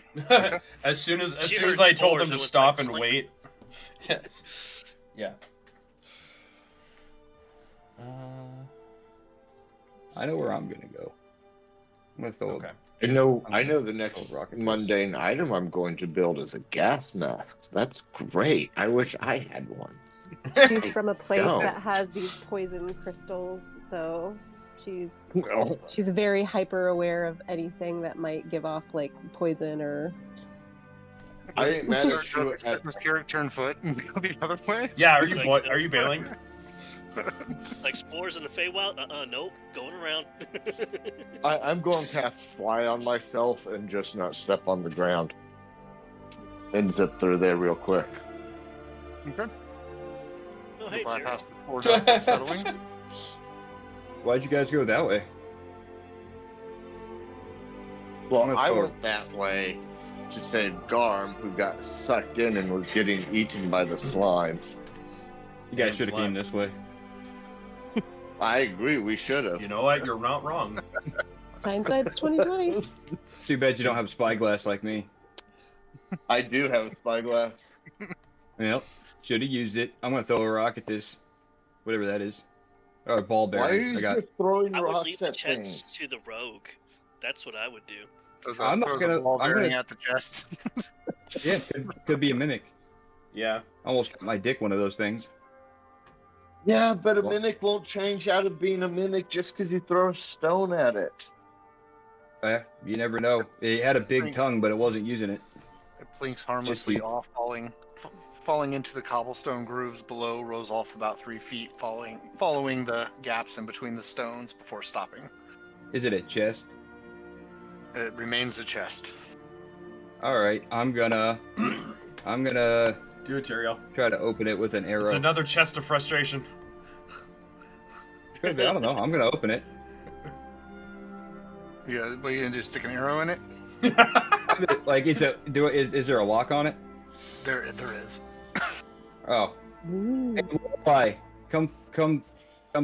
as soon as She I heard told spores, him to it was stop like and clink. wait. Yeah. I know where I'm gonna go. I'm gonna throw. Okay. I know I'm the gonna next throw rocket mundane item I'm going to build is a gas mask. That's great. I wish I had one. She's from a place Go. that has these poison crystals, so she's Well, very hyper aware of anything that might give off like poison or. I ain't mad at you. Expect this carrot turn foot and go the other way. Yeah. Like- Are you bailing? Like spores in the Feywild? Nope. Going around. I'm going cast fly on myself and just not step on the ground and zip through there real quick. Okay. Oh, hey, Jerry. Bypass the spore dust that's settling. Why'd you guys go that way? Well, I'm gonna I throw- went that way to save Garm, who got sucked in and was getting eaten by the slime. You guys And should have slime. came this way. I agree, we should have. You know what? You're not wrong. Hindsight's 2020. Too bad you don't have spyglass like me. I do have a spyglass. Yep. Should have used it. I'm gonna throw a rock at this, whatever that is. Or a ball Why are bearing. you I got. just throwing I would leave rocks the at chest things? to the rogue. That's what I would do. I'm not gonna- Ball I'm bearing gonna- at the chest. Yeah, could be a mimic. Yeah. Almost got my dick one of those things. Yeah, but a Well- mimic won't change out of being a mimic just because you throw a stone at it. You never know. It had a big Right. tongue, but it wasn't using it. It blinks harmlessly Just- off, falling into the cobblestone grooves below, rose off about 3 feet, following the gaps in between the stones before stopping. Is it a chest? It remains a chest. All right, I'm gonna Do it, Tyrael. try to open it with an arrow. It's another chest of frustration. Could be, I don't know. I'm gonna open it. Yeah, what are you gonna do? Stick an arrow in it? Like, is there a lock on it? There is. Oh, Ooh. hey, Lorelei, come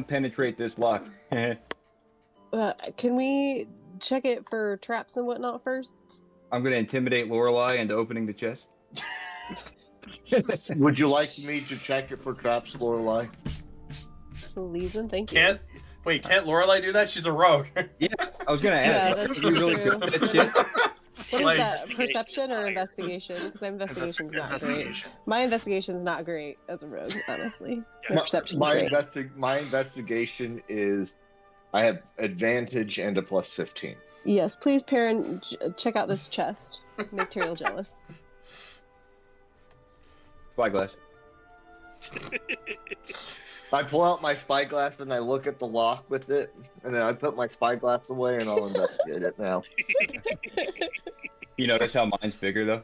penetrate this lock. Can we check it for traps and whatnot first? I'm gonna intimidate Lorelei into opening the chest. Would you like me to check it for traps, Lorelei? Please and thank you. Can't Lorelei do that? She's a rogue. Yeah, I was gonna Yeah, ask. that's Are you really true. good at this shit? What is Like- that? Investigation Perception is or higher. investigation? Because my investigation's not great. Investigation. My investigation's not great as a rogue, honestly. Yeah. My perception's My great. investigation is I have advantage and a plus 15. Yes, please, Perrin, check out this chest. Make Tyrael jealous. Spyglass. I pull out my spyglass and I look at the lock with it, and then I put my spyglass away and I'll investigate it now. You notice how mine's bigger though?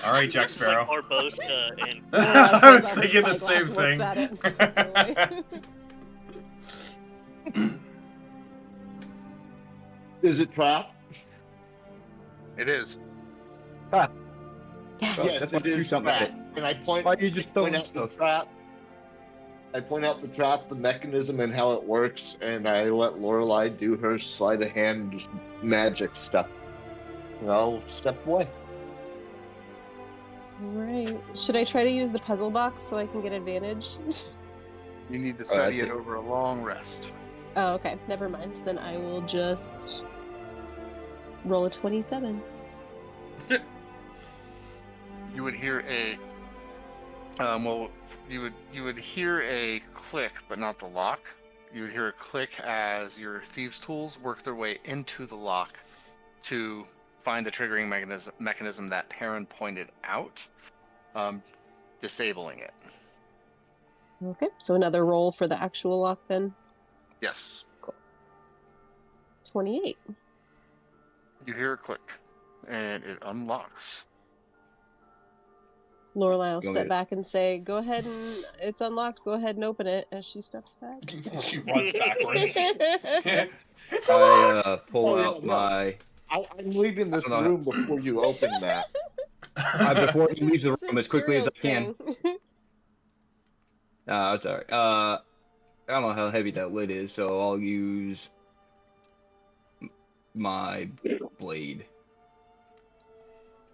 All right, Jack It's like Sparrow. Barbosa and I was thinking the same Looks at it and puts it away. Is it trapped? It is. Yes. Yes, that's it do is something with trapped. And I point, Why you just point throwing out the stuff? trap. I point out the trap, the mechanism, and how it works, and I let Lorelai do her sleight of hand, just magic stuff. And I'll step away. Right. Should I try to use the puzzle box so I can get advantage? You need to study think- it over a long rest. Oh, okay. Never mind. Then I will just roll a 27. You would hear a you would hear a click, but not the lock. You would hear a click as your thieves' tools work their way into the lock to find the triggering mechanism that Perrin pointed out, disabling it. Okay. So another roll for the actual lock then. Yes. 28. You hear a click, and it unlocks. Lorelai will You want me step to- back and say, "Go ahead and it's unlocked. Go ahead and open it." As she steps back. She runs backwards. It's I unlocked. pull Oh, yeah, out no. my. I'm leaving this I don't know. room before you open that. Before This he leaves the this room is as quickly as I Tyrell's can. thing. No, it's alright. I don't know how heavy that lid is, so I'll use my blade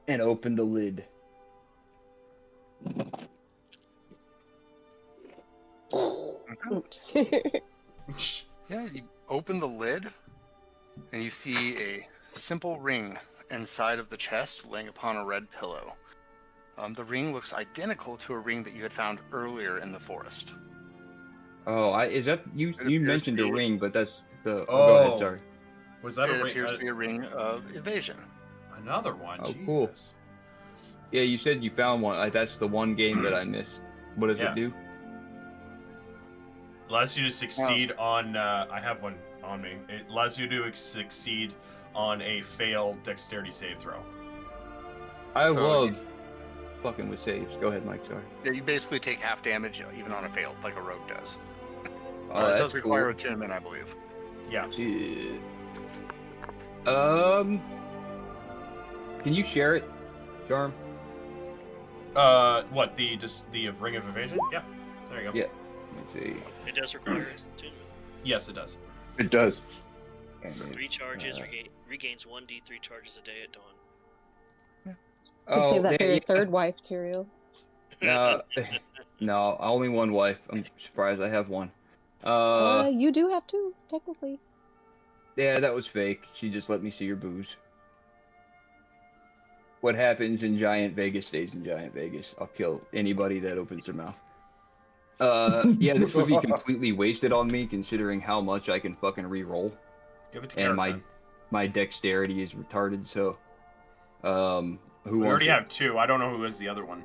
and open the lid. Oh, just kidding. Yeah, you open the lid, and you see a simple ring inside of the chest laying upon a red pillow. The ring looks identical to a ring that you had found earlier in the forest. Oh, is that you? It You appears mentioned to a be- ring, but that's the. Oh, go Oh. ahead. Sorry. Was that It a appears to be a ring of evasion. another one? Oh, Jesus. cool. Yeah, you said you found one. That's the one game that I missed. What does Yeah. it do? Allows you to succeed on. I have one on me. It allows you to succeed on a failed dexterity save throw. So love fucking with saves. Go ahead, Mike. Sorry. Yeah, you basically take half damage even on a failed, like a rogue does. Oh, It that's does require cool. attunement, I believe. Yeah. Shit. Can you share it, Charm? What the ring of evasion? Yeah. There you go. Yeah. Let me see. it does require two. Yes, it does. It does. And it- 3 charges, regains 1d3 charges a day at dawn. Could save that for your yeah. third wife, Tyrael. No, only one wife. I'm surprised I have one. You do have two, technically. Yeah, that was fake. She just let me see her booze. What happens in Giant Vegas stays in Giant Vegas. I'll kill anybody that opens their mouth. Yeah, this would be completely wasted on me considering how much I can fucking re-roll. Give it to And Karen. my dexterity is retarded, so who We wants already it? have two. I don't know who is the other one.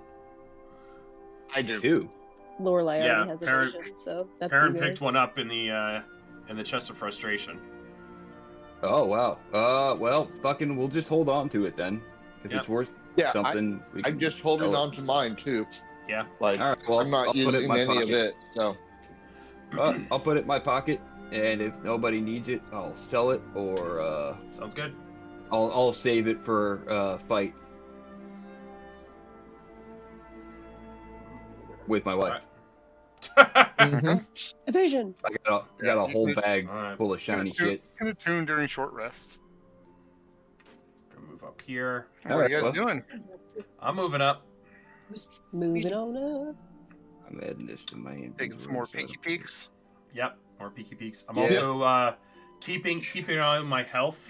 I do. Two. Lorelai Yeah, already has Perrin- evasion, so that's Karen you picked guys. one up in the chest of frustration. Oh wow. Well, fucking, we'll just hold on to it then. If Yep. it's worth Yeah, something, we can I'm just holding sell it. on to mine too. Yeah. Like All right, well, I'm not I'll put it in using my any of pocket. it. So I'll put it in my pocket, and if nobody needs it, I'll sell it, or Sounds good. I'll save it for fight with my wife. Mhm. Evasion! I got a you whole could- bag Alright. full of shiny shit. Can attune during short rests. Gonna move up here. What are you guys well, doing? I'm moving up. Moving on up. I'm adding this to my inventory. Taking some more so I peeky don't- peeks. Yep. More peeky peeks. I'm Yeah. also keeping an eye on my health.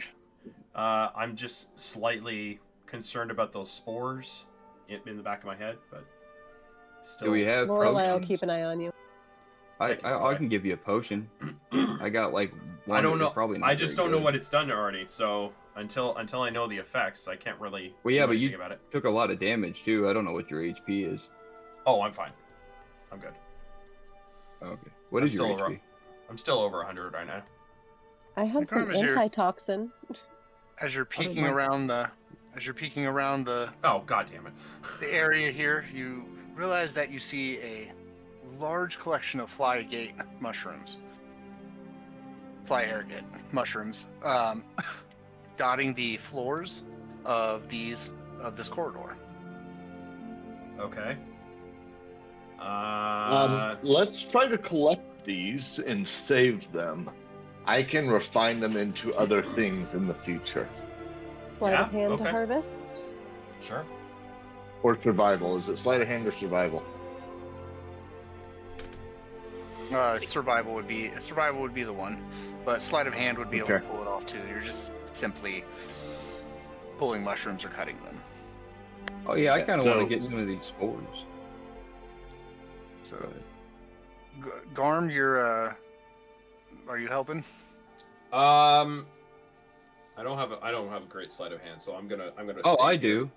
I'm just slightly concerned about those spores in the back of my head, but still. Do we have Lorelai will potions? keep an eye on you. I can give you a potion. I got like I don't know. Probably not I just very don't know good. what it's done already. So until I know the effects, I can't really Well, do yeah, but anything you about it. took a lot of damage too. I don't know what your HP is. Oh, I'm fine. I'm good. Okay. What I'm is your still over. HP? I'm still over 100 right now. I have some Garm, as you're- antitoxin. As you're How did peeking my- around the, as you're peeking around the Oh, god damn it. area here, you realize that you see a large collection of fly agate mushrooms, fly arrogate mushrooms, dotting the floors of this corridor. Okay. Let's try to collect these and save them. I can refine them into other things in the future. Sleight of Yeah, hand to okay. harvest. Sure. Or survival. Is it sleight of hand or survival? Survival would be the one, but sleight of hand would be able to Okay. pull it off too. You're just simply pulling mushrooms or cutting them. Oh yeah, I Yeah, kind of so- want to get some of these spores. So, But Garm, are you helping? I don't have a great sleight of hand, so I'm gonna. oh, stay I here. do.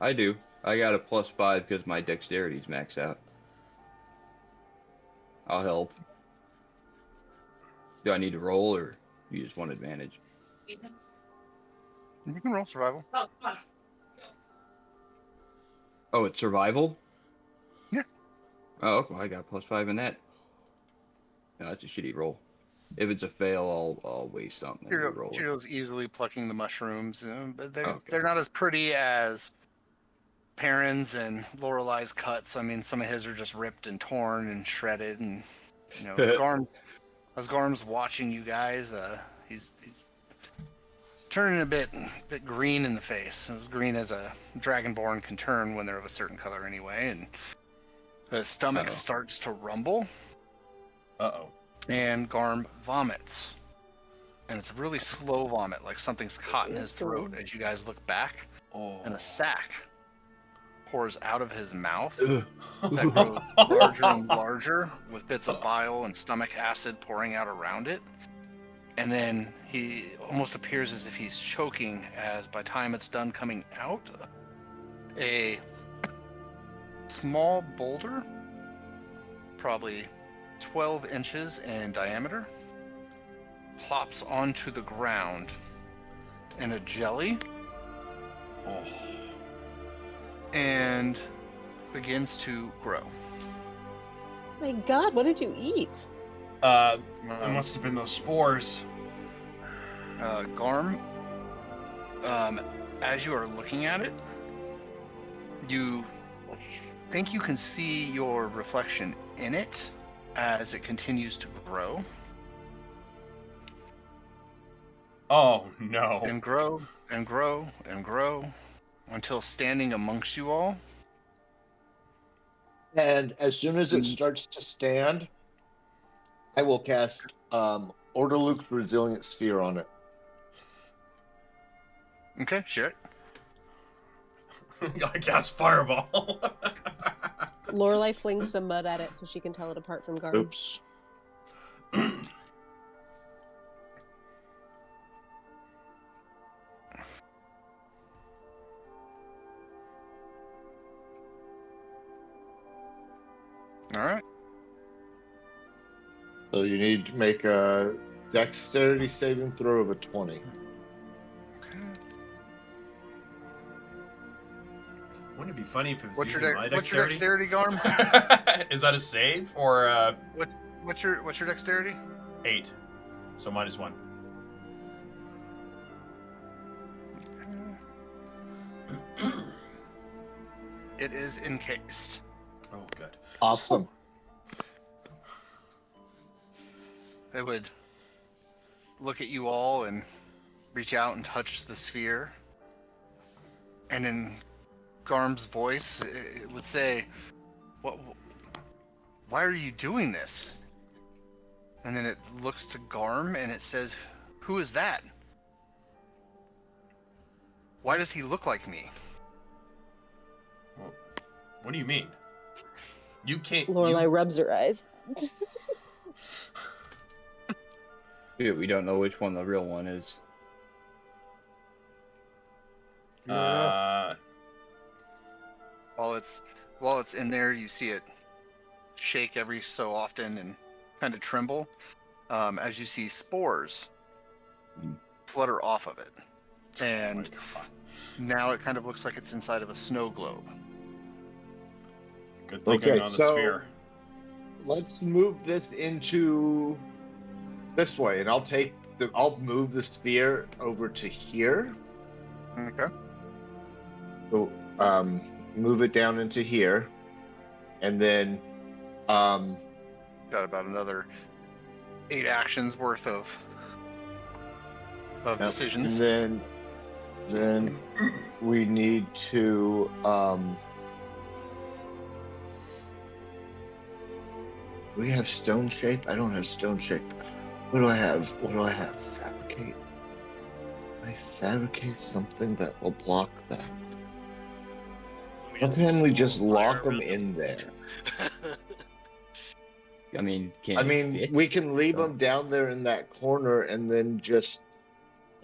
I do. I got a +5 because my dexterity's maxed out. I'll help. Do I need to roll, or you just want advantage? You can roll survival. Oh, it's survival? Yeah. Oh, okay. I got +5 in that. No, that's a shitty roll. If it's a fail, I'll waste something and re-roll it. Cheeto's easily plucking the mushrooms, but Okay. they're not as pretty as Perrin's and Lorelei's cuts. I mean, some of his are just ripped and torn and shredded, and as Garm's watching you guys, he's turning a bit green in the face, as green as a dragonborn can turn when they're of a certain color anyway, and his stomach Uh-oh. starts to rumble, Uh-oh. and Garm vomits. And it's a really slow vomit, like something's caught in his throat as you guys look back, Oh. and a sack pours out of his mouth Ugh. that grows larger and larger, with bits of bile and stomach acid pouring out around it. And then he almost appears as if he's choking, as by the time it's done coming out, a small boulder, probably 12 inches in diameter, plops onto the ground in a jelly Oh. and begins to grow. My God, what did you eat? It must have been those spores. Garm, as you are looking at it, you think you can see your reflection in it as it continues to grow Oh, no. and grow and grow and grow until standing amongst you all. And as soon as it starts to stand, I will cast Orderluke's Resilient Sphere on it. Okay, share it. I cast fireball. Lorelai flings some mud at it so she can tell it apart from Garm. Oops. All right. So you need to make a dexterity saving throw of a 20. Okay. Wouldn't it be funny if it was What's your using my dexterity, Garm? Is that a save or What's your dexterity? 8? So -1. It is encased. Oh, good. Awesome. They would look at you all and reach out and touch the sphere. And in Garm's voice, it would say, "What? Why are you doing this?" And then it looks to Garm and it says, "Who is that? Why does he look like me?" What do you mean? You can't. Lorelai rubs her eyes. Dude, we don't know which one the real one is. Uh, While it's in there, you see it shake every so often and kind of tremble as you see spores flutter off of it. And now it kind of looks like it's inside of a snow globe. good thinking Okay, on the so sphere. let's move this into this way, and I'll move the sphere over to here. Okay. So, move it down into here, and then, Got about another 8 actions worth of decisions. and then we need to, we have stone shape? I don't have stone shape. What do I have? Fabricate. I fabricate something that will block that. How can we just lock them in there? I mean, fit? We can leave them down there in that corner and then just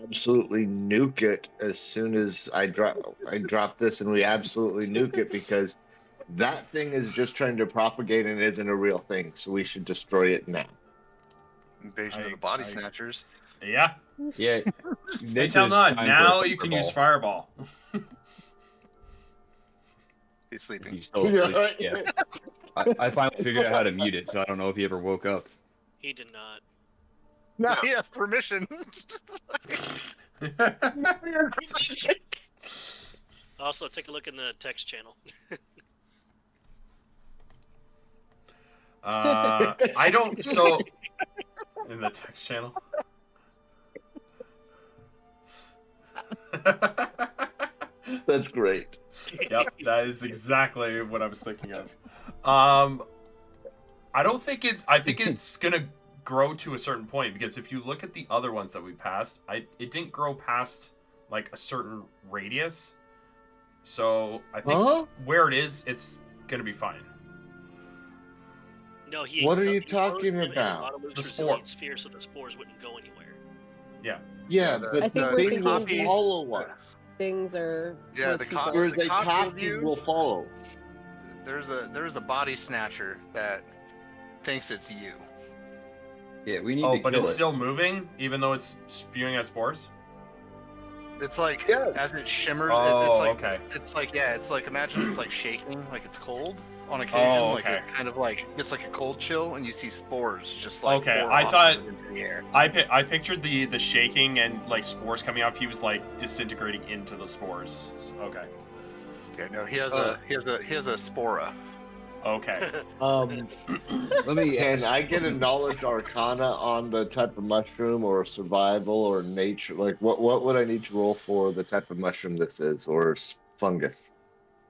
absolutely nuke it as soon as I drop this, and we absolutely nuke it, because that thing is just trying to propagate and isn't a real thing, so we should destroy it now. Invasion of the Body Snatchers. Yeah. Yeah. They tell not. Now you can use Fireball. He's sleeping. He's still asleep. Yeah. I finally figured out how to mute it, so I don't know if he ever woke up. He did not. No, he has permission. Also, take a look in the text channel. I don't. So in the text channel. That's great. Yep, that is exactly what I was thinking of. I don't think it's. I think it's gonna grow to a certain point, because if you look at the other ones that we passed, it didn't grow past like a certain radius. So I think where it is, it's gonna be fine. No, What are you talking about? The spore sphere, so the spores wouldn't go anywhere. Yeah. Yeah, but I think the we're thing thinking will these follow us. things are Yeah, Whereas a copy will follow. There's a body snatcher that thinks it's you. Yeah, we need to but kill it's it. still moving, even though it's spewing out spores? It's like, as it shimmers, it's like, imagine it's like shaking, like it's cold on occasion. Oh, Like okay. it kind of like, it's like a cold chill, and you see spores just like pour I off thought into the air. I pictured the shaking and like spores coming off. He was like disintegrating into the spores. Okay. Okay, no, he has a spora. Okay. Let me. Can I get a knowledge arcana on the type of mushroom, or survival, or nature? Like, what would I need to roll for the type of mushroom this is, or fungus?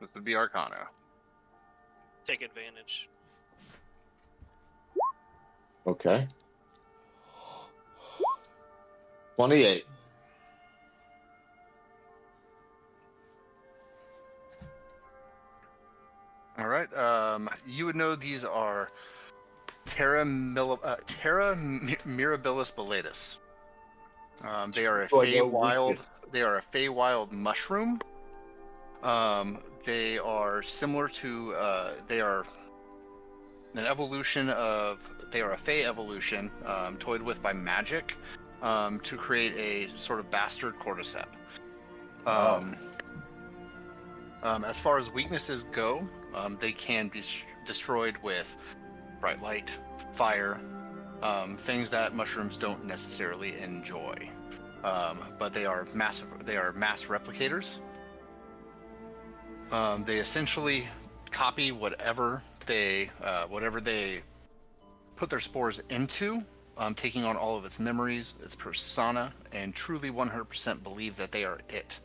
This would be Arcana. Take advantage. Okay. 28. All right. You would know these are Terra mirabilis bellatus. They are a Feywild. They are a Feywild mushroom. They are similar to. They are an evolution of. They are a Fey evolution, toyed with by magic, to create a sort of bastard cordyceps. As far as weaknesses go, they can be destroyed with bright light, fire, things that mushrooms don't necessarily enjoy. But they are massive. They are mass replicators. They essentially copy whatever they put their spores into, taking on all of its memories, its persona, and truly 100% believe that they are it.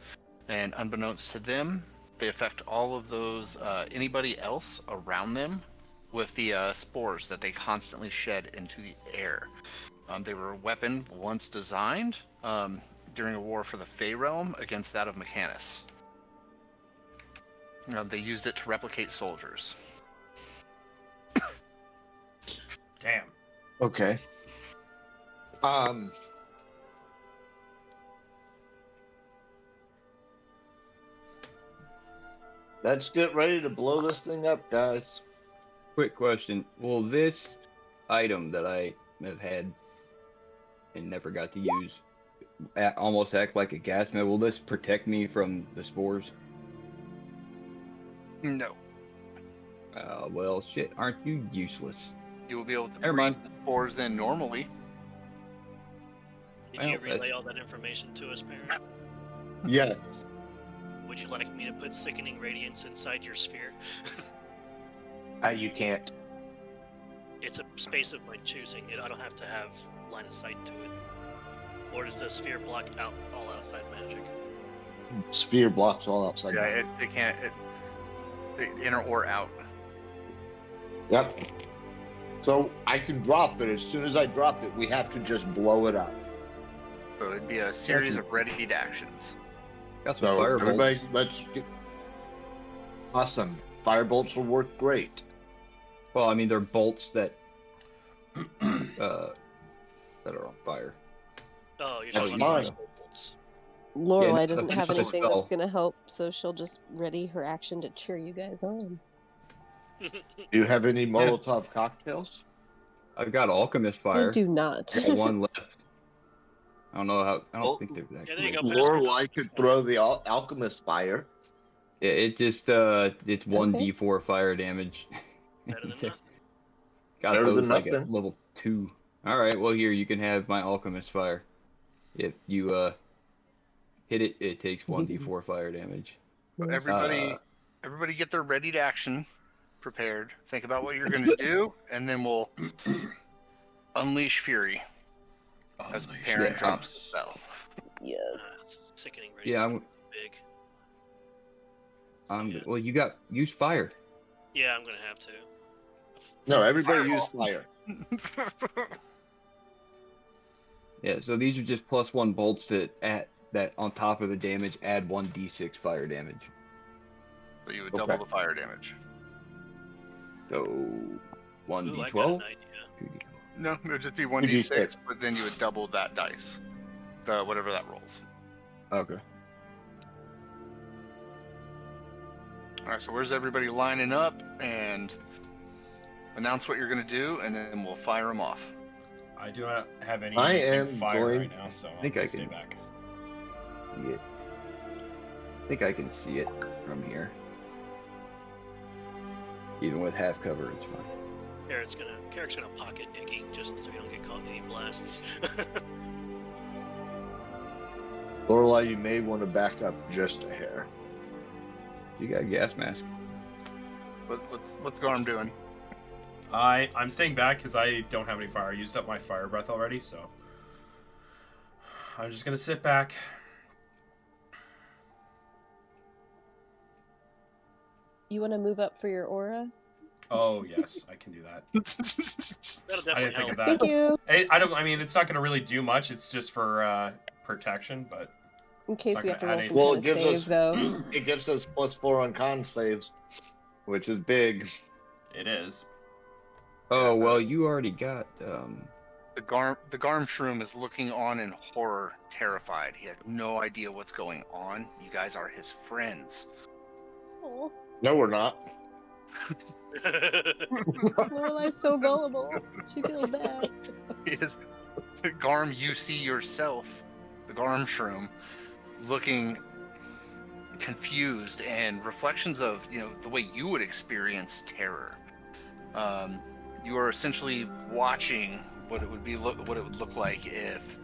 And unbeknownst to them, they affect all of those anybody else around them with the spores that they constantly shed into the air. They were a weapon once designed during a war for the Fey realm against that of Mechanus. They used it to replicate soldiers. Damn. Okay. Um. Let's get ready to blow this thing up, guys. Quick question: will this item that I have had and never got to use almost act like a gas mask? Will this protect me from the spores? No. Well, shit, aren't you useless? You will be able to Never breathe mind. the spores in normally. Did you Well, relay all that information to us, Baron? Yes. Would you like me to put sickening radiance inside your sphere? You can't. It's a space of my choosing. I don't have to have line of sight to it. Or does the sphere block out all outside magic? Sphere blocks all outside. Yeah, it can't. Inner or out. Yep. So I can drop it. As soon as I drop it, we have to just blow it up. So it'd be a series of readied actions. Got some So firebolts. everybody, let's get. Awesome. Firebolts will work great. Well, I mean, they're bolts that are on fire. Oh, you're That's talking about fine. bolts. Lorelai no, doesn't that's have not a anything that's spell. going to help, so she'll just ready her action to cheer you guys on. Do you have any Molotov cocktails? I've got alchemist I fire. do not. I got one left. I don't know how. I Well, don't think they're that Yeah, there you great. go. Pass me Lorelai the- could throw the alchemist fire. Yeah, it just it's one Okay. d4 fire damage. Better than nothing. Got Better those than like at nothing. level 2. All right, well here you can have my alchemist fire. If you hit it, it takes 1d4 fire damage. So Nice. everybody get their readied action prepared. Think about what you're going to do, and then we'll unleash fury as Unleash Perrin the drops the spell. Yes. Sickening Yeah, radiance. Big. So, yeah. well you use fire. Yeah, I'm gonna have to. No, everybody Fireball. use fire. Yeah, so these are just +1 bolts that on top of the damage add 1d6 fire damage. So you would Okay. double the fire damage. So Ooh, I got 1d12. an idea. 2d12. No, it would just be 2d6. 1d6, but then you would double that dice. Whatever that rolls. Okay. All right, so where's everybody lining up and announce what you're going to do, and then we'll fire them off. I do not have any I am fire going- right now, so think I'll I stay can- back. Yeah. I think I can see it from here. Even with half cover, it's fine. Carrot's gonna pocket Iggy just so you don't get caught in any blasts. Lorelai, you may want to back up just a hair. You got a gas mask. What's Garm doing? I'm staying back because I don't have any fire. I used up my fire breath already, so I'm just gonna sit back. You want to move up for your aura? Oh yes, I can do that. That'll I definitely didn't think of help. that. Thank you. I don't. I mean, it's not gonna really do much. It's just for protection, but In case not we have to gonna roll add some Well, kind it of gives us- save, though. It gives us +4 on con saves, which is big. it is. Oh, Yeah, well, you already got, The Garm Shroom is looking on in horror, terrified. He has no idea what's going on. You guys are his friends. Oh, No, we're not. Lorelai's so gullible. She feels bad. Is Garm, you see yourself, the Garm Shroom, looking confused and reflections of the way you would experience terror. You are essentially watching what it would look like if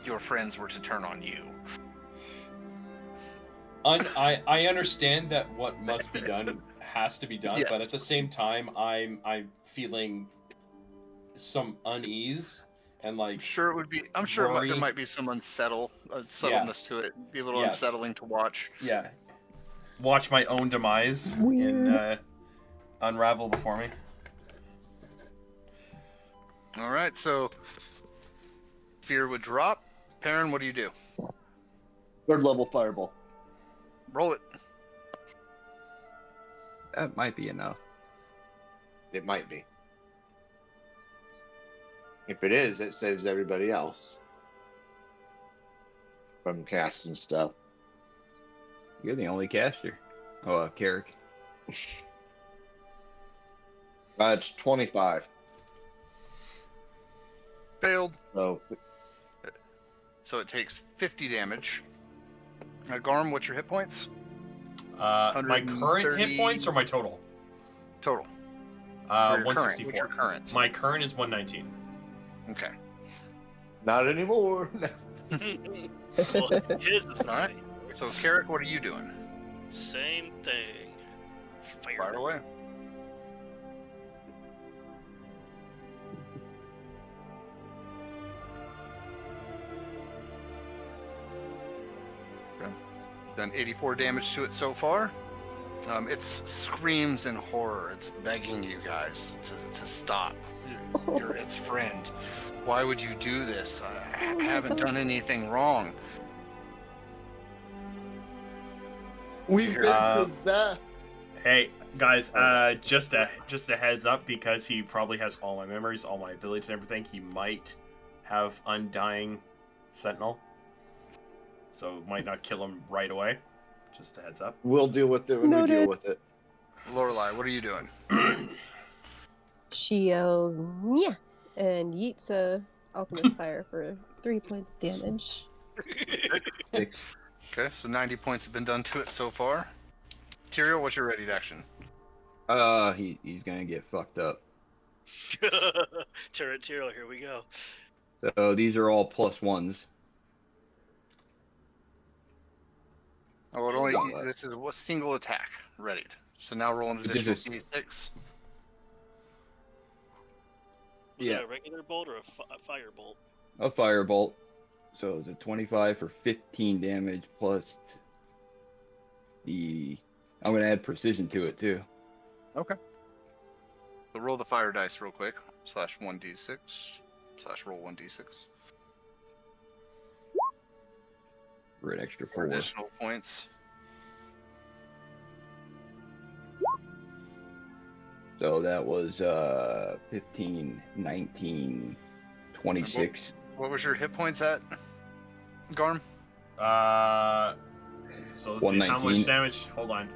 your friends were to turn on you. I understand that what must be done has to be done, but Yes. at the same time, I'm feeling some unease and like I'm sure worry. there might be some subtleness to it. Be a little Yes. unsettling to watch. Yeah, watch my own demise unravel before me. All right, so fear would drop. Perrin, what do you do? 3rd level fireball. Roll it. that might be enough. It might be. If it is, it saves everybody else from casting stuff. You're the only caster. Oh, Carrick. It's 25. Failed. So So it takes 50 damage. Now, Garm, what's your hit points? My current hit 130 points or my total? Total. Or your current. 164. What's your current? My current is 119. Okay. not anymore. Well, his is All right. So, Carrick, what are you doing? same thing. Fire away. Okay. Done 84 damage to it so far. It screams in horror. It's begging you guys to stop. You're its friend. Why would you do this? I haven't done anything wrong. We've been possessed. Hey guys, just a heads up, because he probably has all my memories, all my abilities, and everything. He might have Undying Sentinel, so might not kill him right away. Just a heads up. We'll deal with it when we deal with it. Lorelai, what are you doing? She yells, "Nya!" and yeets a alchemist fire for 3 points of damage. 6. Okay, so 90 points have been done to it so far. Tyrael, what's your ready to action? He's gonna get fucked up. Tyrael, here we go. So these are all +1s. Oh, it only this is a single attack readied. So now roll an additional d6. Was it a regular bolt or a fire bolt? A firebolt. So it's a 25 for 15 damage plus the. I'm gonna add precision to it too. Okay. So roll the fire dice real quick. /1d6 /roll 1d6 For an extra for 4. additional points. So that was 15, 19, 26. What was your hit points at, Garm? So let's see how 119. much damage. Hold on.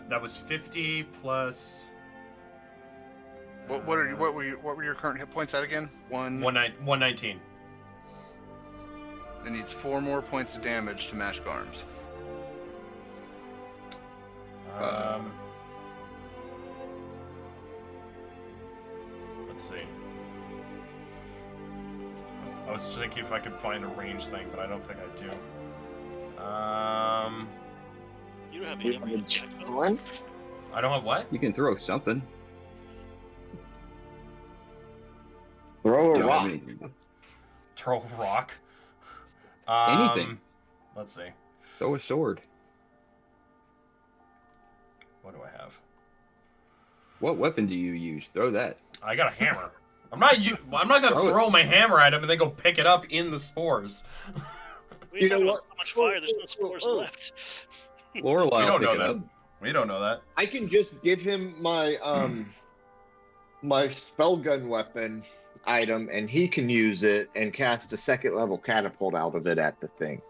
That was 50 plus. What were your current hit points at again? 119. It needs 4 more points of damage to match Garm's. Let's see. I was thinking if I could find a range thing, but I don't think I do. You don't have any attack. I don't have what? You can throw something. Throw You a don't have rock. anything. Throw a rock. Anything. Let's see. Throw a sword. What do I have? What weapon do you use? Throw that. I got a hammer. I'm not gonna throw my hammer at him and then go pick it up in the spores. We know have what? so much fire, there's no spores left. Lorelai We will don't pick know it that. up. We don't know that. I can just give him my my spell gun weapon item, and he can use it and cast a 2nd level catapult out of it at the thing.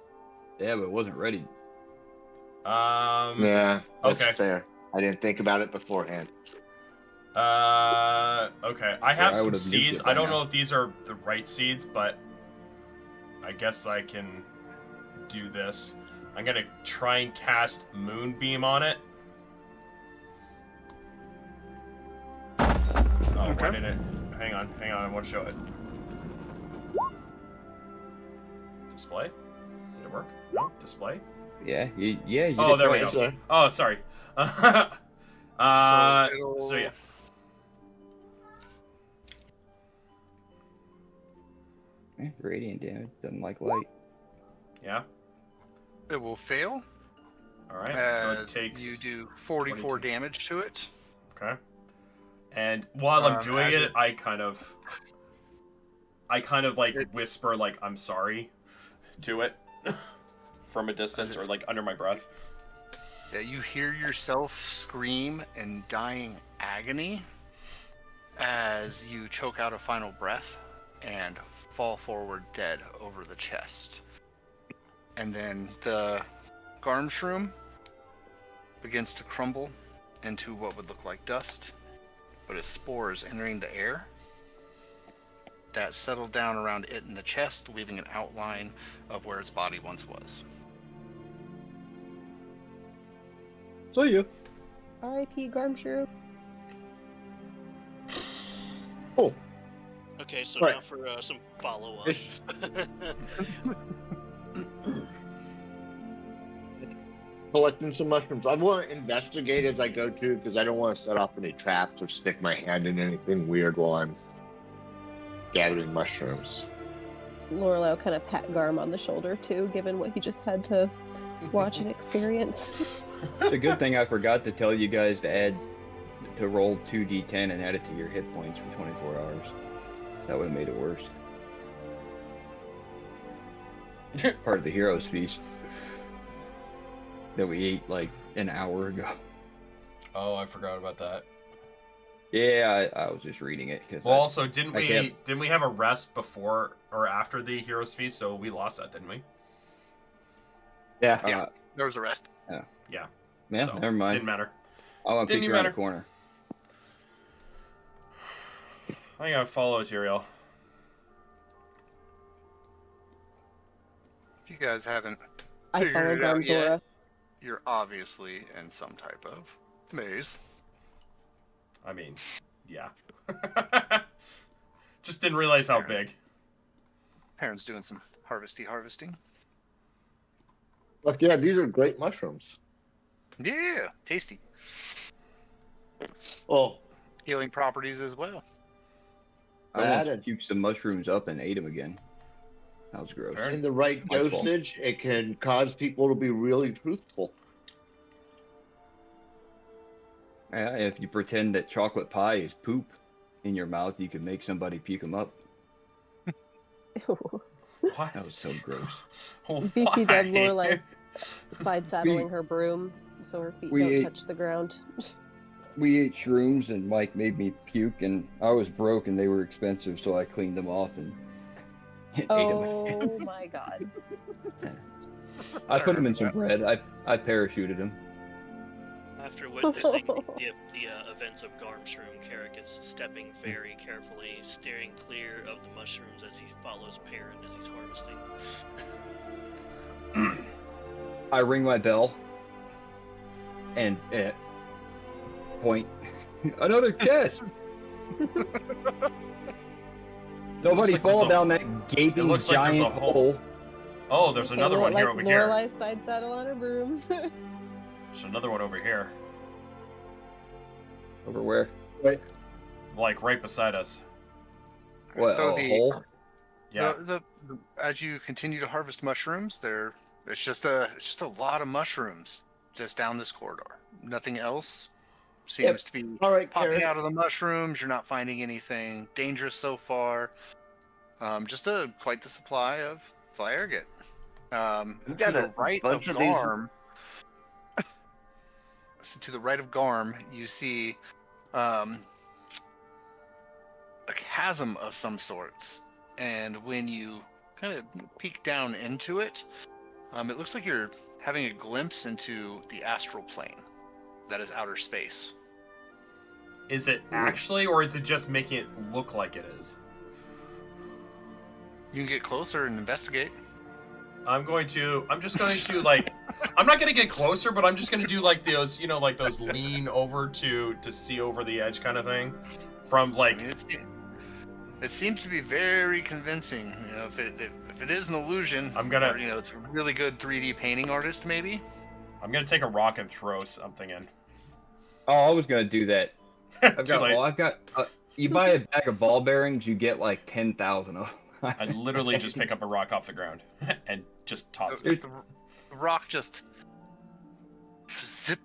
Yeah, but it wasn't ready. Yeah, that's okay. fair. I didn't think about it beforehand. Okay. I have I some would've used seeds. it by I don't now. know if these are the right seeds, but I guess I can do this. I'm gonna try and cast Moonbeam on it. Oh, Okay. why did it? Hang on. I want to show it. Display? Did it work? No? Display? Yeah, you Oh, did there we twice. go. Oh, sorry. So yeah. Radiant damage doesn't like light. Yeah. It will fail All right. as So it takes. you do 44 22. damage to it. Okay. And while I'm doing as it, it- I kind of like whisper like I'm sorry to it from a distance or like under my breath. Yeah, you hear yourself scream in dying agony as you choke out a final breath and fall forward dead over the chest. And then the Garm Shroom begins to crumble into what would look like dust, but as spores entering the air that settled down around it in the chest, leaving an outline of where its body once was. See ya. R.I.P. Garmshrew. Oh, Okay, so Right. now for some follow-up. It's- collecting some mushrooms. I want to investigate as I go too, because I don't want to set off any traps or stick my hand in anything weird while I'm gathering mushrooms. Lorelei will kind of pat Garm on the shoulder too, given what he just had to watch and experience. It's a good thing I forgot to tell you guys to roll 2d10 and add it to your hit points for 24 hours. That would have made it worse. Part of the hero's feast that we ate like an hour ago. Oh, I forgot about that. Yeah, I was just reading it because. Well, also, didn't I we have a rest before or after the hero's feast? So we lost that, didn't we? Yeah. There was a rest. Yeah. Yeah, So, never mind. Didn't matter. I'll didn't peek even around the matter. corner. I gotta follow Tyrael. If you guys haven't I figured follow it out Garm's yet, aura. you're obviously in some type of maze. I mean, yeah. Just didn't realize how big. Perrin's doing some harvesting. Look, yeah, these are great mushrooms. Yeah, tasty. Oh, Healing properties as well. I Bad almost and- puked some mushrooms up and ate them again. That was gross. Fair. in the right My fault. dosage, it can cause people to be really truthful. Yeah, if you pretend that chocolate pie is poop in your mouth, you can make somebody puke them up. What? That was so gross. BT Dub Why? Lorelei's side saddling her broom so her feet we don't ate- touch the ground. We ate shrooms and Mike made me puke, and I was broke and they were expensive, so I cleaned them off and ate them. Oh my god. I put them in some bread. I parachuted them. After witnessing the events of Garmshroom, Carrick is stepping very carefully, steering clear of the mushrooms as he follows Perrin as he's harvesting. I ring my bell and point. Another chest. Nobody like fall there's a- down that gaping looks like there's giant a hole. hole. Oh, there's Okay, another one here like over here. Lorelei's side saddle on her broom. There's another one over here. Over where? Like right beside us. What? So a the- hole? Yeah. The as you continue to harvest mushrooms, it's just a lot of mushrooms just down this corridor. Nothing else seems to be All right, popping Carrick. out of the mushrooms. You're not finding anything dangerous so far. Just quite the supply of fly ergot. We To got the a right of bunch of these- Garm. So to the right of Garm, you see a chasm of some sorts, and when you kind of peek down into it, it looks like you're having a glimpse into the astral plane. That is outer space. Is it actually, or is it just making it look like it is? You can get closer and investigate. I'm just going to like, I'm not going to get closer, but I'm just going to do like those, like those lean over to see over the edge kind of thing. From like, I mean, it seems to be very convincing. If it is an illusion, I'm gonna- or, it's a really good 3D painting artist, maybe. I'm going to take a rock and throw something in. Oh, I was gonna do that. Too late. You buy a bag of ball bearings, you get like 10,000 of them. I literally just pick up a rock off the ground and just toss it. The rock just zip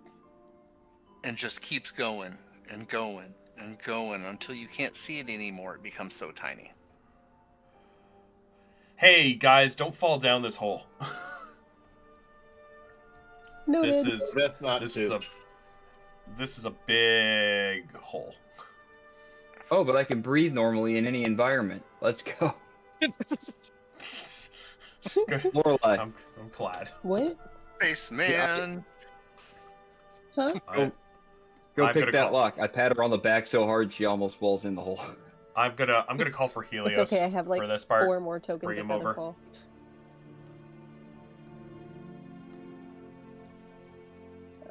and just keeps going and going and going until you can't see it anymore. It becomes so tiny. Hey guys, don't fall down this hole. Noted. That's not This too. is a big hole. Oh, but I can breathe normally in any environment. Let's go. Good. Lorelai. I'm glad. What? Spaceman. Huh? Go I'm pick gonna that call- lock. I pat her on the back so hard she almost falls in the hole. I'm gonna call for Helios. It's okay. I have like for this part. 4 more tokens Bring of him over. Featherfall.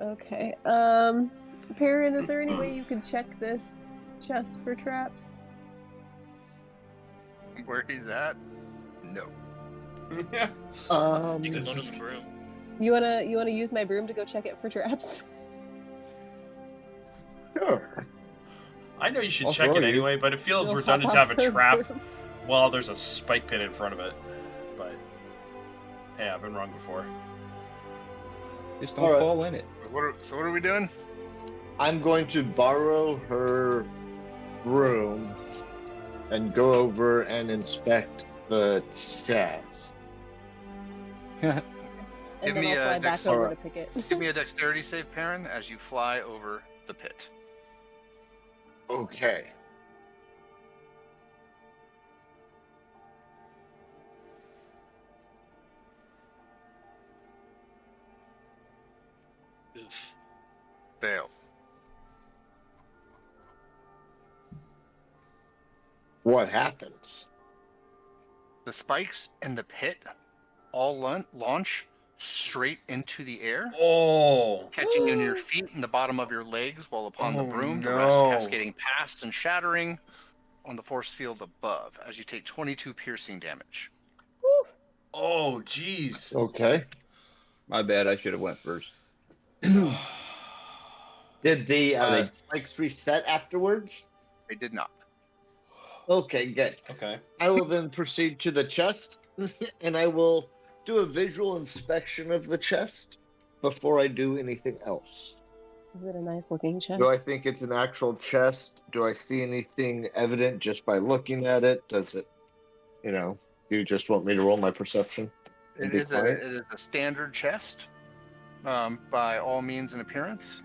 Okay. Perrin, is there any way you could check this chest for traps? Where he's at? No. You can This go to is- the broom. You wanna use my broom to go check it for traps? Sure. I know you should I'll check throw it you. anyway, but it feels She'll redundant to hop have off a her trap broom. while there's a spike pit in front of it. But yeah, I've been wrong before. Just don't Alright. fall in it. So what are we doing? I'm going to borrow her room and go over and inspect the chest. And Give then me I'll a fly back dex- over Alright. to pick it. Give me a dexterity save, Perrin, as you fly over the pit. Okay. Oof. Fail. What happens? The spikes in the pit all launch straight into the air, Oh, catching you in your feet and the bottom of your legs, while upon the Oh, broom, the rest no. cascading past and shattering on the force field above as you take 22 piercing damage. oh, jeez. Okay. My bad. I should have went first. Did the Are they- spikes reset afterwards? They did not. Okay, good. Okay. I will then proceed to the chest and I will do a visual inspection of the chest before I do anything else. Is it a nice looking chest? Do I think it's an actual chest? Do I see anything evident just by looking at it? Does it, do you just want me to roll my perception? and It be is, quiet? it is a standard chest, by all means and appearance.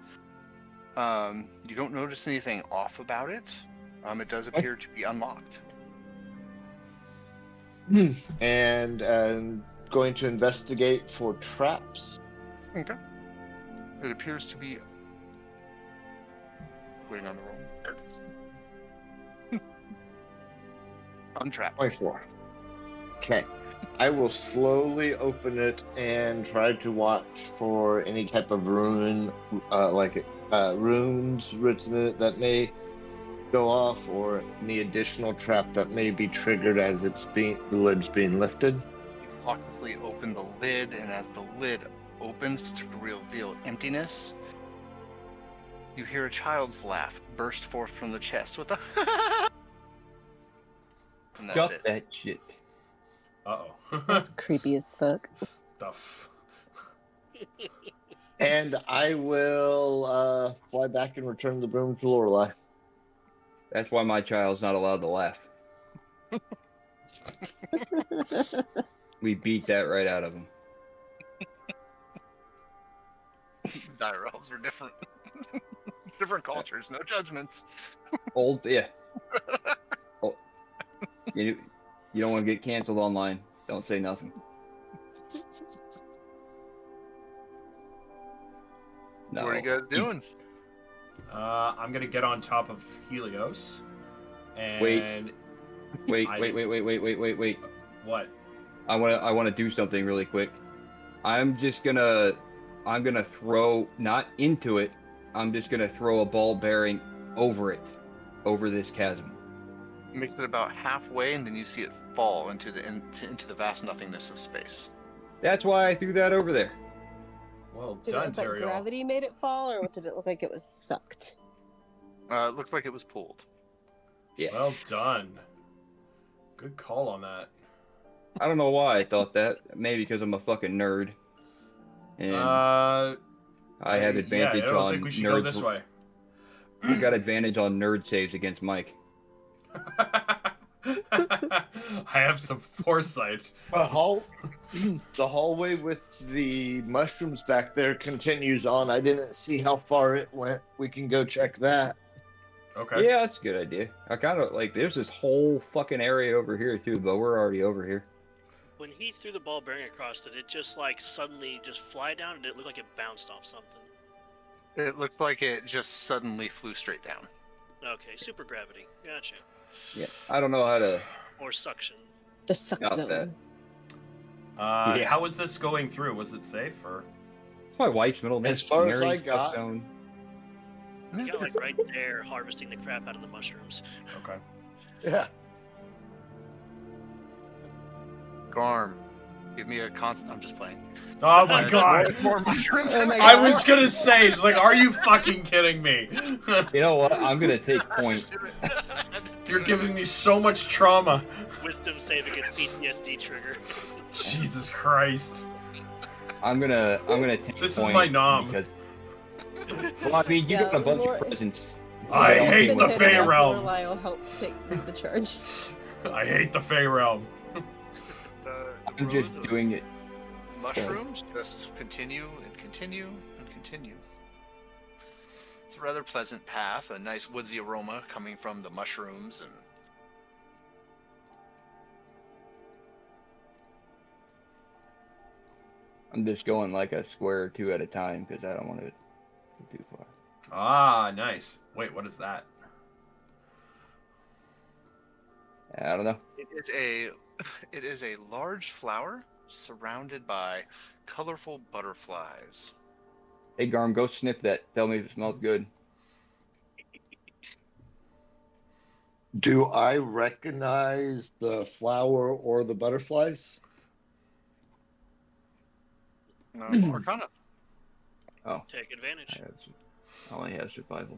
You don't notice anything off about it. It does appear to be unlocked. And going to investigate for traps. Okay. It appears to be waiting on the roll. There it is. Untrapped. 24. Okay. I will slowly open it and try to watch for any type of rune, runes written in it that may go off, or any additional trap that may be triggered as the lid's being lifted. You cautiously open the lid, and as the lid opens to reveal emptiness, you hear a child's laugh burst forth from the chest with a and that's Got it. that shit. Uh-oh. That's creepy as fuck. Stuff. And I will fly back and return the broom to Lorelei. That's why my child's not allowed to laugh. We beat that right out of him. Dire elves are different. Different cultures, no judgments. Yeah. Oh, you don't want to get canceled online. Don't say nothing. No. What are you guys doing? I'm gonna get on top of Helios. And Wait. I- Wait. What? I want to do something really quick. I'm gonna throw, not into it. I'm just gonna throw a ball bearing over this chasm. Makes it about halfway, and then you see it fall into the vast nothingness of space. That's why I threw that over there. Well Did it done, look like Teriel. gravity made it fall, or what did it look like it was sucked? It looks like it was pulled. Yeah. Well done. Good call on that. I don't know why I thought that. Maybe because I'm a fucking nerd. And I have advantage yeah, I don't on think we should nerd. go this way. We got advantage on nerd saves against Mike. I have some foresight. The hallway with the mushrooms back there continues on. I didn't see how far it went. We can go check that. Okay. Yeah, that's a good idea. I kind of like. There's this whole fucking area over here too, but we're already over here. When he threw the ball bearing across it, it just like suddenly just fly down, and it looked like it bounced off something. It looked like it just suddenly flew straight down. Okay, super gravity. Gotcha. Yeah, I don't know how to. Or suction. The suck Got zone. that. Yeah. How was this going through? Was it safe or? It's my wife's middle name. As far as Mary I got- Zone. You got like right there harvesting the crap out of the mushrooms. Okay. Yeah. Garm, give me a constant. I'm just playing. Oh my god! It's more mushrooms. Oh my I God. was gonna say, it's like, are you fucking kidding me? You know what? I'm gonna take point. You're giving me so much trauma. Wisdom save against PTSD trigger. Jesus Christ. I'm gonna take This is point my nom. because. Well, I mean, you Yeah, got a bunch Lord- of presents. I don't hate think the we're- Fey realm. Lorelai will help lead the charge. I hate the Fey realm. I'm just doing it. Mushrooms just continue and continue and continue. It's a rather pleasant path, a nice woodsy aroma coming from the mushrooms, and I'm just going like a square or two at a time because I don't want to go too far. Ah, nice. Wait, what is that? I don't know. it is a large flower surrounded by colorful butterflies. Hey, Garm, go sniff that. Tell me if it smells good. Do I recognize the flower or the butterflies? Arcana. Oh, Take advantage. I only have survival.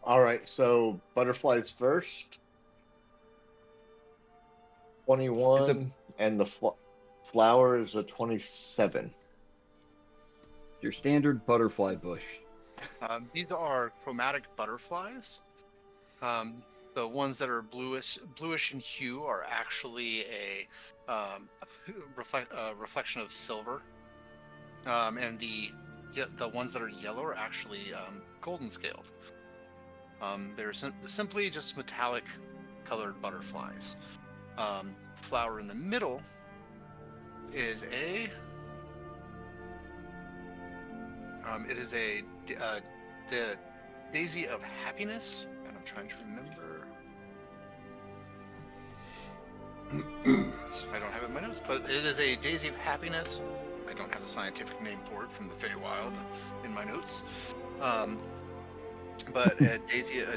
All right, so butterflies first. 21, and the flower is a 27. Your standard butterfly bush. These are chromatic butterflies. The ones that are bluish in hue are actually a reflection of silver, and the ones that are yellow are actually golden scaled. They're simply just metallic colored butterflies. Flower in the middle is the daisy of happiness, and I'm trying to remember. I don't have it in my notes, but it is a daisy of happiness. I don't have the scientific name for it from the Feywild in my notes. But a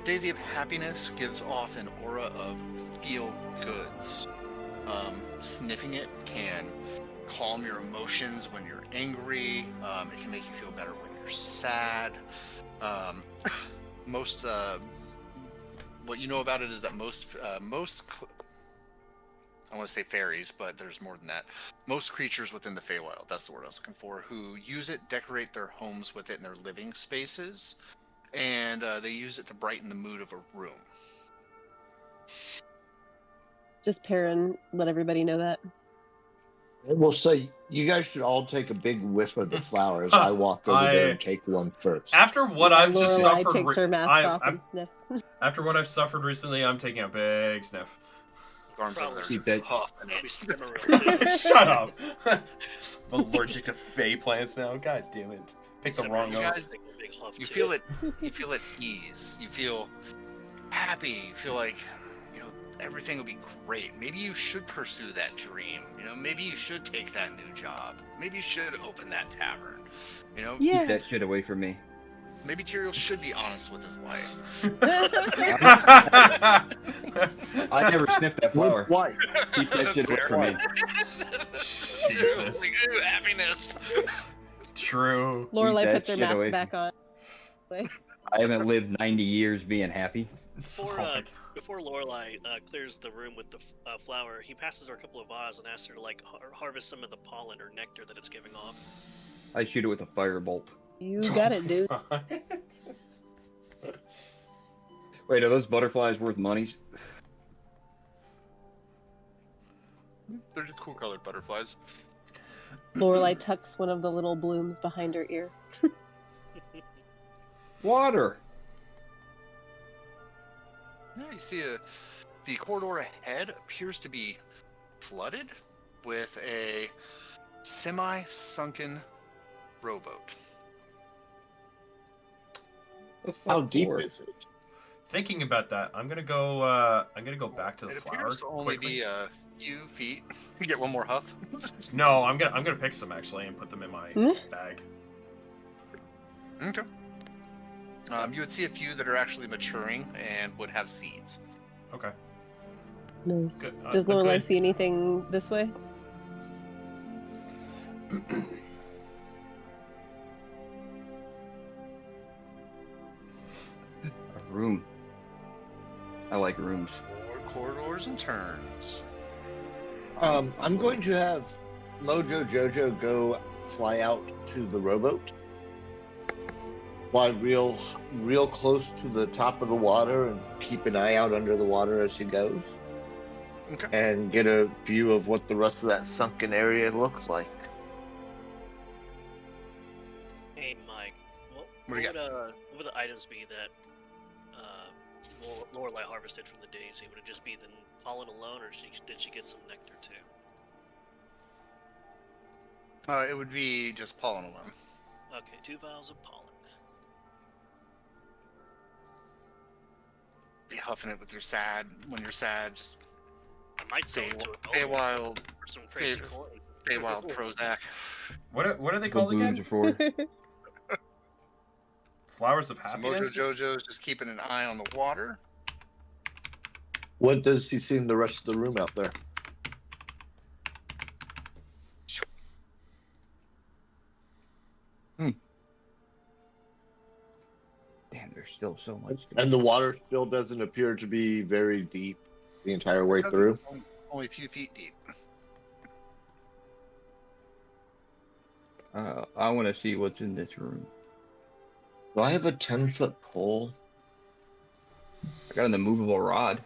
daisy of happiness gives off an aura of feel goods. Sniffing it can calm your emotions when you're angry. It can make you feel better when you're sad. What you know about it is that most I want to say fairies, but there's more than that. Most creatures within the Feywild, that's the word I was looking for, who use it, decorate their homes with it in their living spaces, and they use it to brighten the mood of a room. Just Perrin, let everybody know that. We'll say you guys should all take a big whiff of the flowers. I walk over there and take one first. After what I've just Lorelai suffered, takes her mask off and sniffs. After what I've suffered recently, I'm taking a big sniff. Garm's over there. Keep that. Maybe Cimarron, too. Shut up. I'm allergic to Fey plants now. God damn it. Pick the wrong you one. guys- Take a big huff, You too. feel it. You feel at ease. You feel happy. You feel like everything will be great. Maybe you should pursue that dream. Maybe you should take that new job. Maybe you should open that tavern. Yeah. Keep that shit away from me. Maybe Tyrael should be honest with his wife. I never sniffed that flower. Why? Keep that shit away from me. Jesus. Like, ooh, happiness. True. Lorelai that puts her shit mask away back on. I haven't lived 90 years being happy. Before Lorelai clears the room with the flower, he passes her a couple of vials and asks her to harvest some of the pollen or nectar that it's giving off. I shoot it with a firebolt. You got it, dude. Wait, are those butterflies worth monies? They're just cool colored butterflies. Lorelai tucks one of the little blooms behind her ear. Water! Yeah, you see the corridor ahead appears to be flooded with a semi-sunken rowboat. How deep is it? Thinking about that, I'm gonna go. I'm gonna go back to the It flower appears to only quickly. be a few feet. You get one more huff. No, I'm gonna pick some actually and put them in my bag. Okay. You would see a few that are actually maturing and would have seeds. Okay. Nice. Good. Does Lorelai see anything this way? A room. I like rooms. More corridors and turns. I'm going to have Mojo Jojo go fly out to the rowboat. Fly real close to the top of the water and keep an eye out under the water as she goes. Okay. And get a view of what the rest of that sunken area looks like. Hey, Mike. What would the items be that Lorelai harvested from the daisy? Would it just be the pollen alone, or did she get some nectar too? It would be just pollen alone. Okay, 2 vials of pollen. Be huffing it with your sad. When you're sad, just I might sell it to a Feywild, for some crazy coin. Feywild Prozac. What are they What called blooms again? are for. Flowers of So happiness. Mojo Jojo's just keeping an eye on the water. What does he see in the rest of the room out there? Damn, there's still so much. And the water still doesn't appear to be very deep the entire way through. Only a few feet deep. I want to see what's in this room. Do I have a 10-foot pole? I got an immovable rod.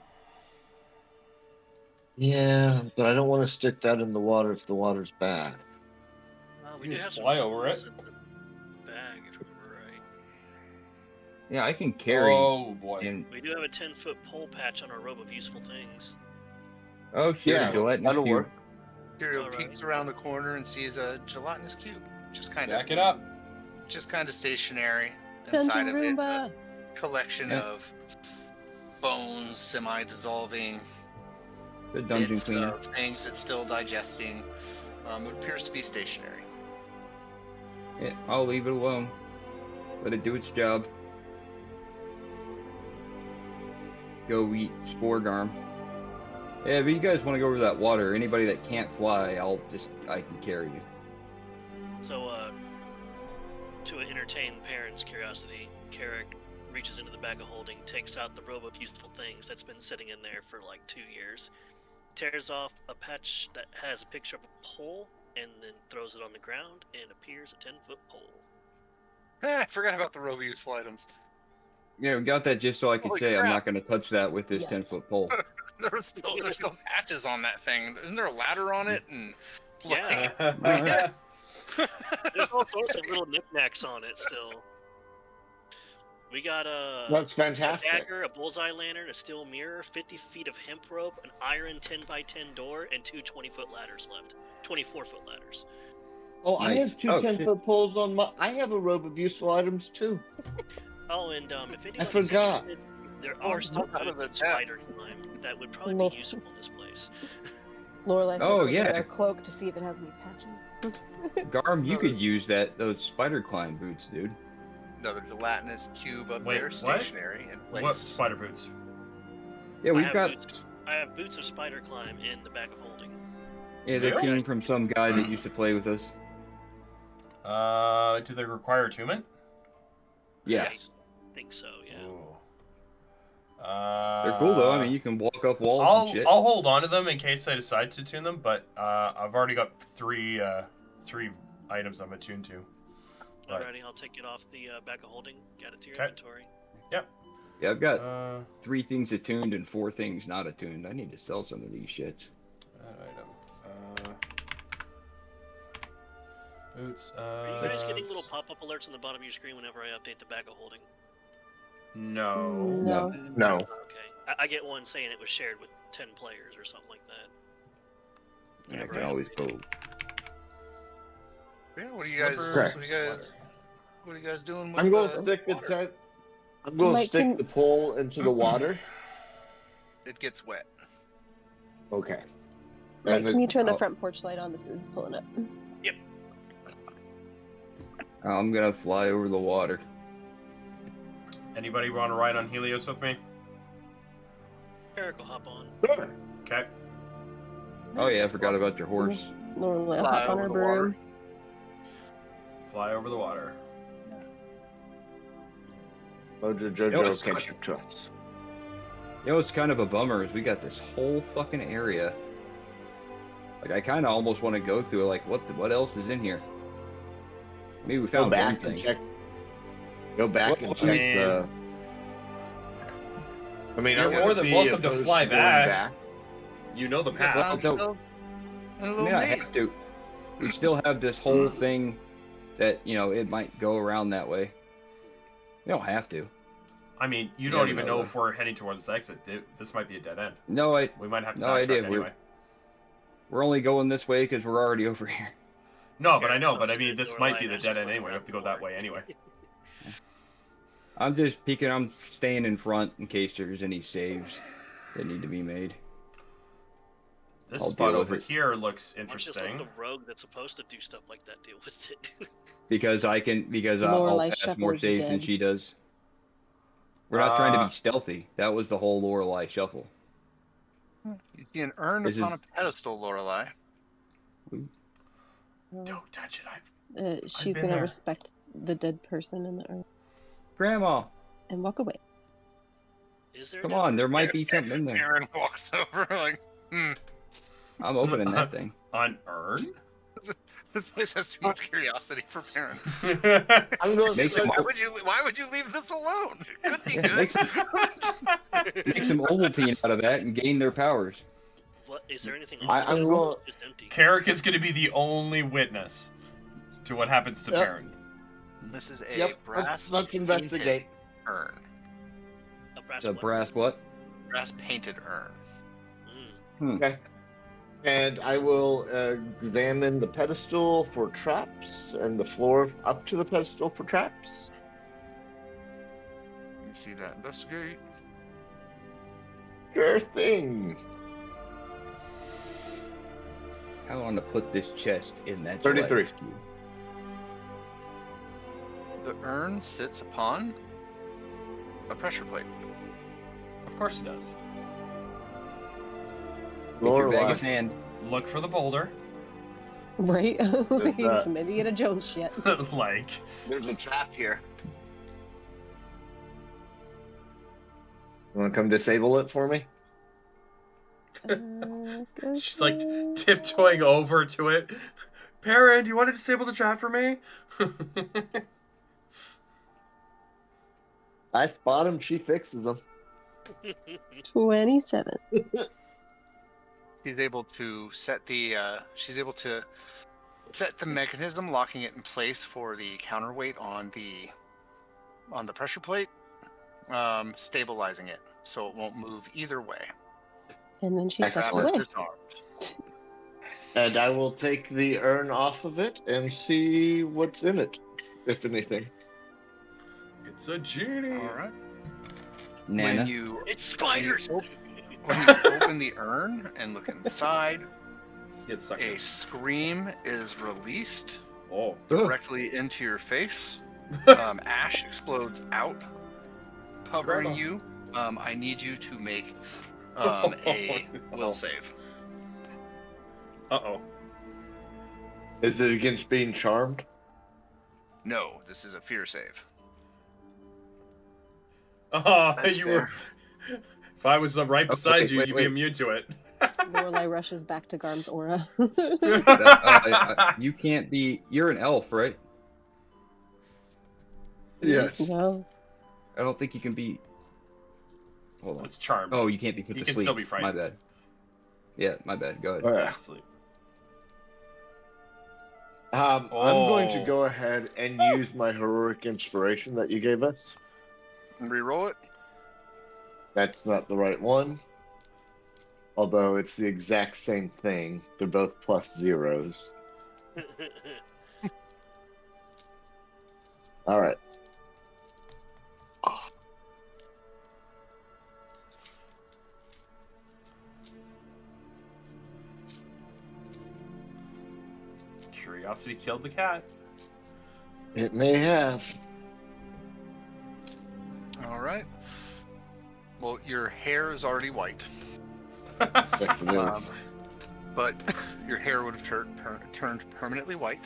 Yeah, but I don't want to stick that in the water if the water's bad. We You do just have some fly over tools it. in the bag, if I remember right. Yeah, I can carry. Oh boy. And We do have a 10-foot pole patch on our robe of useful things. oh shit, Yeah, a gelatinous that'll cube. work. Tyrael Alright. peeks around the corner and sees a gelatinous cube. Just kind of Back it up. stationary. Inside Dungeon of it, Roomba. a collection Yeah. of bones, semi-dissolving The dungeon bits cleaner. of things it's still digesting. It appears to be stationary. Yeah, I'll leave it alone. Let it do its job. Go eat Sporgarm. Yeah, if you guys want to go over that water, anybody that can't fly, I can carry you. So, to entertain parents' curiosity, Carrick reaches into the bag of holding, takes out the robe of useful things that's been sitting in there for like 2 years, tears off a patch that has a picture of a pole, and then throws it on the ground, and appears a 10-foot pole. I forgot about the robe useful items. Yeah, we got that just so I could Holy say I'm crap. not going to touch that with this Yes. 10-foot pole. There's still patches on that thing. Isn't there a ladder on it? And Yeah. Alright. There's all sorts of little knickknacks on it still. We got That's a fantastic. dagger, a bullseye lantern, a steel mirror, 50 feet of hemp rope, an iron 10x10 door, and 2 20-foot ladders left. 24-foot ladders. Oh, I Nice. have two Oh, 10-foot poles on my. I have a robe of useful items too. Oh, and if anybody's forgot. interested, there are still out of boots the of spider depths. climb that would probably Lol. be useful in this place. Lorelai starts Oh, looking yeah. at our cloak to see if it has any patches. Garm, you could use those spider climb boots, dude. another gelatinous cube up Wait, there, what? stationary in place. What spider boots? Yeah, I we've have got. I have boots of spider climb in the bag of holding. Yeah, they Yeah? came from some guy that used to play with us. Do they require attunement? Yeah, Yes. I think so, yeah. Ooh. they're cool though. I mean, you can walk up walls and shit. I'll hold on to them in case I decide to tune them, but I've already got three items I'm attuned to. But, Alrighty, I'll take it off the bag of holding. Add it to your Okay. inventory. Yeah, I've got uh, 3 things attuned and 4 things not attuned. I need to sell some of these shits. that item. Boots. Are you guys getting little pop-up alerts on the bottom of your screen whenever I update the bag of holding? No. No. No. Okay. I get one saying it was shared with 10 players or something like that. I Whenever can I always updated. go. Yeah, what are you guys doing with I'm going to the stick the water? tent. I'm going to Mike, stick can- the pole into the water. It gets wet. Okay. Mike, And can you turn the oh. front porch light on? The food's pulling up. I'm gonna fly over the water. Anybody want to ride on Helios with me? Eric will hop on. Sure. Okay. Oh yeah, I forgot about your horse. Normally I'll Fly hop on over her the water. broom. Fly over the water. Mojo You know, Jojo it's- catch up to us. You know what's kind of a bummer is we got this whole fucking area. Like I kind of almost want to go through it. Like what else is in here? Maybe we Go found one back thing. and check. Go back and Well, check the. I mean, You're I more wouldn't than be welcome to opposed fly going back. You know the You guys path. found so- yourself in a I little mean, I nave. have to. We still have this whole thing that it might go around that way. We don't have to. I mean, you You don't never even know, know though. if we're heading towards the exit. This might be a dead end. No, We might have to No backtrack idea. anyway. We're only going this way because we're already over here. No, but I Eric know. But I comes mean, to this door might line be the as dead you end run anyway. We around have to go the that corner. way anyway. I'm just peeking. I'm staying in front in case there's any saves that need to be made. This I'll spot deal with over it. here looks Why don't you just let interesting. the rogue that's supposed to do stuff like that deal with it? Because I'll Lorelei pass more Shuffle's saves than dead. she does. We're not trying to Uh, be stealthy. That was the whole Lorelei shuffle. You see an urn This upon is- a pedestal, Lorelei. Don't touch it. She's been gonna there. respect the dead person in the urn Grandma, and walk away. Is there? come on. There might be something in there. Aaron walks over like, I'm opening that thing. An urn? this place has too much curiosity for Aaron. I'm going Make to some, Why would you leave this alone? It could be Yeah, good. make some Ovaltine out of that and gain their powers. What is there anything? I'm Ew. going. It's just empty. Carrick is going to be the only witness to what happens to Yep. Perrin. This is a Yep. brass Let's investigate. urn. A brass It's a what? brass what? Brass painted urn. Mm. Okay. And I will examine the pedestal for traps and the floor up to the pedestal for traps. You see that? Investigate. Sure thing. I want to put this chest in that 33. gelatinous cube. The urn sits upon a pressure plate. Of course it does. With your bag Lorelei. of sand. Look for the boulder. Right? There's, He's Indiana Jones shit. Like, There's a trap here. You want to come disable it for me? Go she's like for it. tiptoeing over to it. Perrin, do you want to disable the trap for me? I spot him. She fixes them. 27. She's able to set the mechanism, locking it in place for the counterweight on the pressure plate, stabilizing it so it won't move either way. And then she steps Excellent. away. Disarmed. And I will take the urn off of it and see what's in it, if anything. It's a genie. All right. Nana. When you It's spiders. when you open the urn and look inside, Get sucked a in. scream is released Oh. directly into your face. Ash explodes out, covering Grandma. you. I need you to make a will save. Uh-oh. Is it against being charmed? No, this is a fear save. Oh, That's you fair. were... If I was right beside you, wait, you'd be wait. immune to it. Lorelei rushes back to Garm's aura. You can't be. You're an elf, right? Yes. No. I don't think you can be. Hold on. It's charmed. Oh, you can't be put You to can sleep. still be frightened. My bad. Yeah, my bad. Go ahead. Alright. Sleep. I'm going to Oh. go ahead and use my heroic inspiration that you gave us. And reroll it. That's not the right one. Although it's the exact same thing. They're both plus zeros. All right. Curiosity killed the cat. It may have. All right. Well, your hair is already white. Yes, it is. But your hair would have turned permanently white.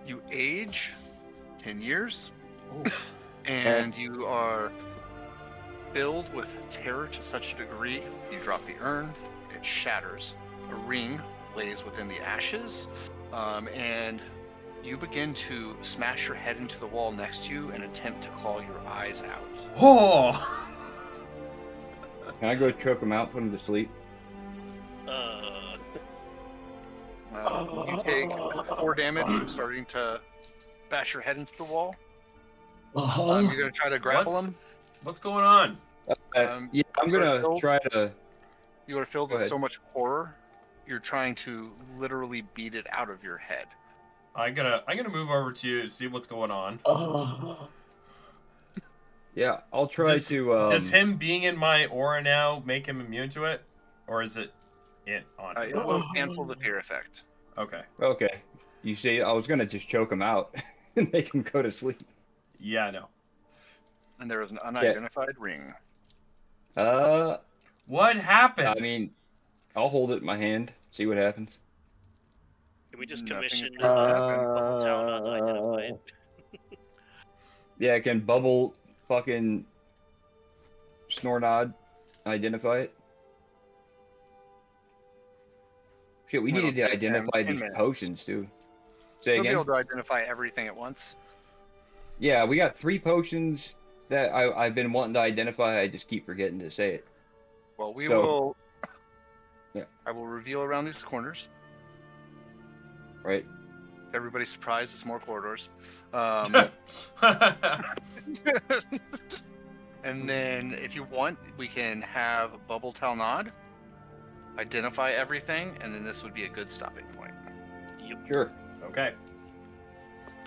You age 10 years, and you are filled with terror to such a degree, you drop the urn, it shatters. A ring lays within the ashes, and you begin to smash your head into the wall next to you and attempt to claw your eyes out. Oh! Can I go choke him out, put him to sleep? You take 4 damage from starting to bash your head into the wall. You're going to try to grapple him. What's going on? Yeah, I'm going to try to... You are filled with so much horror, you're trying to literally beat it out of your head. I'm gonna move over to you to see what's going on. Yeah, I'll try to... Does him being in my aura now make him immune to it? Or is it on him? It will cancel the fear effect. Okay. Okay. You see, I was going to just choke him out and make him go to sleep. Yeah, I know. And there was an unidentified ring. What happened? I mean, I'll hold it in my hand, see what happens. Can we just commission Bubble Town unidentified? Yeah, can Bubble fucking Snornod identify it? Shit, we needed to identify these potions, too. Say You'll again? be able to identify everything at once. Yeah, we got 3 potions that I've been wanting to identify. I just keep forgetting to say it. Well, we will... Yeah. I will reveal around these corners. Right. Everybody's surprised, it's more corridors. And then, if you want, we can have Bubble Talnod identify everything, and then this would be a good stopping point. Sure. Okay.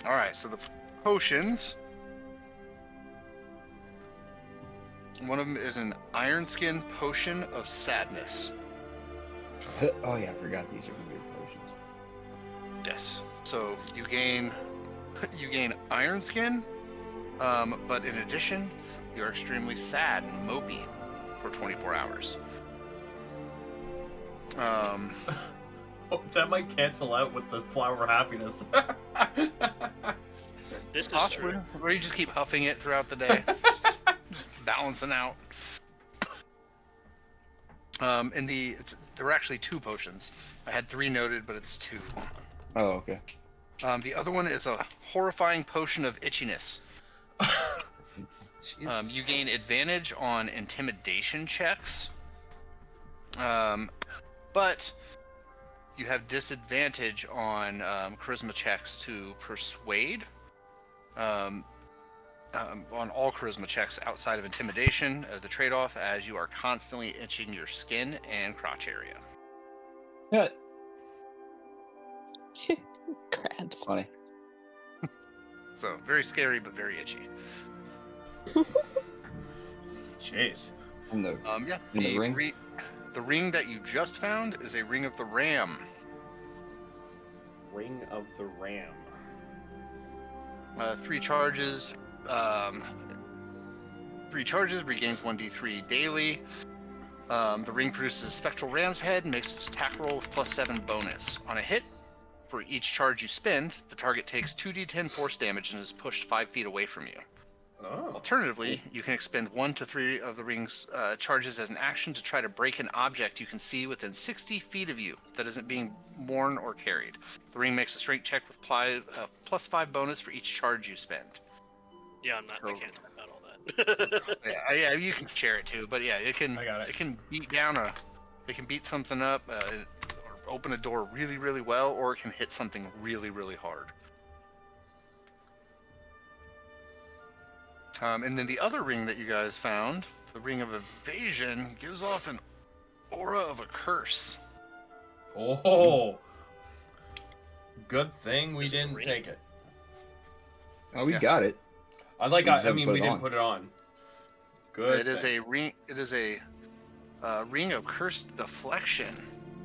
All right, so the potions. One of them is an Iron Skin Potion of Sadness. Oh yeah, I forgot these are weird potions. Yes. So you gain Iron Skin, but in addition, you're extremely sad and mopey for 24 hours. Oh, that might cancel out with the flower of happiness. This is possibly, or you just keep huffing it throughout the day, just balancing out. And there were actually 2 potions. I had 3 noted, but it's 2. Oh, okay. The other one is a horrifying potion of itchiness. You gain advantage on intimidation checks, but you have disadvantage on charisma checks to persuade. On all charisma checks outside of intimidation as the trade-off, as you are constantly itching your skin and crotch area. Yeah. Crabs. Funny. So very scary, but very itchy. Jeez. In the ring? The ring that you just found is a Ring of the Ram. Ring of the Ram. 3 charges. 3 charges, regains 1d3 daily. The ring produces a spectral ram's head and makes its attack roll with +7 bonus. On a hit, for each charge you spend, the target takes 2d10 force damage and is pushed 5 feet away from you. Oh. Alternatively, you can expend 1 to 3 of the ring's charges as an action to try to break an object you can see within 60 feet of you that isn't being worn or carried. The ring makes a strength check with +5 bonus for each charge you spend. Yeah, I can't talk about all that. yeah, you can share it too, but yeah, it can. I got it. It can beat down it can beat something up, or open a door really, really well, or it can hit something really, really hard. And then the other ring that you guys found, the Ring of Evasion, gives off an aura of a curse. Oh, good thing we Is it a didn't ring? take it. Oh, we Yeah. got it. I We just haven't mean, put we it didn't on. put it on. Good. It is thing. a ring. It is a ring of cursed deflection.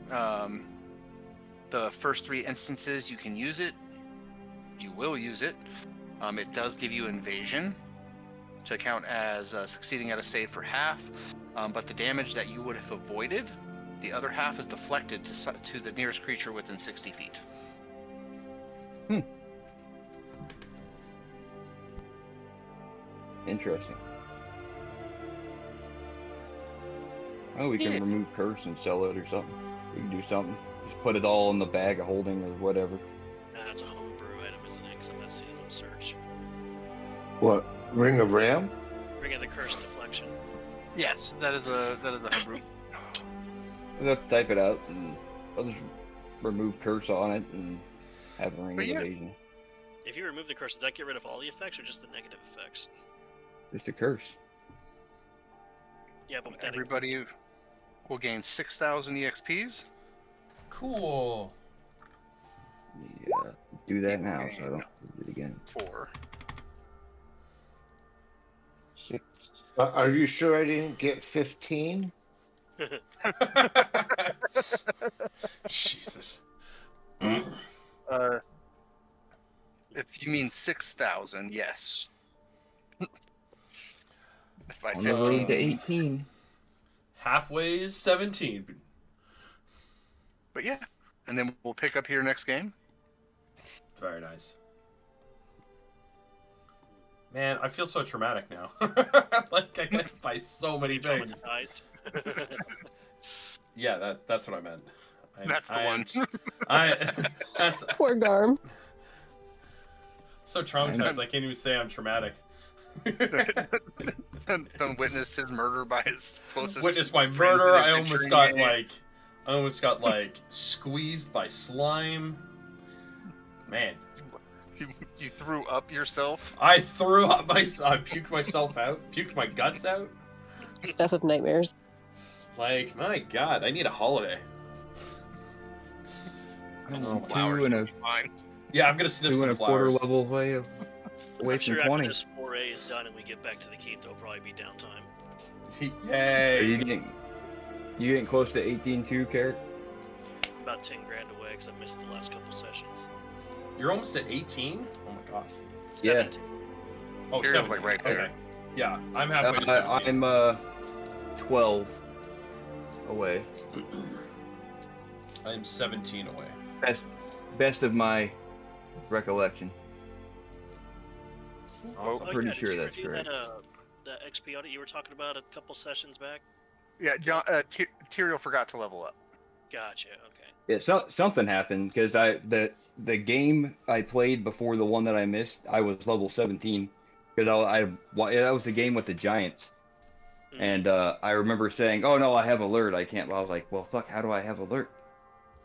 The first 3 instances you can use it. You will use it. It does give you invasion to count as succeeding at a save for half. But the damage that you would have avoided, the other half is deflected to the nearest creature within 60 feet. Interesting. Oh, we can remove curse and sell it or something. We can do something. Just put it all in the bag of holding or whatever. That's a homebrew item, isn't it? Because I'm not seeing it on search. What? Ring of Ram? Ring of the Curse Deflection. Yes, that is a homebrew. We'll have to type it out and I'll just remove curse on it and have a ring But of yeah. evasion. If you remove the curse, does that get rid of all the effects or just the negative effects? Just a curse. Yeah, but with that Everybody will gain 6,000 EXPs. Cool. Yeah, do that now so I Okay. don't do it again. 4. 6. Are you sure I didn't get 15? Jesus. If you mean 6,000, yes. By On the road 15. to 18. Halfway is 17. But yeah, and then we'll pick up here next game. Very nice. Man, I feel so traumatic now. Like I get by so many things. traumatized. Yeah, that's what I meant. That's the one. That's Poor Garm. so traumatized. I can't even say I'm traumatic. Done witnessed his murder by his closest. Witnessed my friends murder. and I almost adventuring got aides. like squeezed by slime. Man, You threw up yourself. I threw up I puked myself out. Puked my guts out. Stuff of nightmares. Like, my God, I need a holiday. Oh, Flowers 2 and a will be fine. Yeah, I'm gonna sniff 2 some and a quarter flowers. level away I'm from sure after 20. this foray is done and we get back to the keep, there'll probably be downtime. Yay! Are you getting close to 18 too, Carrot? I'm about 10 grand away because I missed the last couple sessions. You're almost at 18? Oh my God. Yeah. 17. Oh, Here, 17. like right there. Okay. Yeah, I'm halfway to 17. I'm 12 away. I'm 17 away. Best of my recollection. Awesome. pretty did sure you that's review correct. That XP audit you were talking about a couple sessions back? Yeah, John. Tyrael forgot to level up. Gotcha. Okay. Yeah, something happened because the game I played before the one that I missed, I was level 17 because that was the game with the Giants, and I remember saying, "Oh no, I have alert. I can't." Well, I was like, "Well, fuck, how do I have alert?"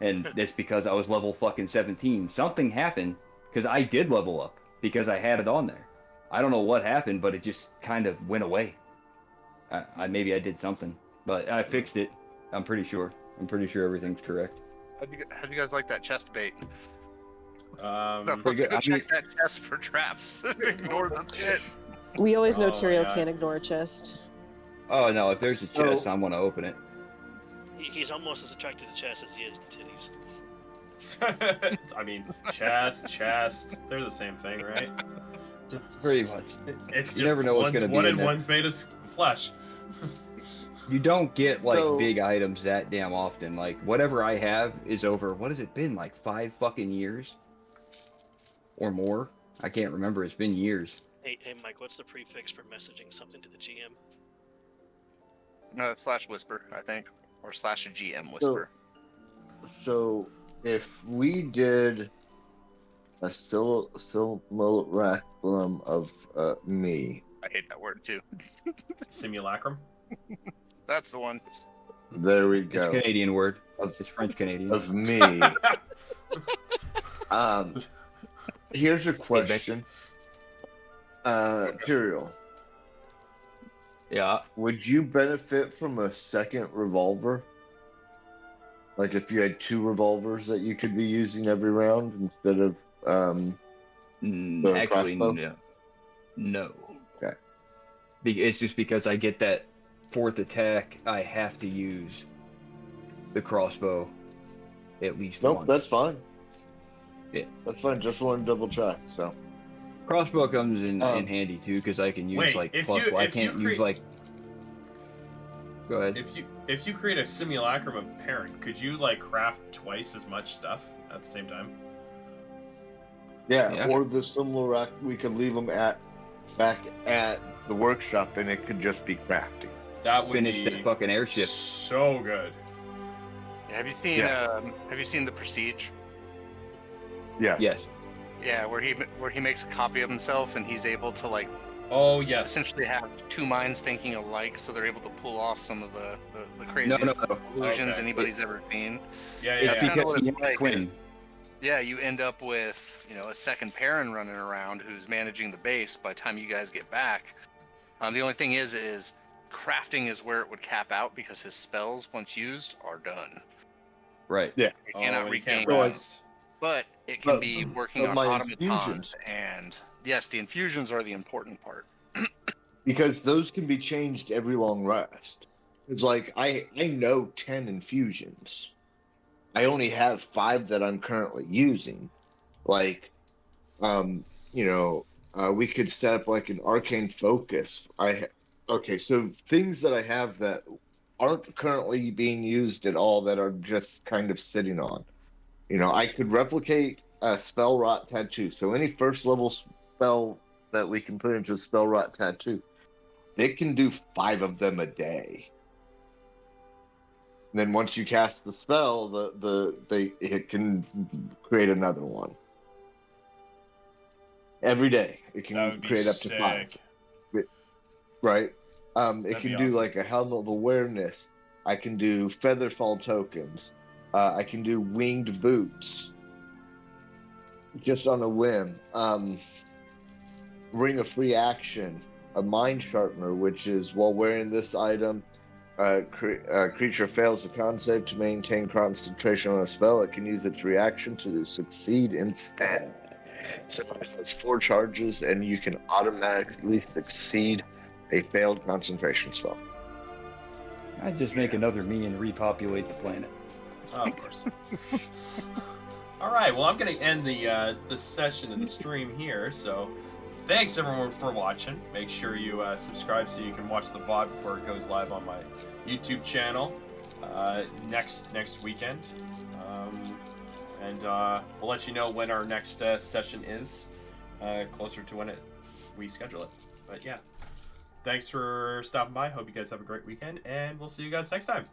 And it's because I was level fucking 17. Something happened because I did level up because I had it on there. I don't know what happened, but it just kind of went away. Maybe I did something, but I fixed it. I'm pretty sure everything's correct. How'd you guys like that chest bait? Um, Let's Pretty good. go I check that chest for traps. Ignore the shit. We always know Oh my Tyrael God. can't ignore a chest. Oh no, if there's a chest, I'm gonna open it. He's almost as attracted to chest as he is to titties. I mean, chest, they're the same thing, right? Pretty much. It's You just never know what's one's gonna be one in and there. one's made of flesh. You don't get like So- big items that damn often. Like whatever I have is over. What has it been? Like 5 fucking years, or more? I can't remember. It's been years. Hey, Mike, what's the prefix for messaging something to the GM? / whisper, I think, or / a GM whisper. So if we did a simulacrum of me, I hate that word too. Simulacrum. That's the one. there we It's a go. Canadian word. Of, It's French Canadian. of me. Here's a question. Tyrael, Yeah. Would you benefit from a second revolver? Like if you had 2 revolvers that you could be using every round instead of the Actually, crossbow? no. No. Okay. It's just because I get that 4th attack, I have to use the crossbow at least Nope, once. that's fine. Yeah. That's fine. Just want to double check. So Crossbow comes in handy too, because I can use Wait, like if plus. you- I if you can't use create- like. Go ahead. If you create a simulacrum of parent, could you like craft twice as much stuff at the same time? yeah, Yeah. or the similar rack, we could leave them back at the workshop, and it could just be crafting. That would Finish be that fucking airship. so good. Yeah, have you seen the Prestige? Yeah. Yes. Yeah, where he makes a copy of himself and he's able to like Oh yes. essentially have 2 minds thinking alike, so they're able to pull off some of the No, craziest no. illusions Okay. anybody's ever seen. Yeah, It's yeah. kinda because what he it's has a like, twin. Yeah, you end up with a second Perrin running around who's managing the base by the time you guys get back. The only thing is crafting is where it would cap out because his spells, once used, are done. Right. Yeah. You cannot you regain can't them. rest. But it can But- be working but on my automatons, infusions. and yes, the infusions are the important part. Because those can be changed every long rest. It's like I know 10 infusions. I only have 5 that I'm currently using. Like, we could set up like an arcane focus. Okay, so things that I have that aren't currently being used at all that are just kind of sitting on. I could replicate a spell rot tattoo. So any first level spell that we can put into a spell rot tattoo, it can do 5 of them a day. And then once you cast the spell, it can create another one. Every day, it That can would be create up to 5. sick. Right? It That'd can be do awesome. like a helm of awareness. I can do featherfall tokens. I can do winged boots. Just on a whim. Ring of free action. A mind sharpener, which is while wearing this item, creature fails a con save to maintain concentration on a spell. It can use its reaction to succeed instead. So it has 4 charges, and you can automatically succeed a failed concentration spell. I'd just make another me and repopulate the planet. Oh, of course. All right. Well, I'm gonna end the session and the stream here. So, thanks everyone for watching. Make sure you subscribe so you can watch the VOD before it goes live on my YouTube channel next weekend. And we'll let you know when our next session is, closer to when we schedule it. But yeah, thanks for stopping by. Hope you guys have a great weekend, and we'll see you guys next time.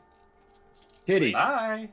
Titties. Bye.